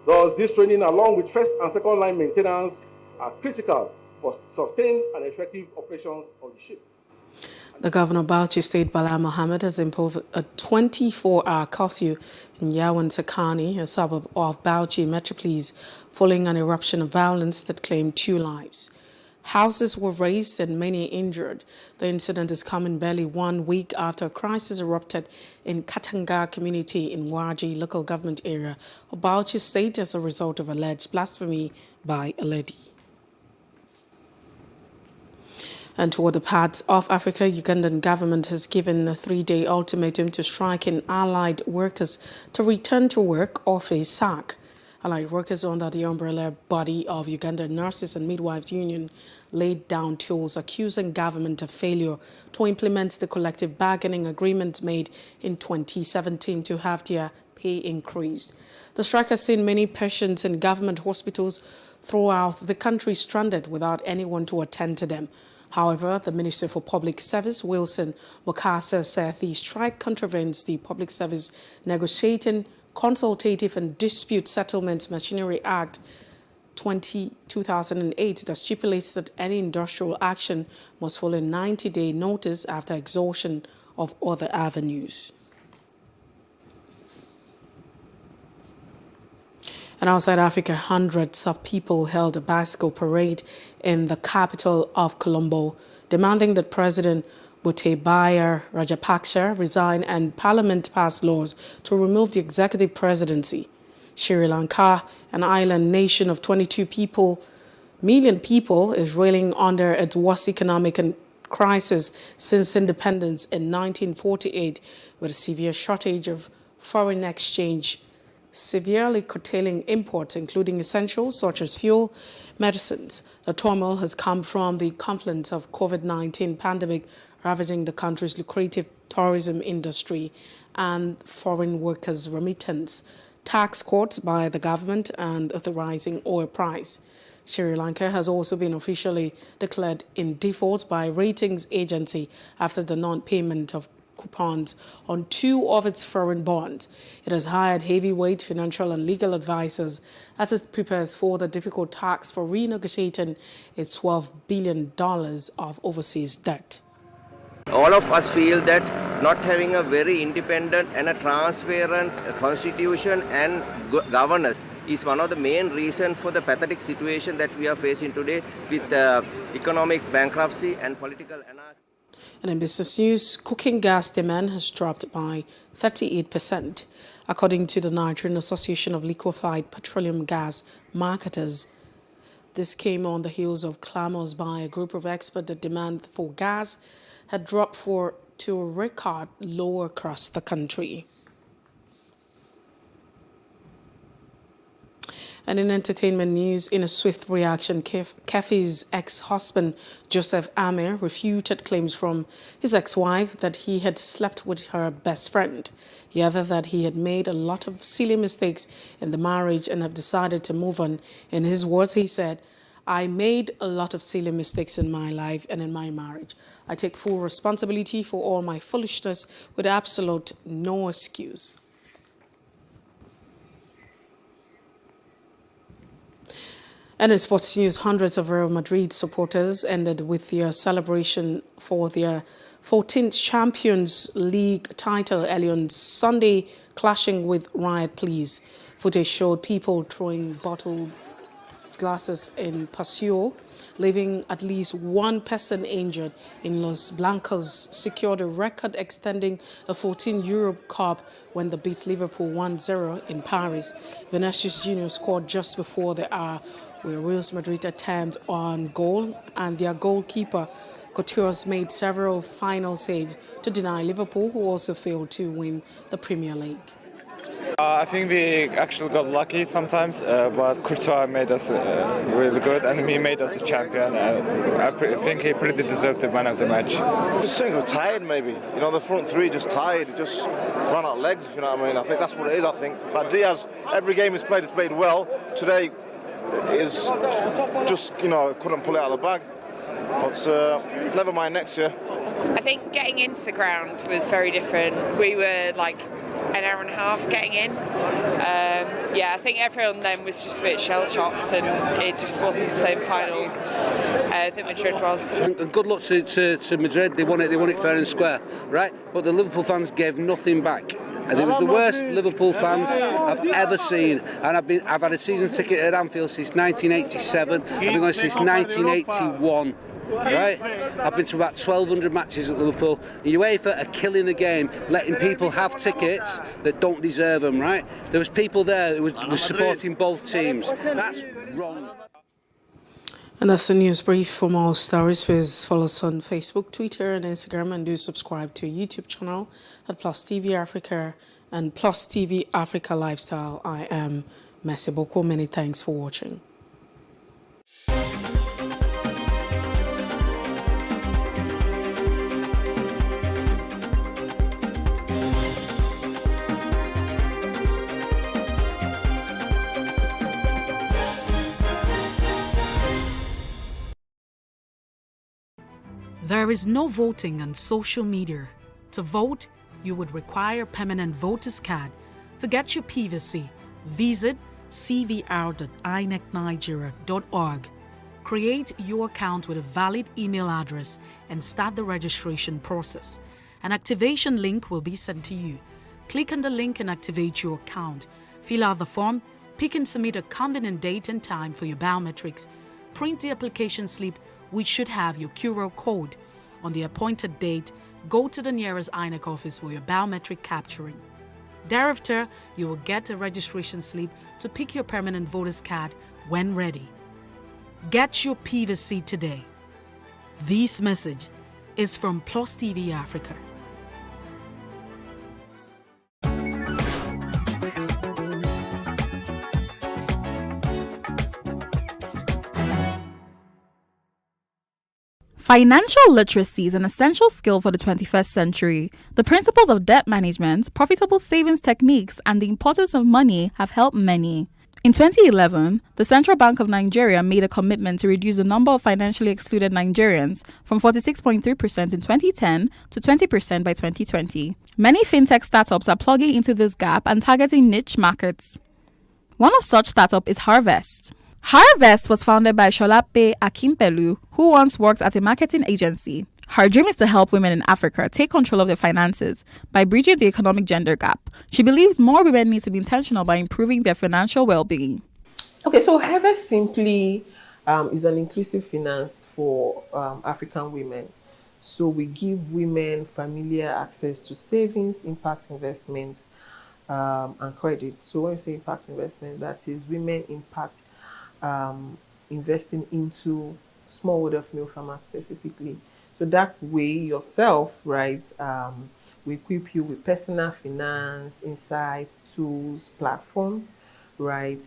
Thus, this training, along with first and second line maintenance, are critical for sustained and effective operations of the ship. The governor of Bauchi State, Bala Mohammed, has imposed a 24-hour curfew in Yawan Sakani, a suburb of Bauchi Metropolis, following an eruption of violence that claimed 2 lives. Houses were razed and many injured. The incident is coming barely 1 week after a crisis erupted in Katanga community in Waji local government area of Bauchi State as a result of alleged blasphemy by a lady. And toward the parts of Africa, Ugandan government has given a 3-day ultimatum to striking allied workers to return to work or face sack. Allied workers under the umbrella body of Ugandan Nurses and Midwives Union laid down tools accusing government of failure to implement the collective bargaining agreement made in 2017 to have their pay increased. The strike has seen many patients in government hospitals throughout the country stranded without anyone to attend to them. However, the Minister for Public Service, Wilson Bokassa, said the strike contravenes the Public Service Negotiating, Consultative and Dispute Settlement Machinery Act 2008 that stipulates that any industrial action must follow a 90-day notice after exhaustion of other avenues. And outside Africa, hundreds of people held a bicycle parade in the capital of Colombo, demanding that President Gotabaya Rajapaksa resign and Parliament pass laws to remove the executive presidency. Sri Lanka, an island nation of 22 million people, is reeling under its worst economic crisis since independence in 1948, with a severe shortage of foreign exchange severely curtailing imports, including essentials such as fuel, medicines. The turmoil has come from the confluence of COVID-19 pandemic ravaging the country's lucrative tourism industry and foreign workers' remittance, tax cuts by the government, and the rising oil price. Sri Lanka has also been officially declared in default by ratings agency after the non-payment of coupons on 2 of its foreign bonds. It has hired heavyweight financial and legal advisors as it prepares for the difficult task for renegotiating its $12 billion of overseas debt. All of us feel that not having a very independent and a transparent constitution and governance is one of the main reasons for the pathetic situation that we are facing today with economic bankruptcy and political anarchy. And in business news, cooking gas demand has dropped by 38%, according to the Nigerian Association of Liquefied Petroleum Gas Marketers. This came on the heels of clamors by a group of experts that demand for gas had dropped to a record low across the country. And in entertainment news, in a swift reaction, Kefi's ex-husband, Joseph Amir, refuted claims from his ex-wife that he had slept with her best friend. He added that he had made a lot of silly mistakes in the marriage and have decided to move on. In his words, he said, "I made a lot of silly mistakes in my life and in my marriage. I take full responsibility for all my foolishness with absolute no excuse." And in sports news, hundreds of Real Madrid supporters ended with their celebration for their 14th Champions League title early on Sunday, clashing with riot pleas. Footage showed people throwing bottled glasses in Paseo, leaving at least one person injured. In Los Blancos secured a record extending a 14 Europe Cup when they beat Liverpool 1-0 in Paris. Vinicius Jr. scored just before the hour, where Real Madrid attempt on goal, and their goalkeeper Courtois made several final saves to deny Liverpool, who also failed to win the Premier League. I think we actually got lucky sometimes, but Courtois made us really good, and he made us a champion. I think he pretty deserved the man of the match. Just think we're tired, maybe. You know, the front three just tired, just ran out of legs, if you know what I mean. I think that's what it is, I think. Like Diaz, every game he's played well. Today is just, you know, couldn't pull it out of the bag. But never mind next year. I think getting into the ground was very different. We were like an hour and a half getting in. Yeah, I think everyone then was just a bit shell-shocked, and it just wasn't the same final that Madrid was. And good luck to Madrid. They won it fair and square, right? But the Liverpool fans gave nothing back. And it was the worst Liverpool fans I've ever seen. And I've had a season ticket at Anfield since 1987. I've been going since 1981. Right? I've been to about 1,200 matches at Liverpool. And UEFA are killing the game, letting people have tickets that don't deserve them, right? There was people there that was supporting both teams. That's wrong. And that's the news brief. For more stories, please follow us on Facebook, Twitter, and Instagram, and do subscribe to our YouTube channel at Plus TV Africa and Plus TV Africa Lifestyle. I am Messi Boko. Many thanks for watching. There is no voting on social media. To vote, you would require a permanent voter's card. To get your PVC, visit cvr.inecnigeria.org. Create your account with a valid email address and start the registration process. An activation link will be sent to you. Click on the link and activate your account. Fill out the form, pick and submit a convenient date and time for your biometrics. Print the application slip, which should have your QR code. On the appointed date, go to the nearest INEC office for your biometric capturing. Thereafter, you will get a registration slip to pick your permanent voter's card when ready. Get your PVC today. This message is from Plus TV Africa. Financial literacy is an essential skill for the 21st century. The principles of debt management, profitable savings techniques, and the importance of money have helped many. In 2011, the Central Bank of Nigeria made a commitment to reduce the number of financially excluded Nigerians from 46.3% in 2010 to 20% by 2020. Many fintech startups are plugging into this gap and targeting niche markets. One of such startups is Harvest. Harvest was founded by Sholape Akimpelu, who once worked at a marketing agency. Her dream is to help women in Africa take control of their finances by bridging the economic gender gap. She believes more women need to be intentional by improving their financial well-being. Okay, so Harvest simply is an inclusive finance for African women. So we give women familiar access to savings, impact investments, and credit. So when we say impact investment, that is women impact investing into smallholder female farmers specifically. So that way yourself, right, we equip you with personal finance, insight, tools, platforms, right,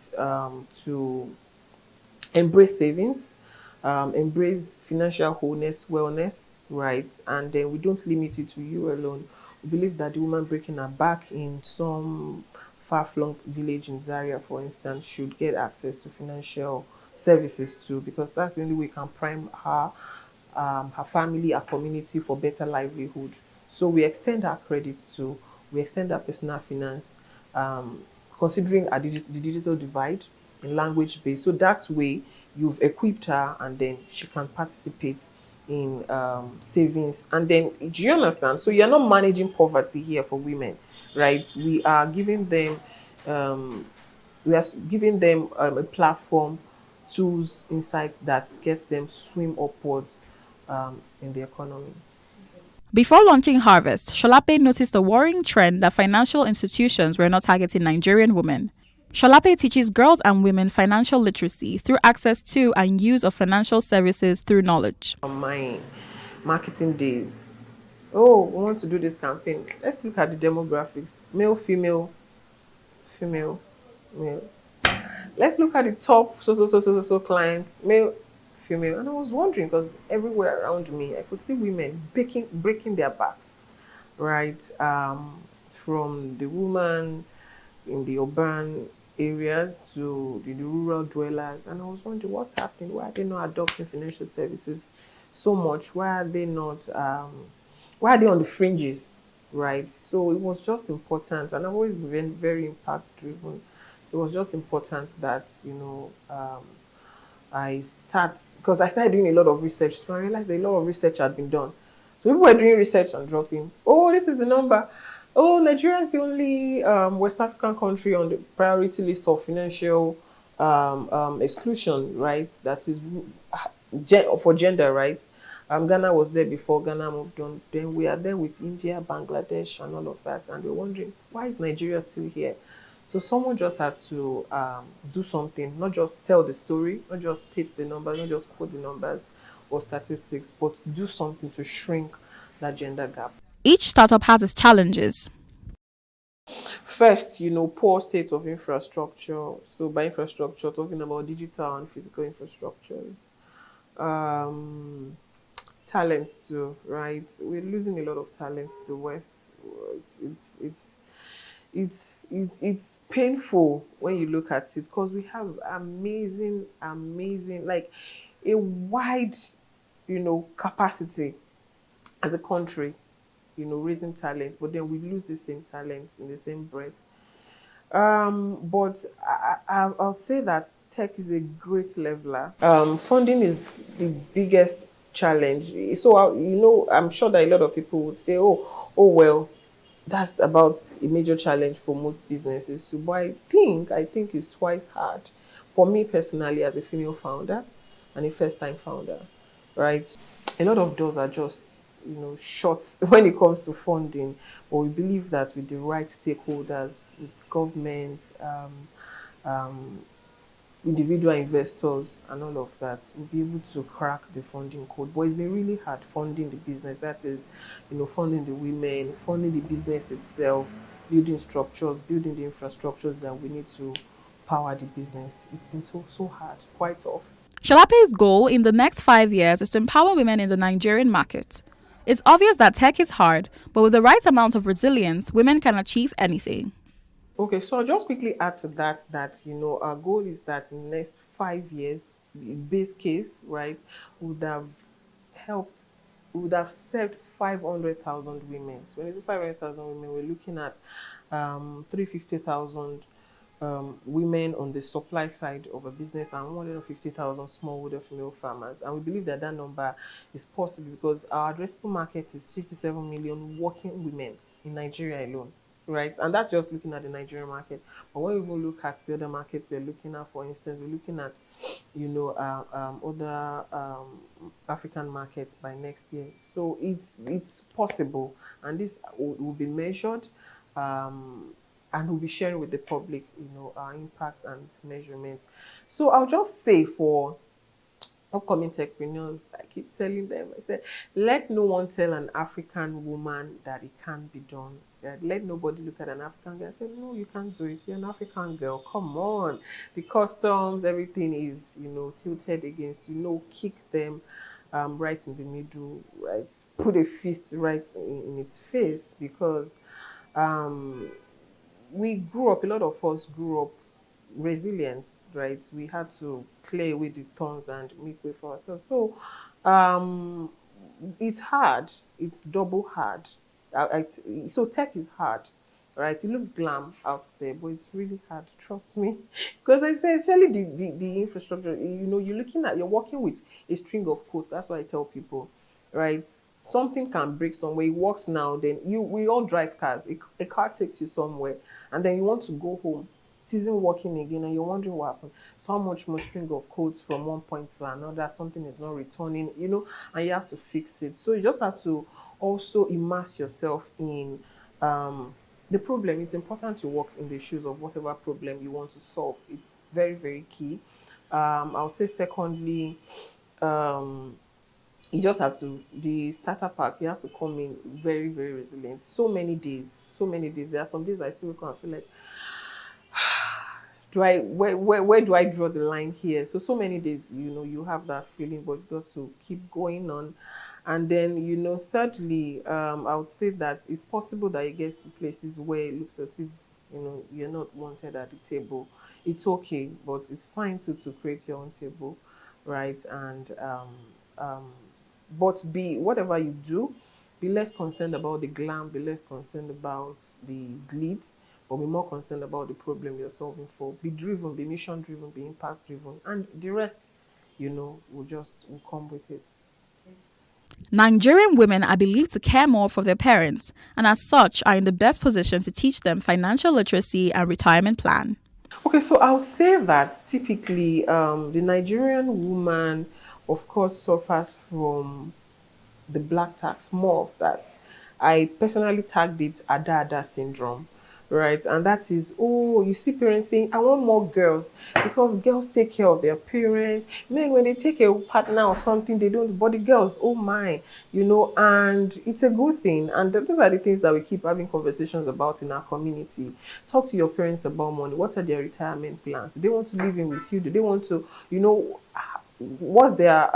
to embrace savings, embrace financial wholeness, wellness, right, and then we don't limit it to you alone. We believe that the woman breaking her back in some far-flung village in Zaria, for instance, should get access to financial services too, because that's the only way we can prime her, her family, her community for better livelihood. So we extend our credit too, we extend our personal finance, considering the digital divide in language base. So that way you've equipped her and then she can participate in savings. And then, do you understand? So you're not managing poverty here for women. Right, we are giving them, a platform, tools, insights that gets them swim upwards in the economy. Before launching Harvest, Sholape noticed a worrying trend that financial institutions were not targeting Nigerian women. Sholape teaches girls and women financial literacy through access to and use of financial services through knowledge. On my marketing days, oh, we want to do this campaign. Let's look at the demographics. Male, female, female, male. Let's look at the top so clients, male, female. And I was wondering, because everywhere around me, I could see women breaking their backs, right? From the woman in the urban areas to the rural dwellers. And I was wondering what's happening. Why are they not adopting financial services so much? Why are they not... why are they on the fringes? right? So it was just important, and I've always been very impact driven. So it was just important that, because I started doing a lot of research, so I realized that a lot of research had been done. So people were doing research and dropping, oh, this is the number. Oh, Nigeria is the only West African country on the priority list of financial exclusion, right? That is for gender rights. Ghana was there before, Ghana moved on. Then we are there with India, Bangladesh, and all of that. And we're wondering, why is Nigeria still here? So someone just had to do something, not just tell the story, not just state the numbers, not just quote the numbers or statistics, but do something to shrink that gender gap. Each startup has its challenges. First, poor state of infrastructure. So by infrastructure, talking about digital and physical infrastructures. Talents too, right? We're losing a lot of talents to the West. It's painful when you look at it, because we have amazing, like a wide, capacity as a country, raising talents, but then we lose the same talents in the same breath. But I'll say that tech is a great leveler. Funding is the biggest challenge. So, I'm sure that a lot of people would say, oh, well, that's about a major challenge for most businesses. So, but I think it's twice hard for me personally as a female founder and a first-time founder, right? A lot of doors are just, shut when it comes to funding, but we believe that with the right stakeholders, with government, individual investors and all of that, we'll be able to crack the funding code. But it's been really hard funding the business. That is, funding the women, funding the business itself, building structures, building the infrastructures that we need to power the business. It's been so hard, quite tough. Shalape's goal in the next 5 years is to empower women in the Nigerian market. It's obvious that tech is hard, but with the right amount of resilience, women can achieve anything. Okay, so I'll just quickly add to that, our goal is that in the next 5 years, the base case, right, would have served 500,000 women. So when it's 500,000 women, we're looking at 350,000 women on the supply side of a business and 150,000 smallholder female farmers. And we believe that number is possible because our addressable market is 57 million working women in Nigeria alone. Right, and that's just looking at the Nigerian market. But when we look at the other markets we're looking at, for instance, we're looking at, other African markets by next year. So it's possible, and this will be measured, and we'll be sharing with the public, our impact and its measurements. So I'll just say for upcoming techpreneurs, I keep telling them, I said, let no one tell an African woman that it can't be done. Let nobody look at an African girl and say, no, you can't do it. You're an African girl. Come on. The customs, everything is, tilted against you. Kick them right in the middle, right? Put a fist right in its face, because we grew up, a lot of us grew up resilient, right? We had to clear away the thorns and make way for ourselves. So it's hard. It's double hard. So tech is hard, right? It looks glam out there, but it's really hard, trust me. Because I say, especially the infrastructure, you're working with a string of codes. That's why I tell people, right? Something can break somewhere. It works now, then we all drive cars. A car takes you somewhere, and then you want to go home. It isn't working again, and you're wondering what happened. So much more string of codes from one point to another. Something is not returning, and you have to fix it. So you just have to also immerse yourself in the problem. It's important to walk in the shoes of whatever problem you want to solve. It's very, very key. I would say secondly, you just have to, the starter pack, you have to come in very, very resilient. So many days. There are some days I still wake up and feel like, where do I draw the line here? So many days, you have that feeling, but you've got to keep going on. And then, thirdly, I would say that it's possible that it gets to places where it looks as if, you're not wanted at the table. It's okay, but it's fine to create your own table, right? And, but whatever you do, be less concerned about the glam, be less concerned about the glitz, but be more concerned about the problem you're solving for. Be driven, be mission driven, be impact driven, and the rest, will come with it. Nigerian women are believed to care more for their parents, and as such are in the best position to teach them financial literacy and retirement plan. Okay, so I would say that typically the Nigerian woman, of course, suffers from the black tax, more of that. I personally tagged it Ada syndrome, right? And that is, you see parents saying, I want more girls because girls take care of their parents. Men, when they take a partner or something, they don't, but the girls, oh my, and it's a good thing. And those are the things that we keep having conversations about in our community. Talk to your parents about money. What are their retirement plans? Do they want to live in with you? Do they want to, what's their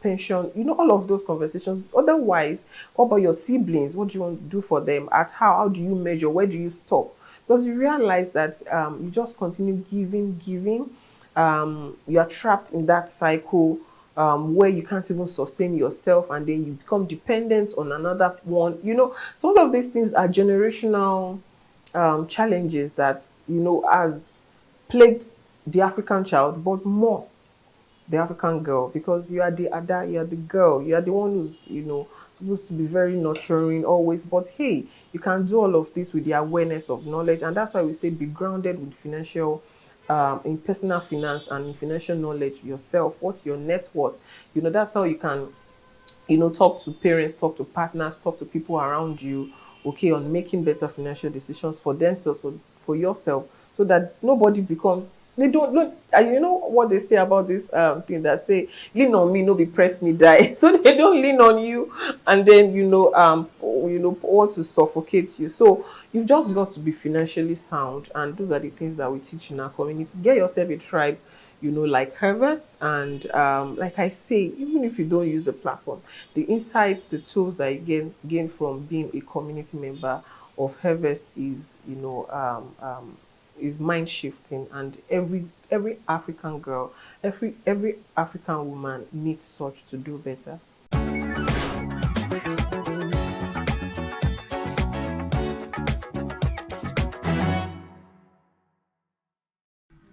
pension? All of those conversations. Otherwise, what about your siblings? What do you want to do for them? How do you measure? Where do you stop? Because you realize that you just continue giving. You are trapped in that cycle where you can't even sustain yourself, and then you become dependent on another one. So all of these things are generational challenges that has plagued the African child, but more the African girl, because you are the Ada, you are the girl, you are the one who's supposed to be very nurturing always. But hey, you can do all of this with the awareness of knowledge, and that's why we say be grounded with financial in personal finance and in financial knowledge yourself. What's your net worth? That's how you can talk to parents, talk to partners, talk to people around you, okay, on making better financial decisions for themselves, for yourself, so that nobody becomes, they don't, what they say about this thing that say, lean on me, no be press me die. So they don't lean on you, and then, want to suffocate you. So you've just got to be financially sound, and those are the things that we teach in our community. Get yourself a tribe, like Harvest, and like I say, even if you don't use the platform, the insights, the tools that you gain from being a community member of Harvest is, is mind shifting, and every African girl, every African woman needs such to do better.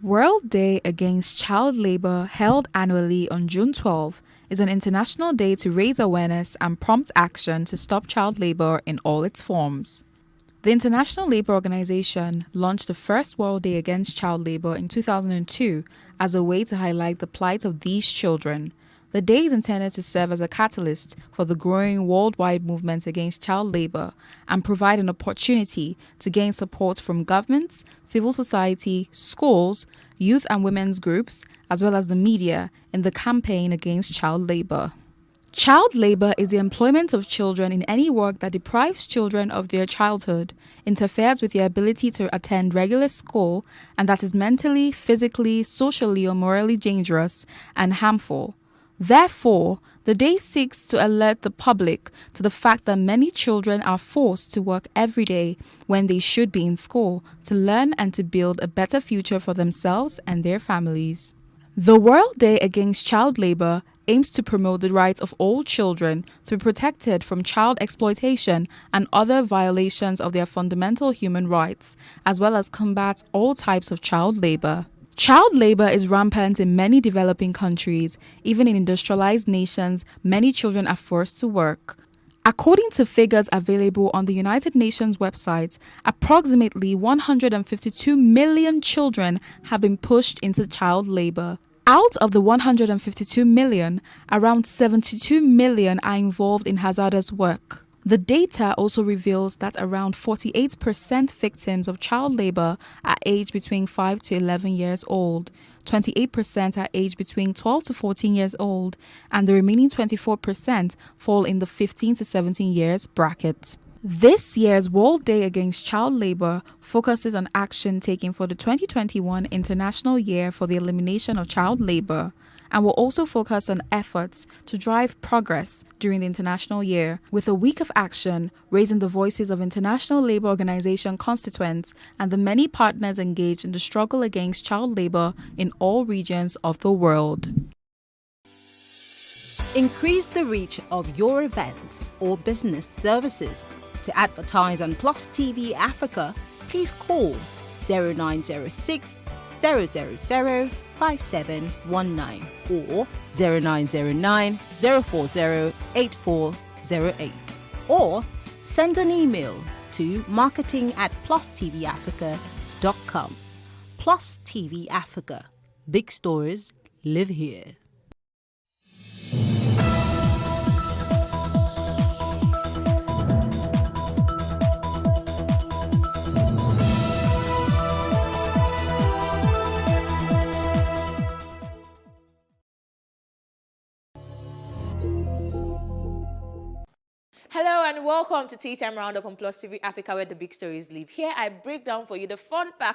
World Day Against Child Labour, held annually on June 12, is an international day to raise awareness and prompt action to stop child labour in all its forms. The International Labour Organization launched the first World Day Against Child Labour in 2002 as a way to highlight the plight of these children. The day is intended to serve as a catalyst for the growing worldwide movement against child labour and provide an opportunity to gain support from governments, civil society, schools, youth and women's groups, as well as the media in the campaign against child labour. Child labour is the employment of children in any work that deprives children of their childhood, interferes with their ability to attend regular school, and that is mentally, physically, socially, or morally dangerous and harmful. Therefore, the day seeks to alert the public to the fact that many children are forced to work every day when they should be in school to learn and to build a better future for themselves and their families. The World Day Against Child Labour aims to promote the rights of all children to be protected from child exploitation and other violations of their fundamental human rights, as well as combat all types of child labour. Child labour is rampant in many developing countries. Even in industrialized nations, many children are forced to work. According to figures available on the United Nations website, approximately 152 million children have been pushed into child labour. Out of the 152 million, around 72 million are involved in hazardous work. The data also reveals that around 48% victims of child labour are aged between 5 to 11 years old, 28% are aged between 12 to 14 years old, and the remaining 24% fall in the 15 to 17 years bracket. This year's World Day Against Child Labour focuses on action taken for the 2021 International Year for the Elimination of Child Labour, and will also focus on efforts to drive progress during the International Year, with a week of action raising the voices of International Labour Organization constituents and the many partners engaged in the struggle against child labour in all regions of the world. Increase the reach of your events or business services. To advertise on Plus TV Africa, please call 0906 000 5719 or 0909 040 8408, or send an email to marketing@plustvafrica.com. Plus TV Africa. Big stories live here. Hello and welcome to Tea Time Roundup on Plus TV Africa, where the big stories live. Here I break down for you the fun fact